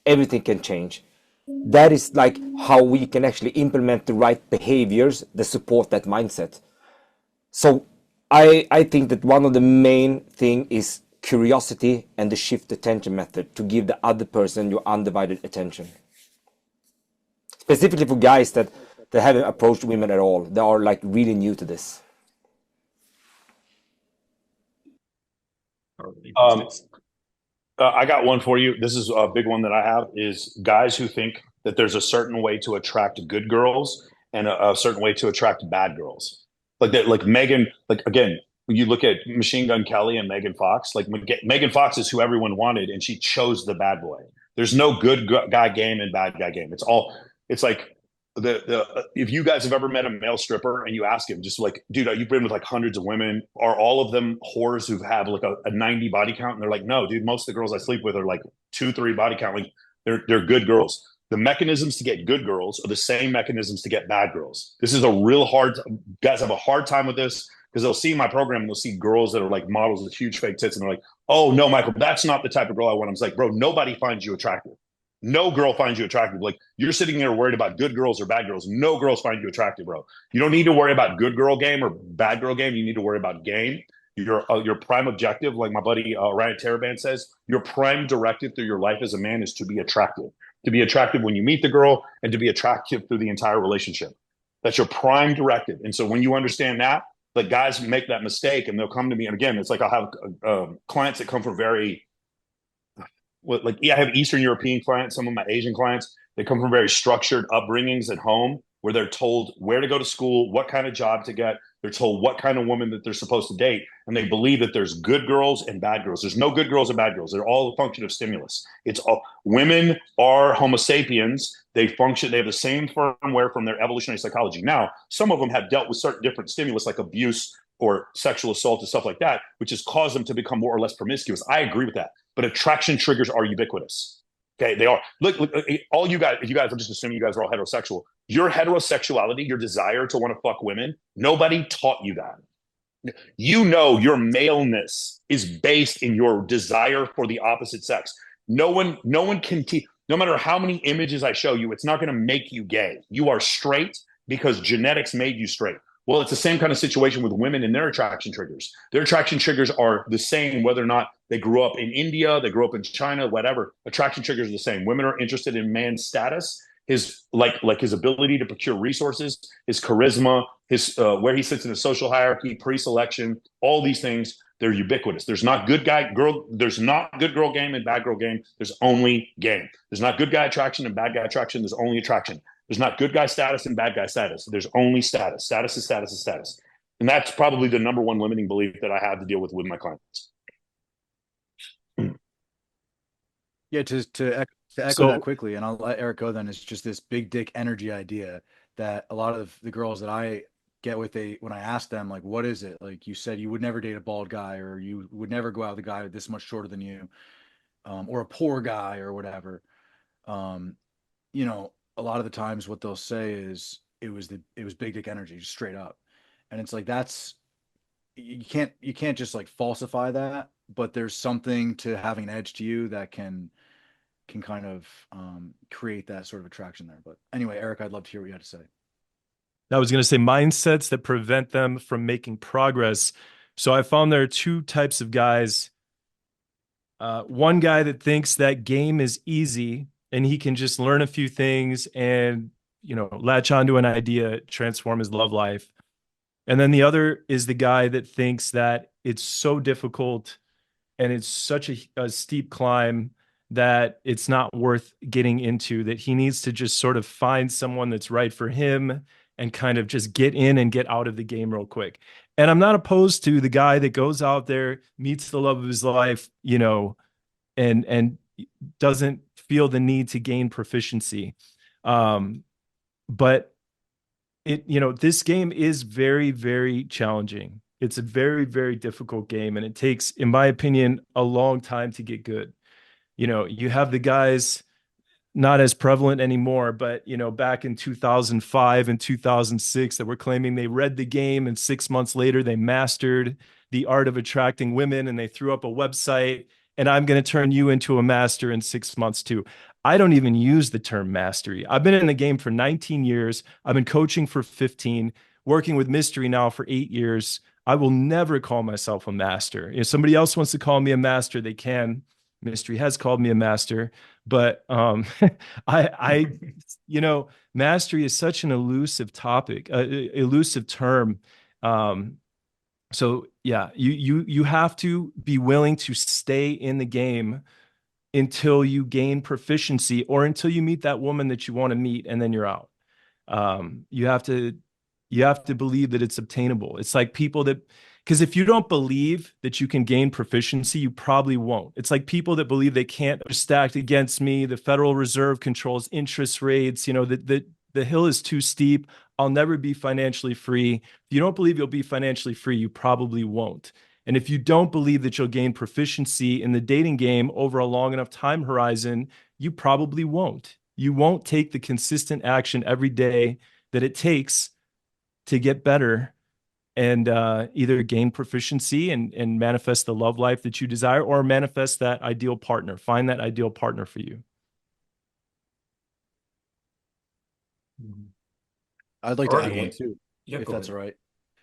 everything can change. That is like how we can actually implement the right behaviors that support that mindset. So I think that one of the main thing is curiosity and the shift attention method, to give the other person your undivided attention. Specifically for guys that haven't approached women at all. They are like really new to this. I got one for you. This is a big one that I have, is guys who think that there's a certain way to attract good girls and a certain way to attract bad girls. Like that, like Megan, like again, when you look at Machine Gun Kelly and Megan Fox, like Megan Fox is who everyone wanted, and she chose the bad boy. There's no good guy game and bad guy game. It's like if you guys have ever met a male stripper and you ask him, just like, dude, you've been with like hundreds of women, are all of them whores who have like a 90 body count? And they're like, no, dude, most of the girls I sleep with are like 2-3 body count. Like they're good girls. The mechanisms to get good girls are the same mechanisms to get bad girls. This is a real hard, guys have a hard time with this, because they'll see my program and they'll see girls that are like models with huge fake tits, and they're like, oh no, Michael, that's not the type of girl I want. I'm like, bro, nobody finds you attractive. No girl finds you attractive. Like, you're sitting there worried about good girls or bad girls. No girls find you attractive, bro. You don't need to worry about good girl game or bad girl game. You need to worry about game. Your prime objective, like my buddy Ryan Taraban says, your prime directive through your life as a man is to be attractive. To be attractive when you meet the girl, and to be attractive through the entire relationship. That's your prime directive. And so when you understand that, like, guys make that mistake and they'll come to me. And again, it's like I'll have clients that come from I have Eastern European clients, some of my Asian clients, they come from very structured upbringings at home, where they're told where to go to school, what kind of job to get. They're told what kind of woman that they're supposed to date. And they believe that there's good girls and bad girls. There's no good girls and bad girls. They're all a function of stimulus. It's all, women are Homo sapiens. They have the same firmware from their evolutionary psychology. Now, some of them have dealt with certain different stimulus, like abuse or sexual assault and stuff like that, which has caused them to become more or less promiscuous. I agree with that. But attraction triggers are ubiquitous. Okay, they are. Look, all you guys, I'm just assuming you guys are all heterosexual. Your heterosexuality, your desire to want to fuck women, nobody taught you that. You know your maleness is based in your desire for the opposite sex. No one can teach. No matter how many images I show you, it's not going to make you gay. You are straight because genetics made you straight. Well, it's the same kind of situation with women and their attraction triggers. Their attraction triggers are the same, whether or not they grew up in India, they grew up in China, whatever. Attraction triggers are the same. Women are interested in man's status, his his ability to procure resources, his charisma, his where he sits in the social hierarchy, pre-selection, all these things. They're ubiquitous. There's not good guy girl. There's not good girl game and bad girl game. There's only game. There's not good guy attraction and bad guy attraction. There's only attraction. There's not good guy status and bad guy status. There's only status. Status is status is status. And that's probably the number one limiting belief that I have to deal with my clients. Yeah, to echo that quickly, and I'll let Erik go then, it's just this big dick energy idea that a lot of the girls that I get with, when I ask them, like, what is it? Like, you said you would never date a bald guy, or you would never go out with a guy this much shorter than you, or a poor guy or whatever. You know, a lot of the times what they'll say is it was big dick energy, just straight up. And it's like, you can't just like falsify that, but there's something to having an edge to you that can kind of create that sort of attraction there. But anyway, Erik, I'd love to hear what you had to say. I was going to say mindsets that prevent them from making progress. So I found there are two types of guys. One guy that thinks that game is easy and he can just learn a few things and, you know, latch onto an idea, transform his love life. And then the other is the guy that thinks that it's so difficult and it's such a steep climb that it's not worth getting into, that he needs to just sort of find someone that's right for him and kind of just get in and get out of the game real quick. And I'm not opposed to the guy that goes out there, meets the love of his life, you know, and doesn't feel the need to gain proficiency. But this game is very, very challenging. It's a very, very difficult game. And it takes, in my opinion, a long time to get good. You know, you have the guys, not as prevalent anymore, but, you know, back in 2005 and 2006 that were claiming they read the game and 6 months later they mastered the art of attracting women and they threw up a website and I'm going to turn you into a master in 6 months too. I don't even use the term mastery. I've been in the game for 19 years. I've been coaching for 15, working with mystery now for 8 years. I will never call myself a master. If somebody else wants to call me a master, they can. Mystery has called me a master, but I mastery is such an elusive topic, elusive term. So yeah, you have to be willing to stay in the game until you gain proficiency or until you meet that woman that you want to meet, and then you're out. You have to believe that it's obtainable. It's like people that, because if you don't believe that you can gain proficiency, you probably won't. It's like people that believe they can't stacked against me. The Federal Reserve controls interest rates. You know, the hill is too steep. I'll never be financially free. If you don't believe you'll be financially free, you probably won't. And if you don't believe that you'll gain proficiency in the dating game over a long enough time horizon, you probably won't. You won't take the consistent action every day that it takes to get better and either gain proficiency and manifest the love life that you desire, or manifest that ideal partner. Find that ideal partner for you. I'd like to add one too, if that's all right.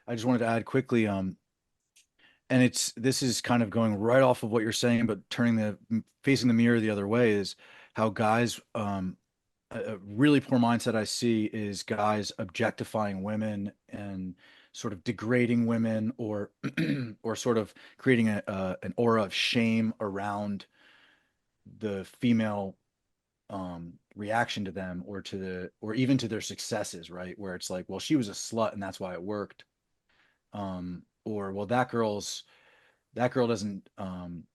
I just wanted to add quickly, and this is kind of going right off of what you're saying, but facing the mirror the other way, is how guys, a really poor mindset I see is guys objectifying women and sort of degrading women, or or sort of creating an aura of shame around the female reaction to them, or even to their successes, right? Where it's like, well, she was a slut and that's why it worked. Or, well, that girl didn't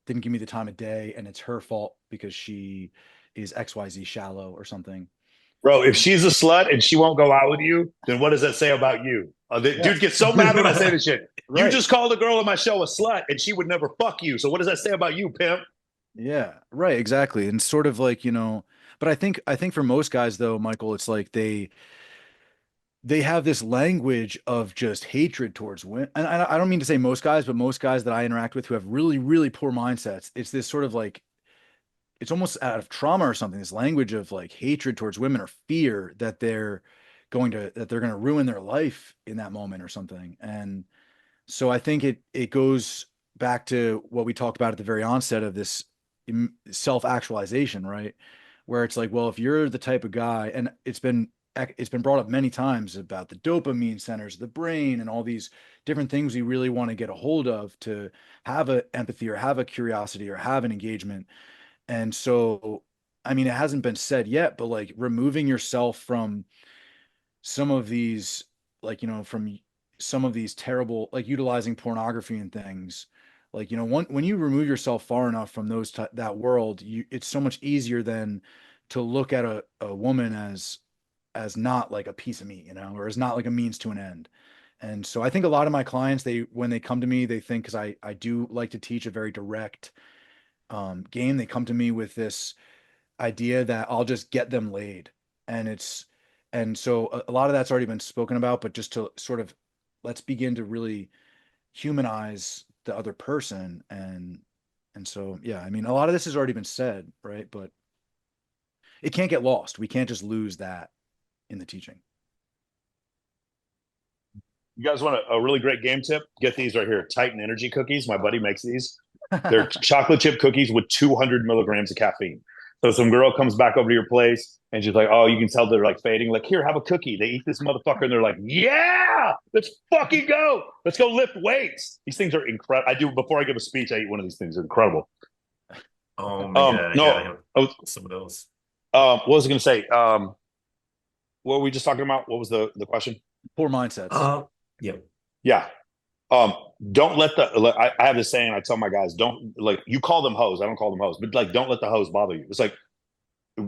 give me the time of day and it's her fault because she is XYZ shallow or something. Bro, if she's a slut and she won't go out with you, then what does that say about you? Dude gets so mad when I say this shit. Right. You just called a girl on my show a slut and she would never fuck you. So what does that say about you, pimp? Yeah, right, exactly. And sort of like, but I think for most guys though, Michael, it's like they have this language of just hatred towards women. And I don't mean to say most guys, but most guys that I interact with who have really, really poor mindsets, it's this sort of like, it's almost out of trauma or something, this language of like hatred towards women or fear that they're that they're going to ruin their life in that moment or something. And so I think it goes back to what we talked about at the very onset of this self-actualization, right? Where it's like, well, if you're the type of guy, and it's been brought up many times about the dopamine centers of the brain and all these different things we really want to get a hold of to have a empathy or have a curiosity or have an engagement. And so, I mean, it hasn't been said yet, but like removing yourself from some of these, like, from some of these terrible, like utilizing pornography and things, like, when you remove yourself far enough from that world, it's so much easier than to look at a woman as not like a piece of meat, or as not like a means to an end. And so I think a lot of my clients, when they come to me, they think, because I do like to teach a very direct game, they come to me with this idea that I'll just get them laid. And so a lot of that's already been spoken about, but just to sort of, let's begin to really humanize the other person. And so, yeah, I mean, a lot of this has already been said, right? But it can't get lost. We can't just lose that in the teaching. You guys want a really great game tip? Get these right here. Titan energy cookies. My buddy makes these. They're chocolate chip cookies with 200 milligrams of caffeine. So some girl comes back over to your place and she's like, oh, you can tell they're like fading. Like, here, have a cookie. They eat this motherfucker and they're like, yeah, let's fucking go. Let's go lift weights. These things are incredible. Before I give a speech, I eat one of these things. They're incredible. Oh my God. Some of those. What was I going to say? What were we just talking about? What was the question? Poor mindsets. Yeah. Don't let I have this saying, I tell my guys, don't, like, you call them hoes. I don't call them hoes, but like, don't let the hoes bother you. It's like,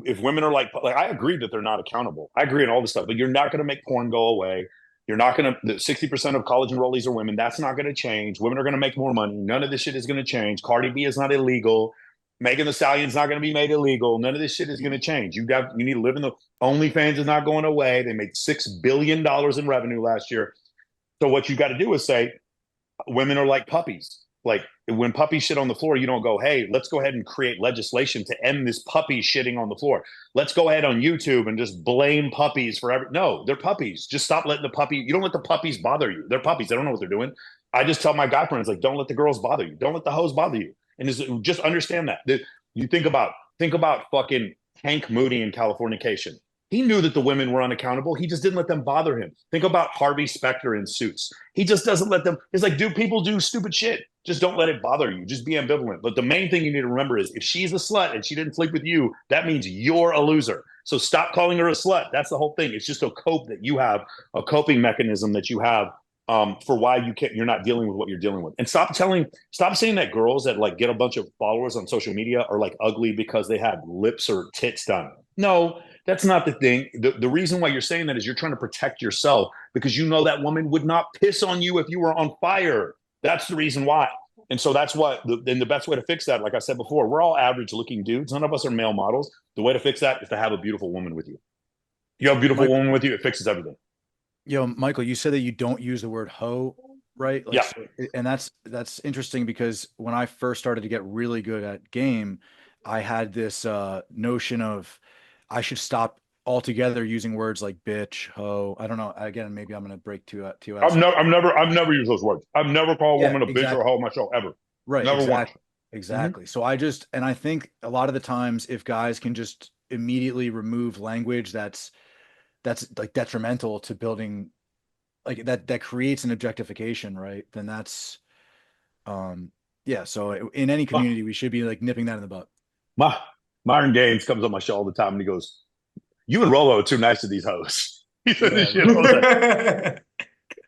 if women are like, I agree that they're not accountable. I agree on all this stuff, but you're not going to make porn go away. You're not going to, 60% of college enrollees are women. That's not going to change. Women are going to make more money. None of this shit is going to change. Cardi B is not illegal. Megan Thee Stallion's not going to be made illegal. None of this shit is going to change. You need to live in the OnlyFans is not going away. They made $6 billion in revenue last year. So what you got to do is say, women are like puppies. Like, when puppies shit on the floor, you don't go, hey, let's go ahead and create legislation to end this puppy shitting on the floor. Let's go ahead on YouTube and just blame puppies for no, they're puppies. Just stop letting you don't let the puppies bother you. They're puppies. They don't know what they're doing. I just tell my guy friends, like, don't let the girls bother you. Don't let the hoes bother you. And just understand that. You think about fucking Hank Moody in Californication. He knew that the women were unaccountable. He just didn't let them bother him. Think about Harvey Specter in Suits. He just doesn't let them. He's like, dude, people do stupid shit. Just don't let it bother you. Just be ambivalent. But the main thing you need to remember is, if she's a slut and she didn't sleep with you, that means you're a loser. So stop calling her a slut. That's the whole thing. It's just a coping mechanism that you have for why you're not dealing with what you're dealing with. And stop saying that girls that like get a bunch of followers on social media are like ugly because they have lips or tits done. No. That's not the thing. The reason why you're saying that is you're trying to protect yourself, because you know that woman would not piss on you if you were on fire. That's the reason why. And so that's what, and the best way to fix that, like I said before, we're all average looking dudes. None of us are male models. The way to fix that is to have a beautiful woman with you. You have a beautiful woman with you, it fixes everything. Yo, Michael, you said that you don't use the word hoe, right? Like, yeah. So, and that's interesting, because when I first started to get really good at game, I had this notion of, I should stop altogether using words like bitch, hoe. I don't know. Again, maybe I'm going to break to you. I've never used those words. I've never called a woman a bitch or a hoe myself, ever. Right. Never once. Exactly. Mm-hmm. So I think a lot of the times, if guys can just immediately remove language that's like detrimental to building, like that creates an objectification, right? Then that's, So in any community, we should be like nipping that in the butt. Myron Gaines comes on my show all the time and he goes, you and Rolo are too nice to these hoes. He said this shit all the time.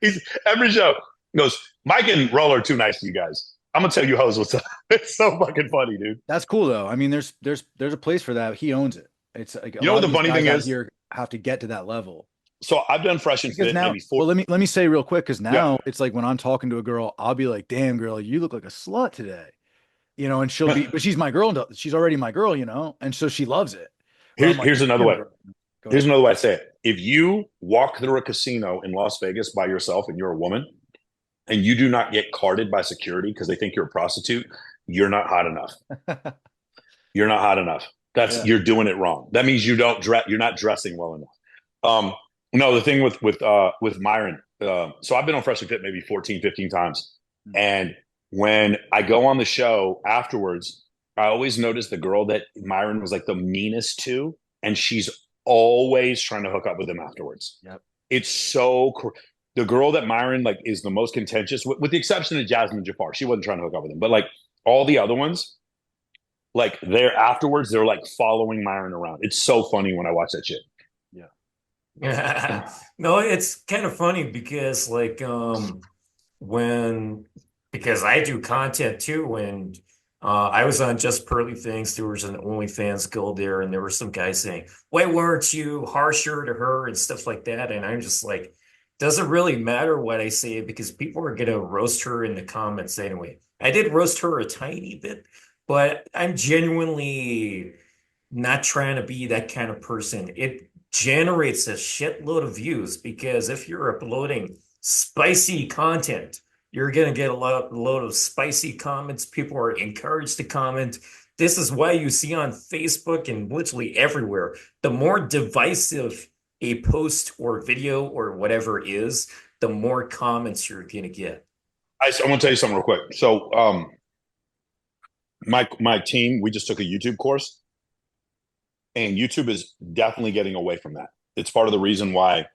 He's every show. He goes, Mike and Rolo are too nice to you guys. I'm gonna tell you hoes what's up. It's so fucking funny, dude. That's cool though. I mean, there's a place for that. He owns it. It's like, you know what the funny thing is? Here have to get to that level. So I've done fresh and fit now, maybe 4. Well, let me say real quick, because now it's like when I'm talking to a girl, I'll be like, damn girl, you look like a slut today. And she'll be, but she's my girl. She's already my girl, and so she loves it. Here's another way. Here's another way I say it. If you walk through a casino in Las Vegas by yourself and you're a woman, and you do not get carded by security because they think you're a prostitute, you're not hot enough. You're not hot enough. You're doing it wrong. That means you're not dressing well enough. No, the thing with Myron. So I've been on Fresh and Fit maybe 14, 15 times, and when I go on the show afterwards, I always notice the girl that Myron was like the meanest to, and she's always trying to hook up with him afterwards. Yep. It's so the girl that Myron like is the most contentious, with the exception of Jasmine Jafar. She wasn't trying to hook up with him, but like all the other ones, like they're afterwards, they're like following Myron around. It's so funny when I watch that shit. No, it's kind of funny because like because I do content too, when I was on Just Pearly Things, there was an OnlyFans girl there, and there were some guys saying, "Why weren't you harsher to her?" and stuff like that. And I'm just like, doesn't really matter what I say because people are gonna roast her in the comments anyway. I did roast her a tiny bit, but I'm genuinely not trying to be that kind of person. It generates a shitload of views because if you're uploading spicy content, you're going to get a load of spicy comments. People are encouraged to comment. This is why you see on Facebook and literally everywhere, the more divisive a post or video or whatever is, the more comments you're going to get. I want to tell you something real quick. So my team, we just took a YouTube course. And YouTube is definitely getting away from that. It's part of the reason why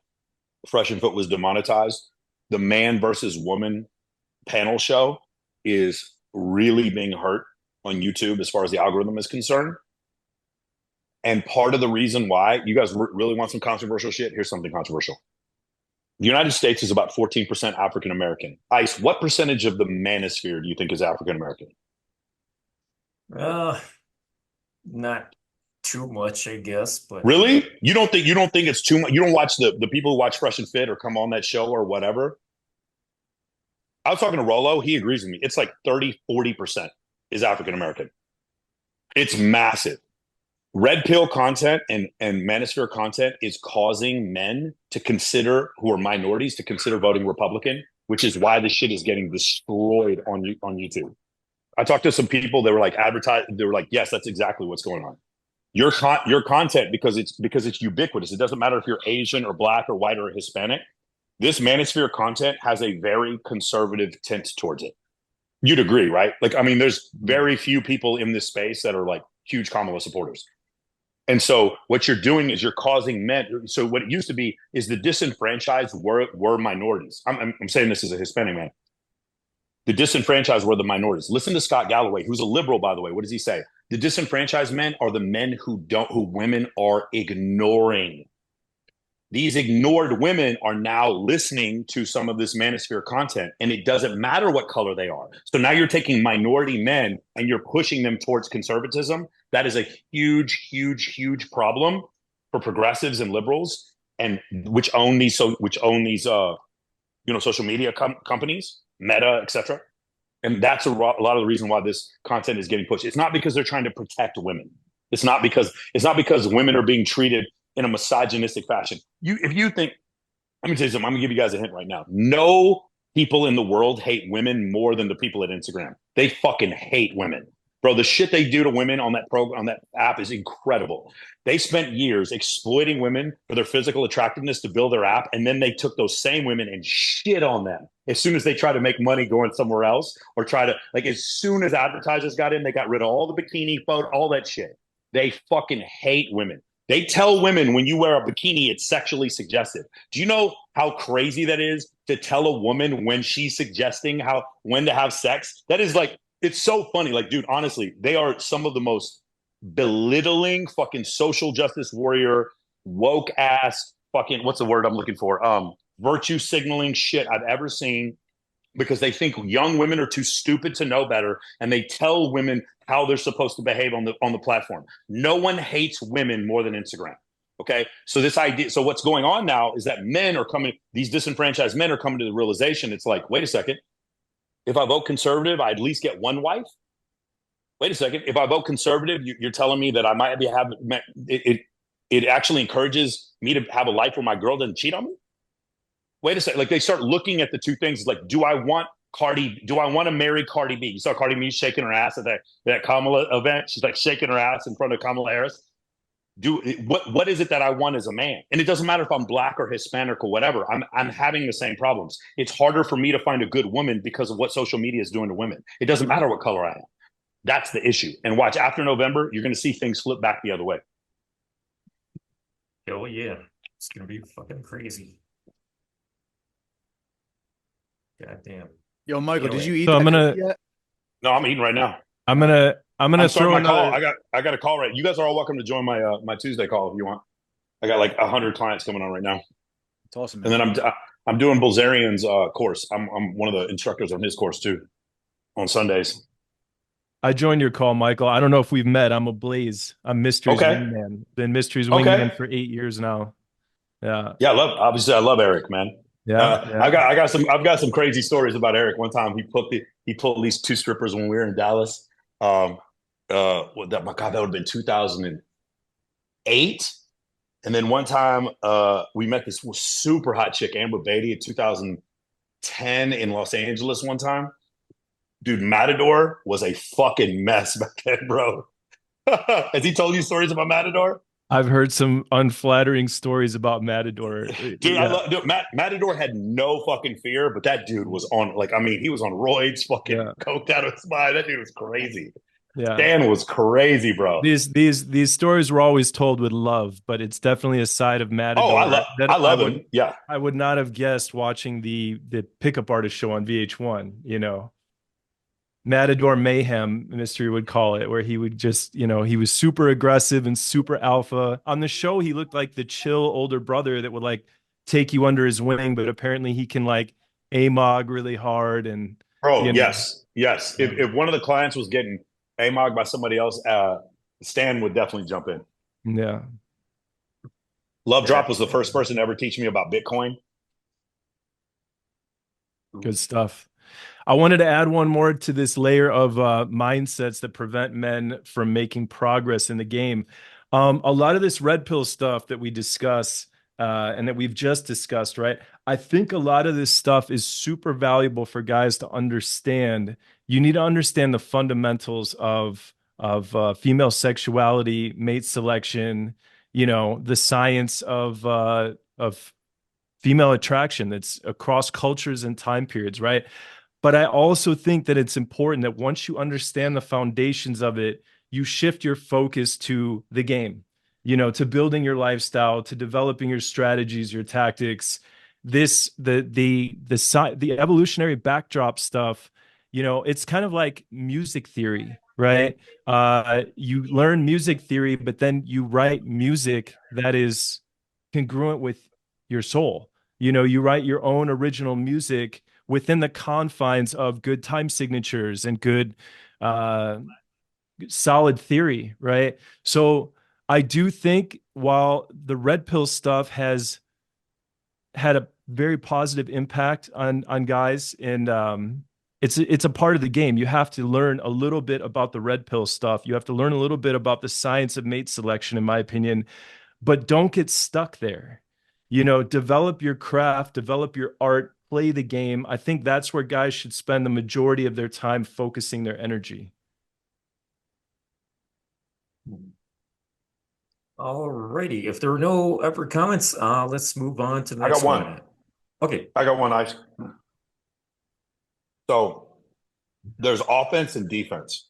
Fresh and Fit was demonetized. The man versus woman panel show is really being hurt on YouTube as far as the algorithm is concerned. And part of the reason why, you guys really want some controversial shit? Here's something controversial. The United States is about 14% African American. Ice, what percentage of the manosphere do you think is African American? Not too much, I guess, but really, you don't think it's too much? You don't watch the people who watch Fresh and Fit or come on that show or whatever? I was talking to Rolo. He agrees with me. It's like 30-40% is African American. It's massive. Red pill content and manosphere content is causing men to consider, who are minorities, to consider voting Republican, which is why this shit is getting destroyed on YouTube. I talked to some people that were like they were like, yes, that's exactly what's going on. Your content, because it's ubiquitous. It doesn't matter if you're Asian or Black or white or Hispanic. This manosphere content has a very conservative tint towards it. You'd agree, right? Like, I mean, there's very few people in this space that are like huge Kamala supporters. And so what you're doing is you're causing men. So what it used to be is the disenfranchised were minorities. I'm saying this as a Hispanic man. The disenfranchised were the minorities. Listen to Scott Galloway, who's a liberal, by the way. What does he say? The disenfranchised men are the men who women are ignoring. These ignored women are now listening to some of this manosphere content, and it doesn't matter what color they are. So now you're taking minority men and you're pushing them towards conservatism. That is a huge, huge, huge problem for progressives and liberals, and which own these social media companies, Meta, etc. And that's a lot of the reason why this content is getting pushed. It's not because they're trying to protect women. It's not because women are being treated in a misogynistic fashion. If you think, let me tell you something, I'm gonna give you guys a hint right now. No people in the world hate women more than the people at Instagram. They fucking hate women. Bro, the shit they do to women on that program, on that app is incredible. They spent years exploiting women for their physical attractiveness to build their app, and then they took those same women and shit on them as soon as they try to make money going somewhere else, or try to, like, as soon as advertisers got in, they got rid of all the bikini photo, all that shit. They fucking hate women. They tell women when you wear a bikini, it's sexually suggestive. Do you know how crazy that is to tell a woman when she's suggesting when to have sex? That is like, it's so funny. Like, dude, honestly, they are some of the most belittling fucking social justice warrior, woke ass fucking, what's the word I'm looking for? Virtue signaling shit I've ever seen, because they think young women are too stupid to know better, and they tell women how they're supposed to behave on the platform. No one hates women more than Instagram. Okay, so what's going on now is that these disenfranchised men are coming to the realization. It's like, wait a second. If I vote conservative, I at least get one wife. Wait a second. If I vote conservative, you're telling me that I might it actually encourages me to have a life where my girl doesn't cheat on me? Wait a second. Like, they start looking at the two things. Like, do I want to marry Cardi B? You saw Cardi B shaking her ass at that Kamala event. She's like shaking her ass in front of Kamala Harris. what is it that I want as a man? And it doesn't matter if I'm black or Hispanic or whatever. I'm having the same problems. It's harder for me to find a good woman because of what social media is doing to women. It doesn't matter what color I am. That's the issue. And watch, after November, you're going to see things flip back the other way. Oh yeah, it's gonna be fucking crazy. God damn. Yo, Michael, did you eat So that I'm gonna cookie yet? No, I'm eating right now. I'm gonna I'm starting throw my another. call. I got a call right. You guys are all welcome to join my my Tuesday call if you want. I got like 100 clients coming on right now. It's awesome, man. And then I'm doing Bilzerian's course. I'm one of the instructors on his course too, on Sundays. I joined your call, Michael. I don't know if we've met. I'm Ablaze. I'm Mystery's Okay. wingman. Been Mystery's Okay. wingman for 8 years now. Yeah. Yeah, I love Erik, man. Yeah. Yeah. I've got some crazy stories about Erik. One time he pulled at least 2 strippers when we were in Dallas. My God, that would have been 2008. And then one time we met this super hot chick, Amber Beatty, in 2010 in Los Angeles one time. Dude, Matador was a fucking mess back then, bro. Has he told you stories about Matador? I've heard some unflattering stories about Matador. Dude, Yeah. Matador had no fucking fear, but that dude was on, like, I mean, he was on roids, fucking coked out of his mind. That dude was crazy. Yeah. Dan was crazy, bro. These stories were always told with love, but it's definitely a side of Matador. Oh, I love would, him. Yeah. I would not have guessed watching the pickup artist show on VH1, you know. Matador Mayhem, Mystery would call it, where he would just, you know, he was super aggressive and super alpha. On the show, he looked like the chill older brother that would like take you under his wing, but apparently he can like AMOG really hard. And Bro, you know. yes. If one of the clients was getting AMOG by somebody else, Stan would definitely jump in. Yeah. Love Drop was the first person to ever teach me about Bitcoin. Good stuff. I wanted to add one more to this layer of mindsets that prevent men from making progress in the game. A lot of this red pill stuff that we discuss and that we've just discussed, right? I think a lot of this stuff is super valuable for guys to understand. You need to understand the fundamentals of female sexuality, mate selection, you know, the science of female attraction that's across cultures and time periods, right? But I also think that it's important that once you understand the foundations of it, you shift your focus to the game, you know, to building your lifestyle, to developing your strategies, your tactics. The evolutionary backdrop stuff, you know, it's kind of like music theory, right? You learn music theory, but then you write music that is congruent with your soul. You know, you write your own original music within the confines of good time signatures and good solid theory, right? So I do think while the red pill stuff has had a very positive impact on guys, and it's a part of the game. You have to learn a little bit about the red pill stuff. You have to learn a little bit about the science of mate selection, in my opinion, but don't get stuck there. You know, develop your craft, develop your art, play the game. I think that's where guys should spend the majority of their time focusing their energy. Alrighty. If there are no other comments, let's move on to the I next got one. Okay. I got one. So there's offense and defense.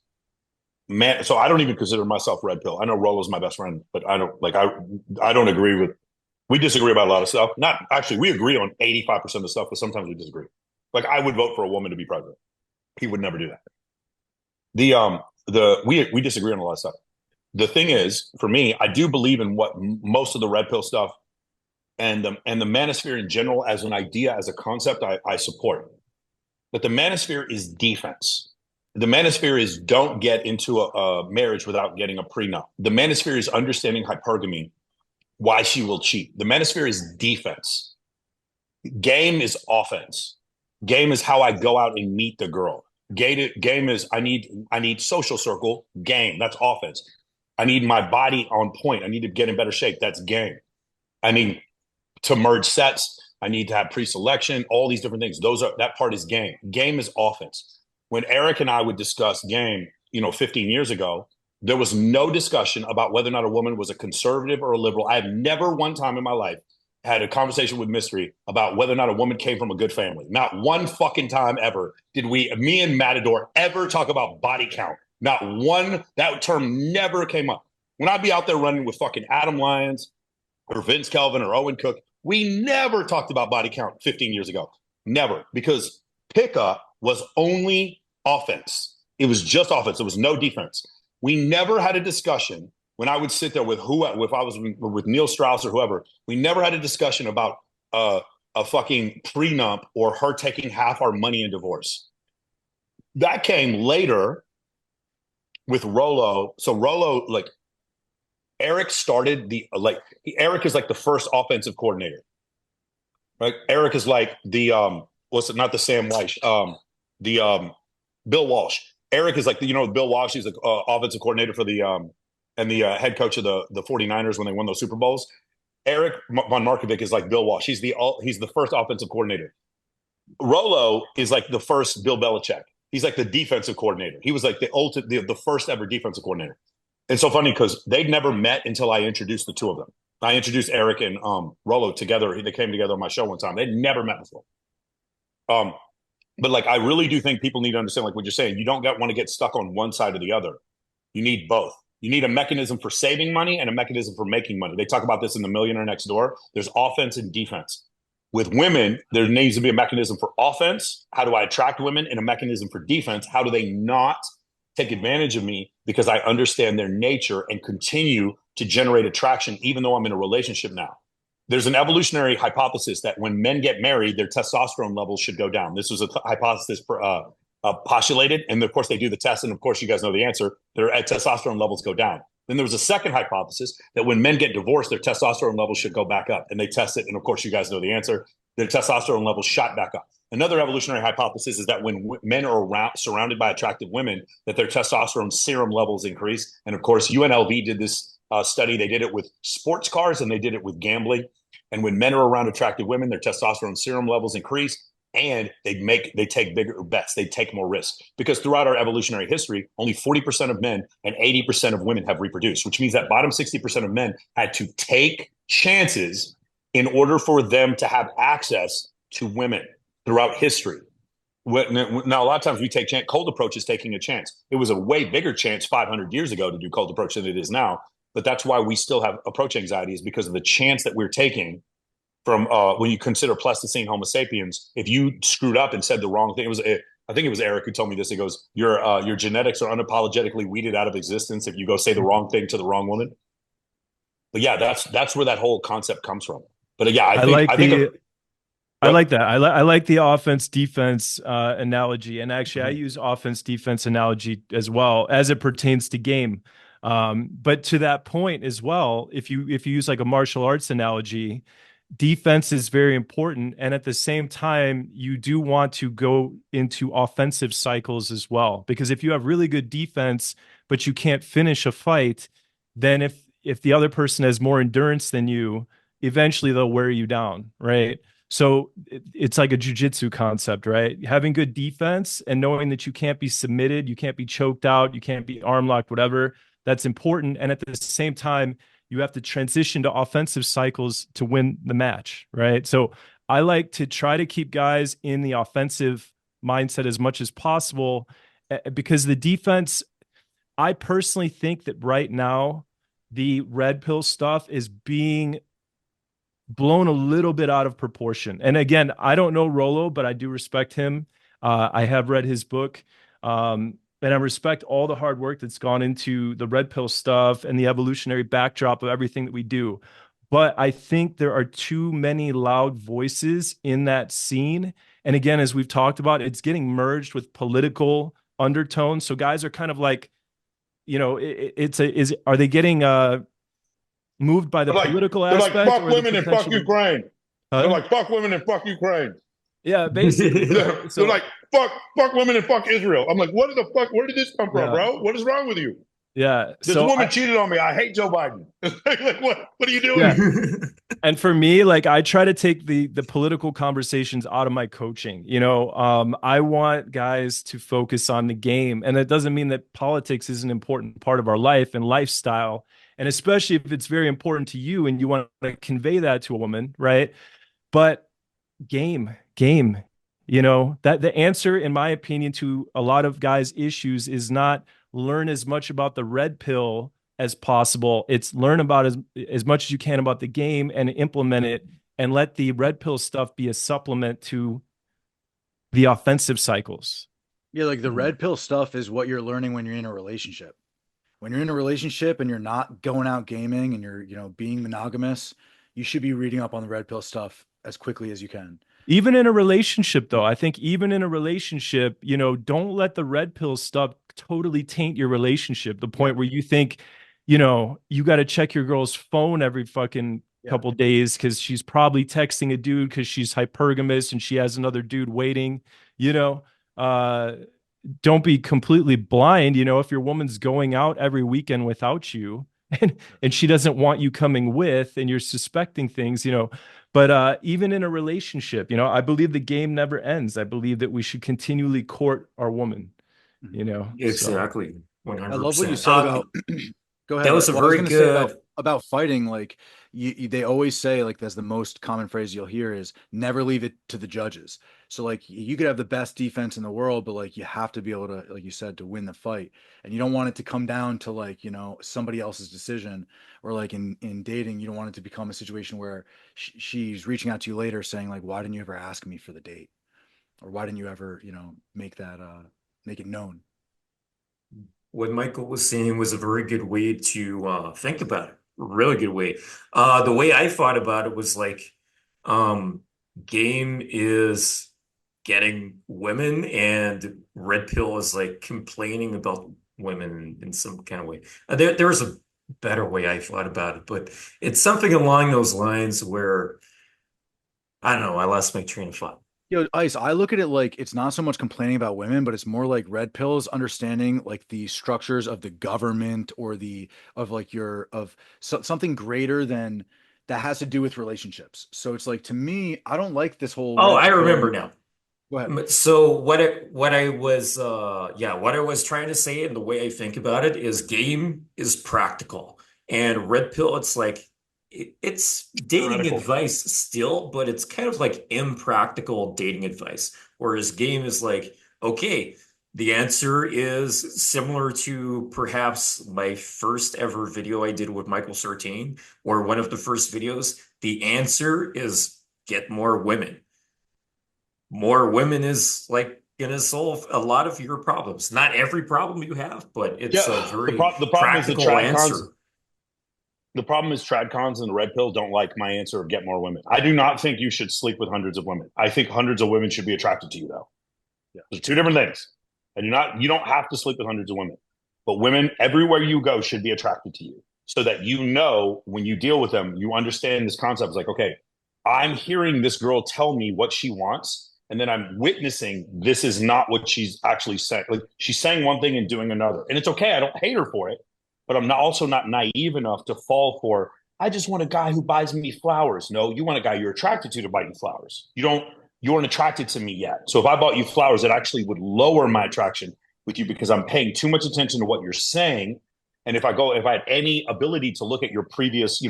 Man, so I don't even consider myself red pill. I know Rolo's my best friend, but I don't agree with. We disagree about a lot of stuff. Not actually, we agree on 85% of the stuff, but sometimes we disagree. Like I would vote for a woman to be president. He would never do that. We disagree on a lot of stuff. The thing is, for me, I do believe in what most of the red pill stuff and the manosphere in general as an idea, as a concept, I support. But the manosphere is defense. The manosphere is don't get into a marriage without getting a prenup. The manosphere is understanding hypergamy, why she will cheat. The manosphere is defense. Game is offense. Game is how I go out and meet the girl. Game is I need social circle. Game, that's offense. I need my body on point. I need to get in better shape. That's game. I mean, to merge sets, I need to have pre-selection, all these different things. That part is game. Game is offense. When Erik and I would discuss game, 15 years ago, There was no discussion about whether or not a woman was a conservative or a liberal. I have never one time in my life had a conversation with Mystery about whether or not a woman came from a good family. Not one fucking time ever did me and Matador ever talk about body count. Not one, that term never came up. When I'd be out there running with fucking Adam Lyons or Vince Kelvin or Owen Cook, we never talked about body count 15 years ago. Never. Because pickup was only offense. It was just offense. There was no defense. We never had a discussion when I would sit there with if I was with Neil Strauss or whoever, we never had a discussion about a fucking prenup or her taking half our money in divorce. That came later with Rolo. So Rolo, like, Erik started Erik is like the first offensive coordinator, right? Erik is like the not the Sam Weish, Bill Walsh. Erik is like Bill Walsh. He's the offensive coordinator for the and the head coach of the 49ers when they won those Super Bowls. Erik von Markovic is like Bill Walsh. He's the first offensive coordinator. Rolo is like the first Bill Belichick. He's like the defensive coordinator. He was like the first ever defensive coordinator. It's so funny because they'd never met until I introduced the two of them. I introduced Erik and Rolo together. They came together on my show one time. They'd never met before. But like, I really do think people need to understand, like what you're saying, you don't want to get stuck on one side or the other. You need both. You need a mechanism for saving money and a mechanism for making money. They talk about this in The Millionaire Next Door. There's offense and defense. With women, there needs to be a mechanism for offense. How do I attract women? And a mechanism for defense. How do they not take advantage of me because I understand their nature and continue to generate attraction even though I'm in a relationship now? There's an evolutionary hypothesis that when men get married, their testosterone levels should go down. This was a hypothesis postulated, and of course they do the test, and of course you guys know the answer. Their testosterone levels go down. Then there was a second hypothesis that when men get divorced, their testosterone levels should go back up, and they test it, and of course you guys know the answer. Their testosterone levels shot back up. Another evolutionary hypothesis is that when men are surrounded by attractive women, that their testosterone serum levels increase. And of course, UNLV did this study. They did it with sports cars and they did it with gambling. And when men are around attractive women, their testosterone serum levels increase and they take bigger bets. They take more risk because throughout our evolutionary history, only 40% of men and 80% of women have reproduced, which means that bottom 60% of men had to take chances in order for them to have access to women throughout history. Now, a lot of times we take cold approach is taking a chance. It was a way bigger chance 500 years ago to do cold approach than it is now. But that's why we still have approach anxiety, is because of the chance that we're taking from when you consider Pleistocene Homo sapiens. If you screwed up and said the wrong thing, I think it was Erik who told me this. He goes, your genetics are unapologetically weeded out of existence if you go say the wrong thing to the wrong woman. But yeah, that's where that whole concept comes from. But yeah, I like that. I like the offense defense analogy, and actually, I use offense defense analogy as well as it pertains to game. But to that point as well, if you use like a martial arts analogy, defense is very important, and at the same time, you do want to go into offensive cycles as well. Because if you have really good defense, but you can't finish a fight, then if the other person has more endurance than you, eventually they'll wear you down, right? So it's like a jujitsu concept, right? Having good defense and knowing that you can't be submitted, you can't be choked out, you can't be arm locked, whatever, that's important. And at the same time, you have to transition to offensive cycles to win the match, right? So I like to try to keep guys in the offensive mindset as much as possible, because the defense, I personally think that right now, the red pill stuff is being blown a little bit out of proportion. And again, I don't know Rolo, but I do respect him. I have read his book, and I respect all the hard work that's gone into the red pill stuff and the evolutionary backdrop of everything that we do. But I think there are too many loud voices in that scene. And again, as we've talked about, it's getting merged with political undertones. So guys are kind of like, are they getting moved by the political aspect? They're like, fuck women and fuck Ukraine. They're like, fuck women and fuck Ukraine. Yeah, basically. They're like, fuck women and fuck Israel. I'm like, what the fuck? Where did this come from, bro? What is wrong with you? Yeah. This So woman cheated on me. I hate Joe Biden. Like, what are you doing? Yeah. And for me, like I try to take the political conversations out of my coaching. I want guys to focus on the game, and that doesn't mean that politics is an important part of our life and lifestyle, and especially if it's very important to you and you want to convey that to a woman, right? But game, that the answer, in my opinion, to a lot of guys' issues is not learn as much about the red pill as possible. It's learn about as much as you can about the game and implement it, and let the red pill stuff be a supplement to the offensive cycles. Yeah, like the red pill stuff is what you're learning when you're in a relationship. When you're in a relationship and you're not going out gaming and you're, being monogamous, you should be reading up on the red pill stuff as quickly as you can. Even in a relationship, though, I think even in a relationship, don't let the red pill stuff totally taint your relationship. The point where you think, you got to check your girl's phone every fucking couple days because she's probably texting a dude because she's hypergamous and she has another dude waiting. Don't be completely blind. If your woman's going out every weekend without you and she doesn't want you coming with, and you're suspecting things, but even in a relationship, I believe the game never ends. I believe that we should continually court our woman, Exactly. 100%. I love what you said about go ahead. That was a very good about fighting. Like they always say, like that's the most common phrase you'll hear is never leave it to the judges. So like you could have the best defense in the world, but like you have to be able to, like you said, to win the fight. And you don't want it to come down to like, somebody else's decision, or like in dating, you don't want it to become a situation where she's reaching out to you later saying like, why didn't you ever ask me for the date? Or why didn't you ever, make it known? What Michael was saying was a very good way to think about it. Really good way. The way I thought about it was like, game is getting women, and red pill is like complaining about women in some kind of way. There was a better way I thought about it, but it's something along those lines where I don't know. I lost my train of thought. Ice, I look at it like it's not so much complaining about women, but it's more like red pills understanding like the structures of the government or something greater than that has to do with relationships. So it's like, to me, I don't like this whole. Oh, I remember now. Go ahead. So what I was trying to say, and the way I think about it is game is practical, and red pill, it's like it's dating advice still, but it's kind of like impractical dating advice. Whereas game is like, okay, the answer is similar to perhaps my first ever video I did with Michael Sartain, or one of the first videos. The answer is get more women. More women is like gonna solve a lot of your problems. Not every problem you have, but it's a very practical answer. The problem is tradcons and the red pill don't like my answer of get more women. I do not think you should sleep with hundreds of women. I think hundreds of women should be attracted to you, though. Yeah. There's two different things. And you don't have to sleep with hundreds of women. But women, everywhere you go, should be attracted to you. So that when you deal with them, you understand this concept. It's like, okay, I'm hearing this girl tell me what she wants, and then I'm witnessing this is not what she's actually saying. Like, she's saying one thing and doing another. And it's okay. I don't hate her for it. But I'm also not naive enough to fall for, I just want a guy who buys me flowers. No, you want a guy you're attracted to buy you flowers. You aren't attracted to me yet. So if I bought you flowers, it actually would lower my attraction with you because I'm paying too much attention to what you're saying. And if I had any ability to look at your previous,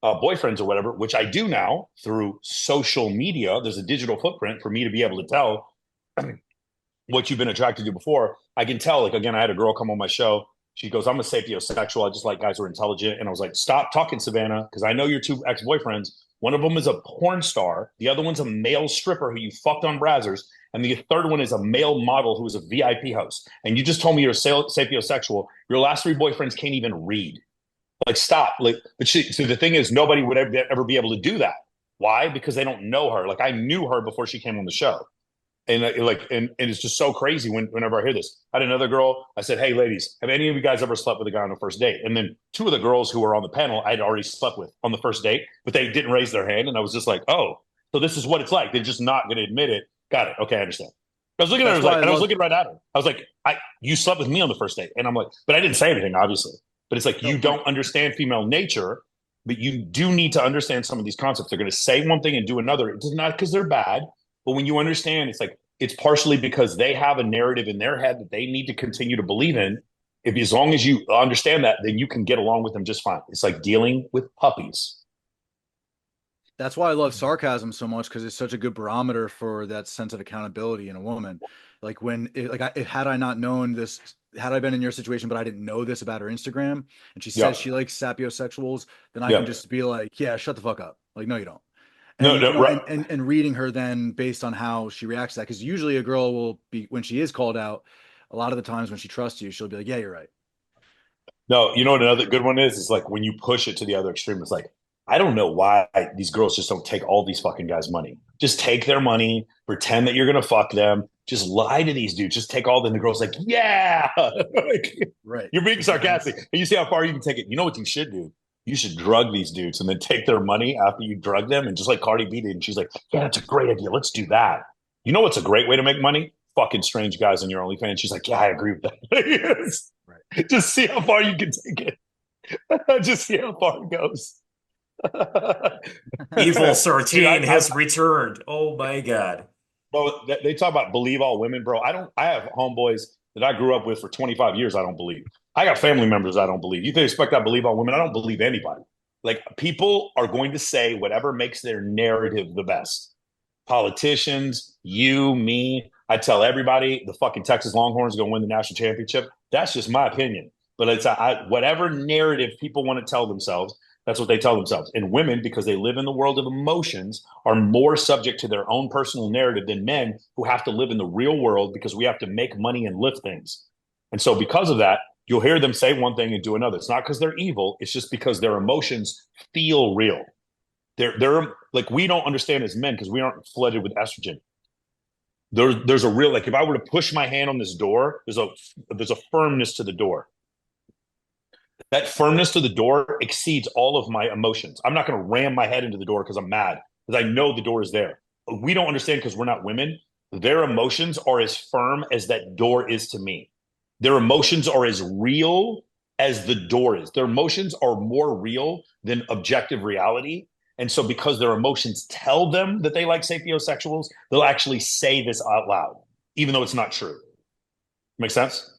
boyfriends or whatever, which I do now through social media, there's a digital footprint for me to be able to tell what you've been attracted to before. I can tell, like, again, I had a girl come on my show. She goes, I'm a sapiosexual. I just like guys who are intelligent. And I was like, stop talking, Savannah, because I know your two ex-boyfriends. One of them is a porn star. The other one's a male stripper who you fucked on Brazzers. And the third one is a male model who is a VIP host. And you just told me you're a sapiosexual. Your last three boyfriends can't even read. Like, stop. Like, so the thing is, nobody would ever be able to do that. Why? Because they don't know her. Like, I knew her before she came on the show. And it's just so crazy whenever I hear this. I had another girl. I said, hey, ladies, have any of you guys ever slept with a guy on a first date? And then two of the girls who were on the panel, I'd already slept with on the first date, but they didn't raise their hand. And I was just like, oh, so this is what it's like. They're just not going to admit it. Got it. Okay, I understand. I was looking at her, That's why and I was looking right at her. I was like, you slept with me on the first date. And I'm like, but I didn't say anything, obviously. But it's like, you don't understand female nature, but you do need to understand some of these concepts. They're going to say one thing and do another. It's not because they're bad, but when you understand, it's like, it's partially because they have a narrative in their head that they need to continue to believe in. If as long as you understand that, then you can get along with them just fine. It's like dealing with puppies. That's why I love sarcasm so much, because it's such a good barometer for that sense of accountability in a woman. Like had I not known this, had I been in your situation, but I didn't know this about her Instagram, and she says she likes sapiosexuals, then I can just be like, yeah, shut the fuck up. Like, no, you don't. And, right. and reading her then based on how she reacts to that, because usually a girl will be, when she is called out, a lot of the times when she trusts you, she'll be like, yeah, you're right. No, you know what another good one is? It's like when you push it to the other extreme, it's like, I don't know why these girls just don't take all these fucking guys' money. Just take their money, pretend that you're going to fuck them, just lie to these dudes, just take all them. The girl's like, yeah. Like, right. You're being sarcastic. And you see how far you can take it. You know what you should do? You should drug these dudes and then take their money after you drug them. And just like Cardi B did. And she's like, yeah, that's a great idea. Let's do that. You know what's a great way to make money? Fucking strange guys on your OnlyFans. She's like, yeah, I agree with that. Right. Just see how far you can take it. Just see how far it goes. Evil Sartain has returned. Oh my God. Bro, they talk about believe all women, bro. I have homeboys that I grew up with for 25 years. I don't believe. I got family members I don't believe. You expect I believe all women? I don't believe anybody. Like, people are going to say whatever makes their narrative the best. Politicians, you, me. I tell everybody the fucking Texas Longhorns are going to win the national championship. That's just my opinion. But it's whatever narrative people want to tell themselves, that's what they tell themselves. And women, because they live in the world of emotions, are more subject to their own personal narrative than men who have to live in the real world because we have to make money and lift things. And so because of that, you'll hear them say one thing and do another. It's not because they're evil. It's just because their emotions feel real. They're like, we don't understand as men because we aren't flooded with estrogen. There's a real, like, if I were to push my hand on this door, there's a firmness to the door. That firmness to the door exceeds all of my emotions. I'm not going to ram my head into the door because I'm mad, because I know the door is there. But we don't understand because we're not women. Their emotions are as firm as that door is to me. Their emotions are as real as the door is. Their emotions are more real than objective reality. And so because their emotions tell them that they like sapiosexuals, they'll actually say this out loud, even though it's not true. Make sense?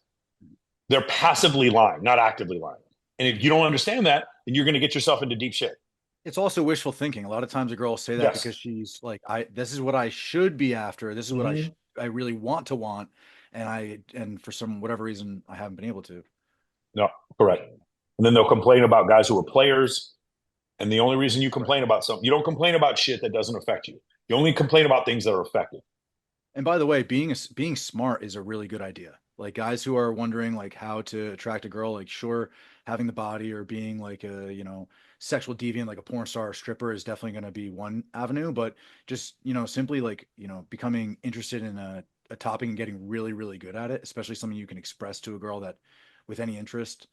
They're passively lying, not actively lying. And if you don't understand that, then you're going to get yourself into deep shit. It's also wishful thinking. A lot of times a girl will say that because she's like, this is what I should be after. This is what I really want to want. And for some, whatever reason, I haven't been able to. No, correct. And then they'll complain about guys who are players. And the only reason you complain about something, you don't complain about shit that doesn't affect you. You only complain about things that are effective. And by the way, being smart is a really good idea. Like, guys who are wondering like how to attract a girl, like, sure, having the body or being like a, sexual deviant, like a porn star or stripper, is definitely going to be one avenue, but just, simply like, becoming interested in a topic and getting really, really good at it, especially something you can express to a girl that with any interest.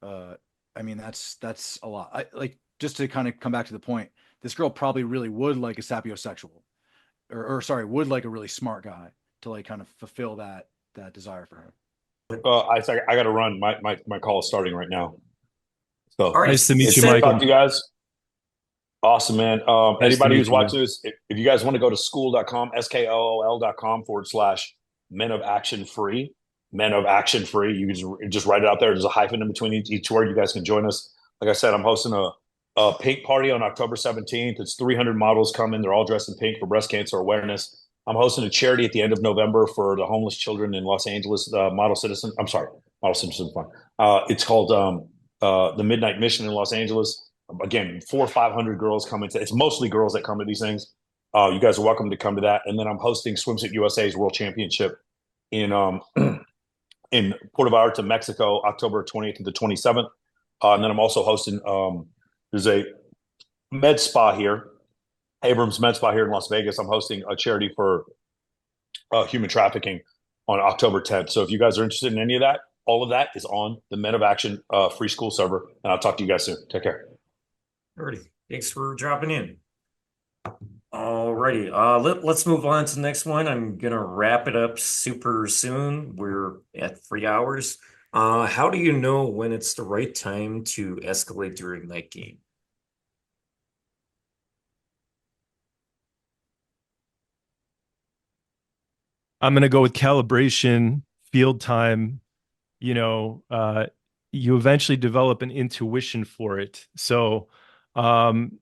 I mean, that's a lot. I like, just to kind of come back to the point, this girl probably really would like a sapiosexual or sorry, would like a really smart guy to like kind of fulfill that desire for her. I got to run. My call is starting right now. So All right. Nice to meet you, Talk Michael. to you guys. Awesome, man. Nice to Anybody meet who's you, watching this, if you guys want to go to school.com, skool.com/men of action free, men of action free. You can just write it out there. There's a hyphen in between each word. You guys can join us. Like I said, I'm hosting a pink party on October 17th. It's 300 models coming. They're all dressed in pink for breast cancer awareness. I'm hosting a charity at the end of November for the homeless children in Los Angeles, Model Citizen Fund. It's called the Midnight Mission in Los Angeles. Again, 400 or 500 girls coming to. It's mostly girls that come to these things. You guys are welcome to come to that. And then I'm hosting Swimsuit USA's World Championship in in Puerto Vallarta, Mexico, October 20th to the 27th. And then I'm also hosting. There's a med spa here, Abrams Med Spa here in Las Vegas. I'm hosting a charity for human trafficking on October 10th. So if you guys are interested in any of that, all of that is on the Men of Action free school server. And I'll talk to you guys soon. Take care. Alrighty. Thanks for dropping in. Alrighty. Let's move on to the next one. I'm gonna wrap it up super soon. We're at 3 hours. How do you know when it's the right time to escalate during night game? I'm going to go with calibration, field time. You know, you eventually develop an intuition for it. So, man,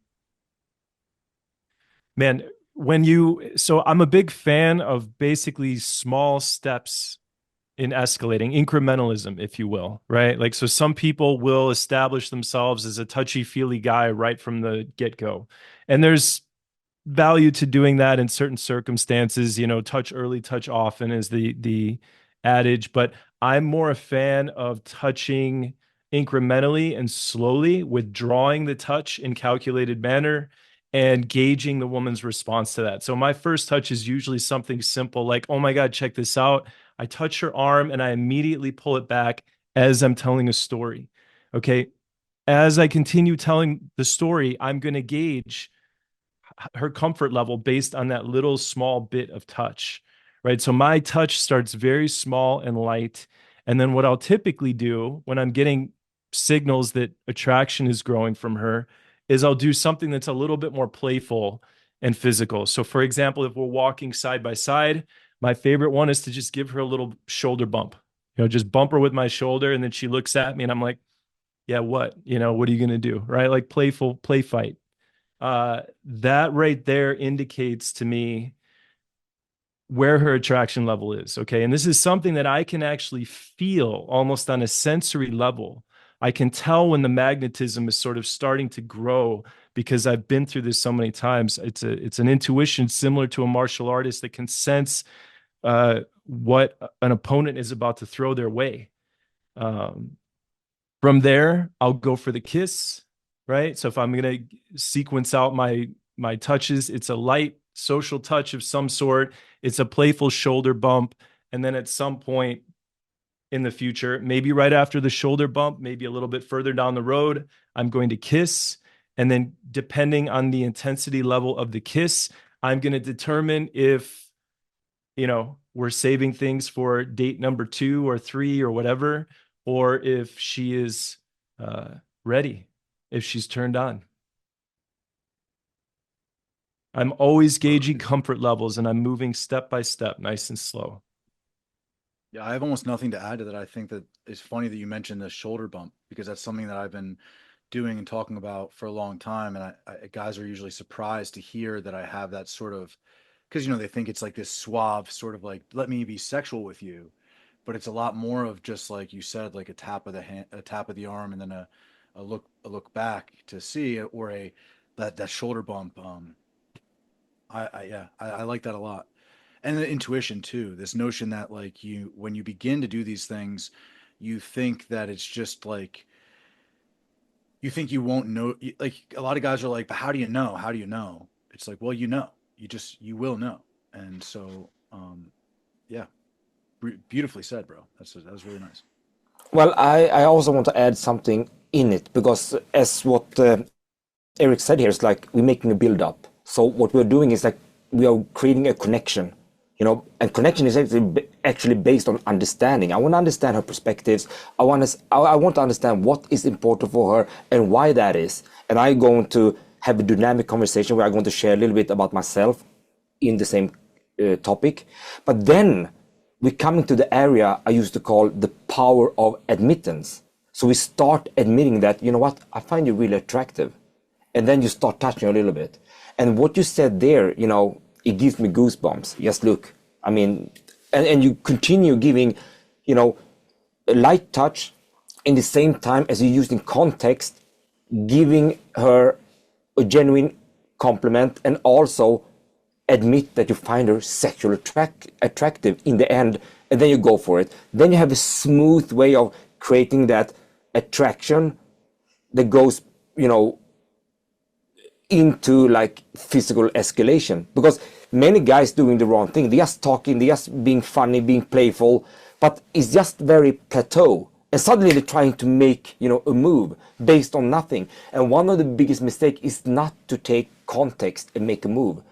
so I'm a big fan of basically small steps in escalating, incrementalism, if you will, right? Like, so some people will establish themselves as a touchy-feely guy right from the get-go. And there's value to doing that in certain circumstances. You know, touch early, touch often is the adage, but I'm more a fan of touching incrementally and slowly, withdrawing the touch in calculated manner and gauging the woman's response to that. So my first touch is usually something simple like, oh my God, check this out. I touch her arm and I immediately pull it back as I'm telling a story. Okay. As I continue telling the story, I'm going to gauge her comfort level based on that little small bit of touch, right? So my touch starts very small and light. And then what I'll typically do when I'm getting signals that attraction is growing from her is I'll do something that's a little bit more playful and physical. So for example, if we're walking side by side, my favorite one is to just give her a little shoulder bump, you know, just bump her with my shoulder. And then she looks at me and I'm like, yeah, what, you know, what are you going to do? Right? Like playful play fight. That right there indicates to me where her attraction level is. Okay. And this is something that I can actually feel almost on a sensory level. I can tell when the magnetism is sort of starting to grow because I've been through this so many times. It's an intuition similar to a martial artist that can sense what an opponent is about to throw their way. From there, I'll go for the kiss, right? So if I'm going to sequence out my touches, it's a light social touch of some sort. It's a playful shoulder bump. And then at some point in the future, maybe right after the shoulder bump, maybe a little bit further down the road, I'm going to kiss. And then depending on the intensity level of the kiss, I'm going to determine if, you know, we're saving things for date number 2 or 3 or whatever, or if she is ready, if she's turned on. I'm always gauging comfort levels and I'm moving step by step, nice and slow. Yeah, I have almost nothing to add to that. I think that it's funny that you mentioned the shoulder bump because that's something that I've been doing and talking about for a long time. And guys are usually surprised to hear that I have that sort of, because, you know, they think it's like this suave sort of like, let me be sexual with you. But it's a lot more of just like you said, like a tap of the hand, a tap of the arm, and then a look back to see, or that shoulder bump. I like that a lot. And the intuition too, this notion that like when you begin to do these things, you think that it's just like, you think you won't know. Like a lot of guys are like, but how do you know? How do you know? It's like, well, you know, you will know. And so, yeah, beautifully said, bro. That was really nice. Well, I also want to add something in it because as what Erik said here, it's like we're making a build up. So what we're doing is like we are creating a connection. You know, and connection is actually based on understanding. I want to understand her perspectives. I want to understand what is important for her and why that is. And I'm going to have a dynamic conversation where I'm going to share a little bit about myself in the same topic. But then we're coming to the area I used to call the power of admittance. So we start admitting that, you know what, I find you really attractive. And then you start touching a little bit. And what you said there, you know, it gives me goosebumps. Just look, I mean, and you continue giving, you know, a light touch in the same time as you use in context, giving her a genuine compliment and also admit that you find her sexually attractive in the end, and then you go for it. Then you have a smooth way of creating that attraction that goes, you know, into like physical escalation, because many guys doing the wrong thing. They're just talking, they're just being funny, being playful, but it's just very plateau. And suddenly they're trying to make, you know, a move based on nothing. And one of the biggest mistakes is not to take context and make a move.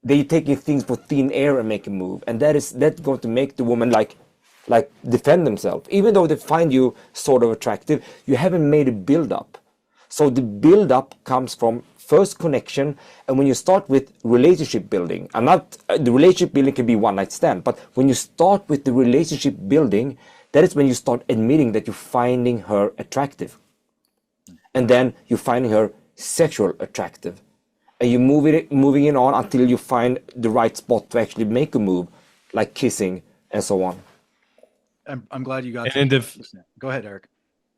they taking things for thin air and make a move, and that's going to make the woman like defend themselves. Even though they find you sort of attractive, you haven't made a build up. So the build up comes from first connection, and when you start with relationship building, and not the relationship building can be one night stand, but when you start with the relationship building, that is when you start admitting that you're finding her attractive, and then you're finding her sexual attractive, and you moving it on until you find the right spot to actually make a move, like kissing and so on. I'm glad you got And to go ahead, Erik.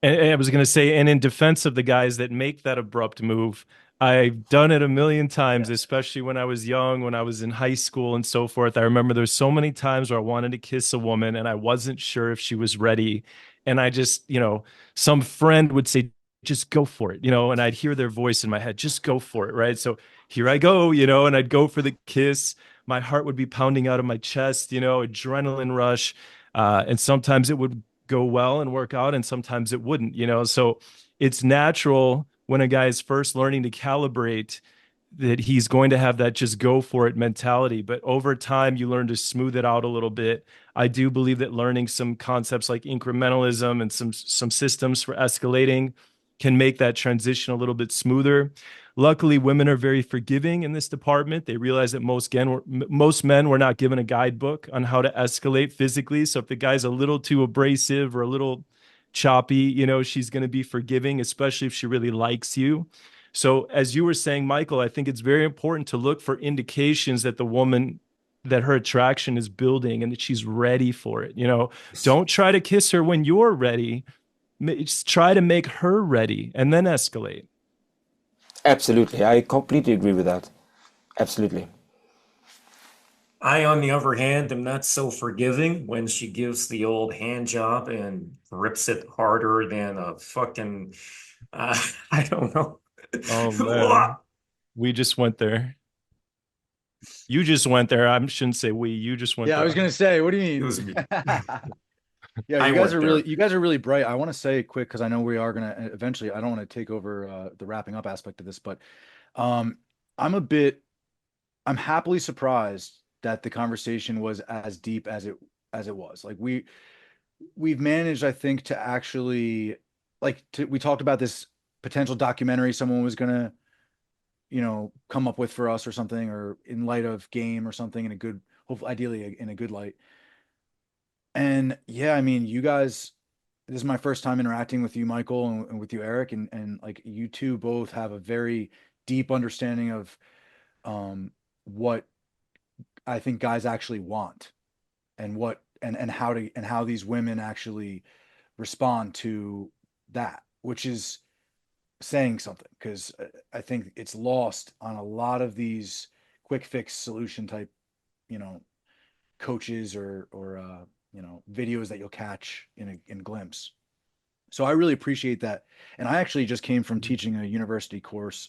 And I was going to say, and in defense of the guys that make that abrupt move, I've done it a million times, especially when I was young, when I was in high school and so forth. I remember there's so many times where I wanted to kiss a woman and I wasn't sure if she was ready. And I just, some friend would say, just go for it, and I'd hear their voice in my head, just go for it, right? So here I go, and I'd go for the kiss. My heart would be pounding out of my chest, adrenaline rush. And sometimes it would go well and work out, and sometimes it wouldn't, so it's natural when a guy is first learning to calibrate that he's going to have that just go for it mentality. But over time, you learn to smooth it out a little bit. I do believe that learning some concepts like incrementalism and some systems for escalating can make that transition a little bit smoother. Luckily, women are very forgiving in this department. They realize that most men were not given a guidebook on how to escalate physically. So if the guy's a little too abrasive or a little choppy, she's going to be forgiving, especially if she really likes you. So as you were saying, Michael, I think it's very important to look for indications that the woman, that her attraction is building and that she's ready for it. Don't try to kiss her when you're ready. Just try to make her ready and then escalate. Absolutely. I completely agree with that. Absolutely. I, on the other hand, am not so forgiving when she gives the old hand job and rips it harder than a fucking, I don't know. Oh, man. We just went there. You just went there. I shouldn't say we. You just went there. I was going to say, what do you mean? It was me. Yeah, you guys are really bright. I want to say quick, because I know we are going to eventually, I don't want to take over the wrapping up aspect of this, but I'm happily surprised that the conversation was as deep as it was. Like we've managed, I think, to actually we talked about this potential documentary someone was gonna, come up with for us or something, or in light of game or something, in a good, hopefully ideally in a good light. And yeah, I mean, you guys, this is my first time interacting with you, Michael, and with you, Erik, and like you two both have a very deep understanding of what I think guys actually want, and what and how these women actually respond to that, which is saying something, because I think it's lost on a lot of these quick fix solution type, coaches or videos that you'll catch in a glimpse. So I really appreciate that. And I actually just came from teaching a university course.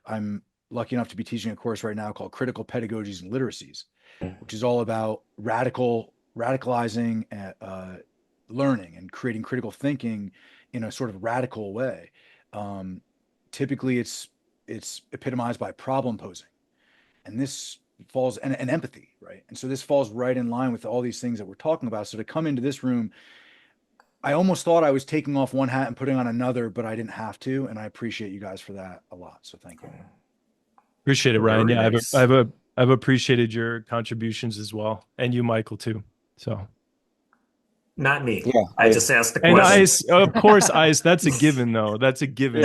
I'm lucky enough to be teaching a course right now called Critical Pedagogies and Literacies, which is all about radicalizing learning and creating critical thinking in a sort of radical way. Typically it's epitomized by problem posing, and this falls and empathy, right? And so this falls right in line with all these things that we're talking about. So to come into this room, I almost thought I was taking off one hat and putting on another, but I didn't have to, and I appreciate you guys for that a lot. So thank you. Appreciate it, Ryan. Very Yeah, nice. I've appreciated your contributions as well, and you, Michael, too. So Not me. Yeah. I just asked the and question. Ice, of course, Ice. That's a given, though. That's a given.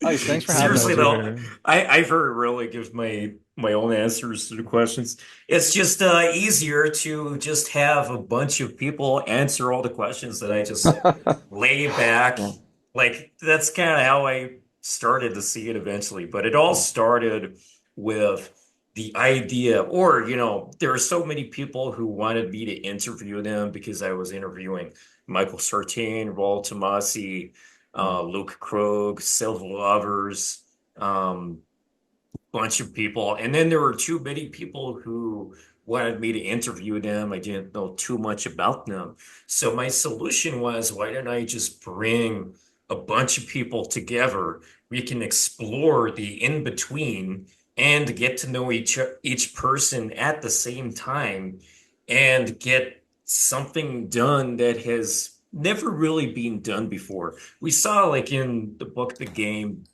Ice, thanks for having us. Seriously though, I very rarely give my own answers to the questions. It's just easier to just have a bunch of people answer all the questions that I just lay back. Like that's kind of how I started to see it eventually. But it all started with the idea, or there are so many people who wanted me to interview them because I was interviewing Michael Sartain, Raul Tomasi, Luke Krog, Silva Lovers, bunch of people. And then there were too many people who wanted me to interview them. I didn't know too much about them. So my solution was, why don't I just bring a bunch of people together? We can explore the in-between and get to know each person at the same time and get something done that has never really been done before. We saw like in the book, The Game,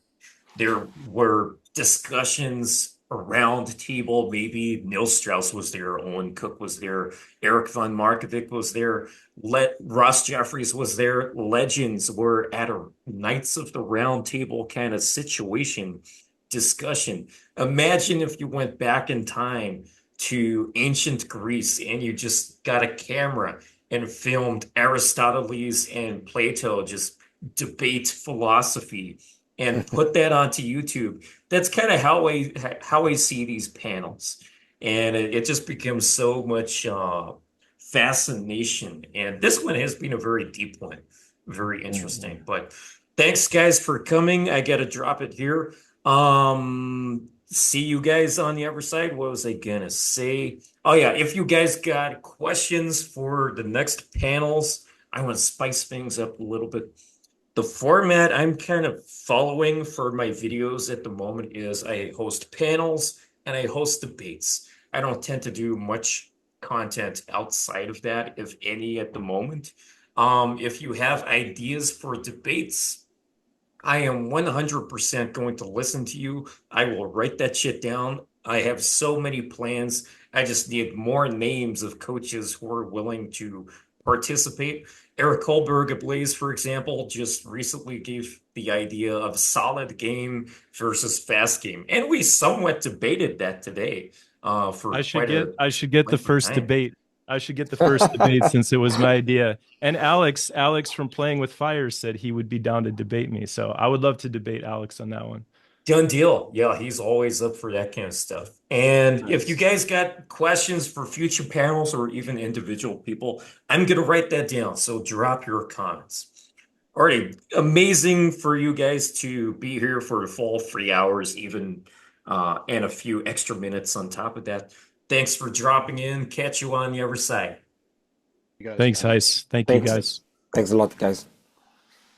there were discussions around the table. Maybe Neil Strauss was there, Owen Cook was there, Erik von Markovic was there, Ross Jeffries was there. Legends were at a Knights of the Round Table kind of situation, discussion. Imagine if you went back in time to ancient Greece and you just got a camera and filmed Aristoteles and Plato just debate philosophy and put that onto YouTube. That's kind of how I see these panels. And it just becomes so much fascination. And this one has been a very deep one, very interesting. But thanks, guys, for coming. I got to drop it here. See you guys on the other side. What was I gonna say? Oh yeah, if you guys got questions for the next panels, I want to spice things up a little bit. The format I'm kind of following for my videos at the moment is I host panels and I host debates. I don't tend to do much content outside of that, if any, at the moment. If you have ideas for debates, I am 100% going to listen to you. I will write that shit down. I have so many plans. I just need more names of coaches who are willing to participate. Erik Carlberg, Ablaze, for example, just recently gave the idea of solid game versus fast game. And we somewhat debated that today. I should get the first debate. I should get the first debate since it was my idea. And Alex from Playing with Fire said he would be down to debate me. So I would love to debate Alex on that one. Done deal. Yeah, he's always up for that kind of stuff. And if you guys got questions for future panels or even individual people, I'm going to write that down. So drop your comments. Alrighty, amazing for you guys to be here for the full 3 hours, even and a few extra minutes on top of that. Thanks for dropping in. Catch you on the other side. Thanks, Heis. Thank you, guys. Thanks a lot, guys.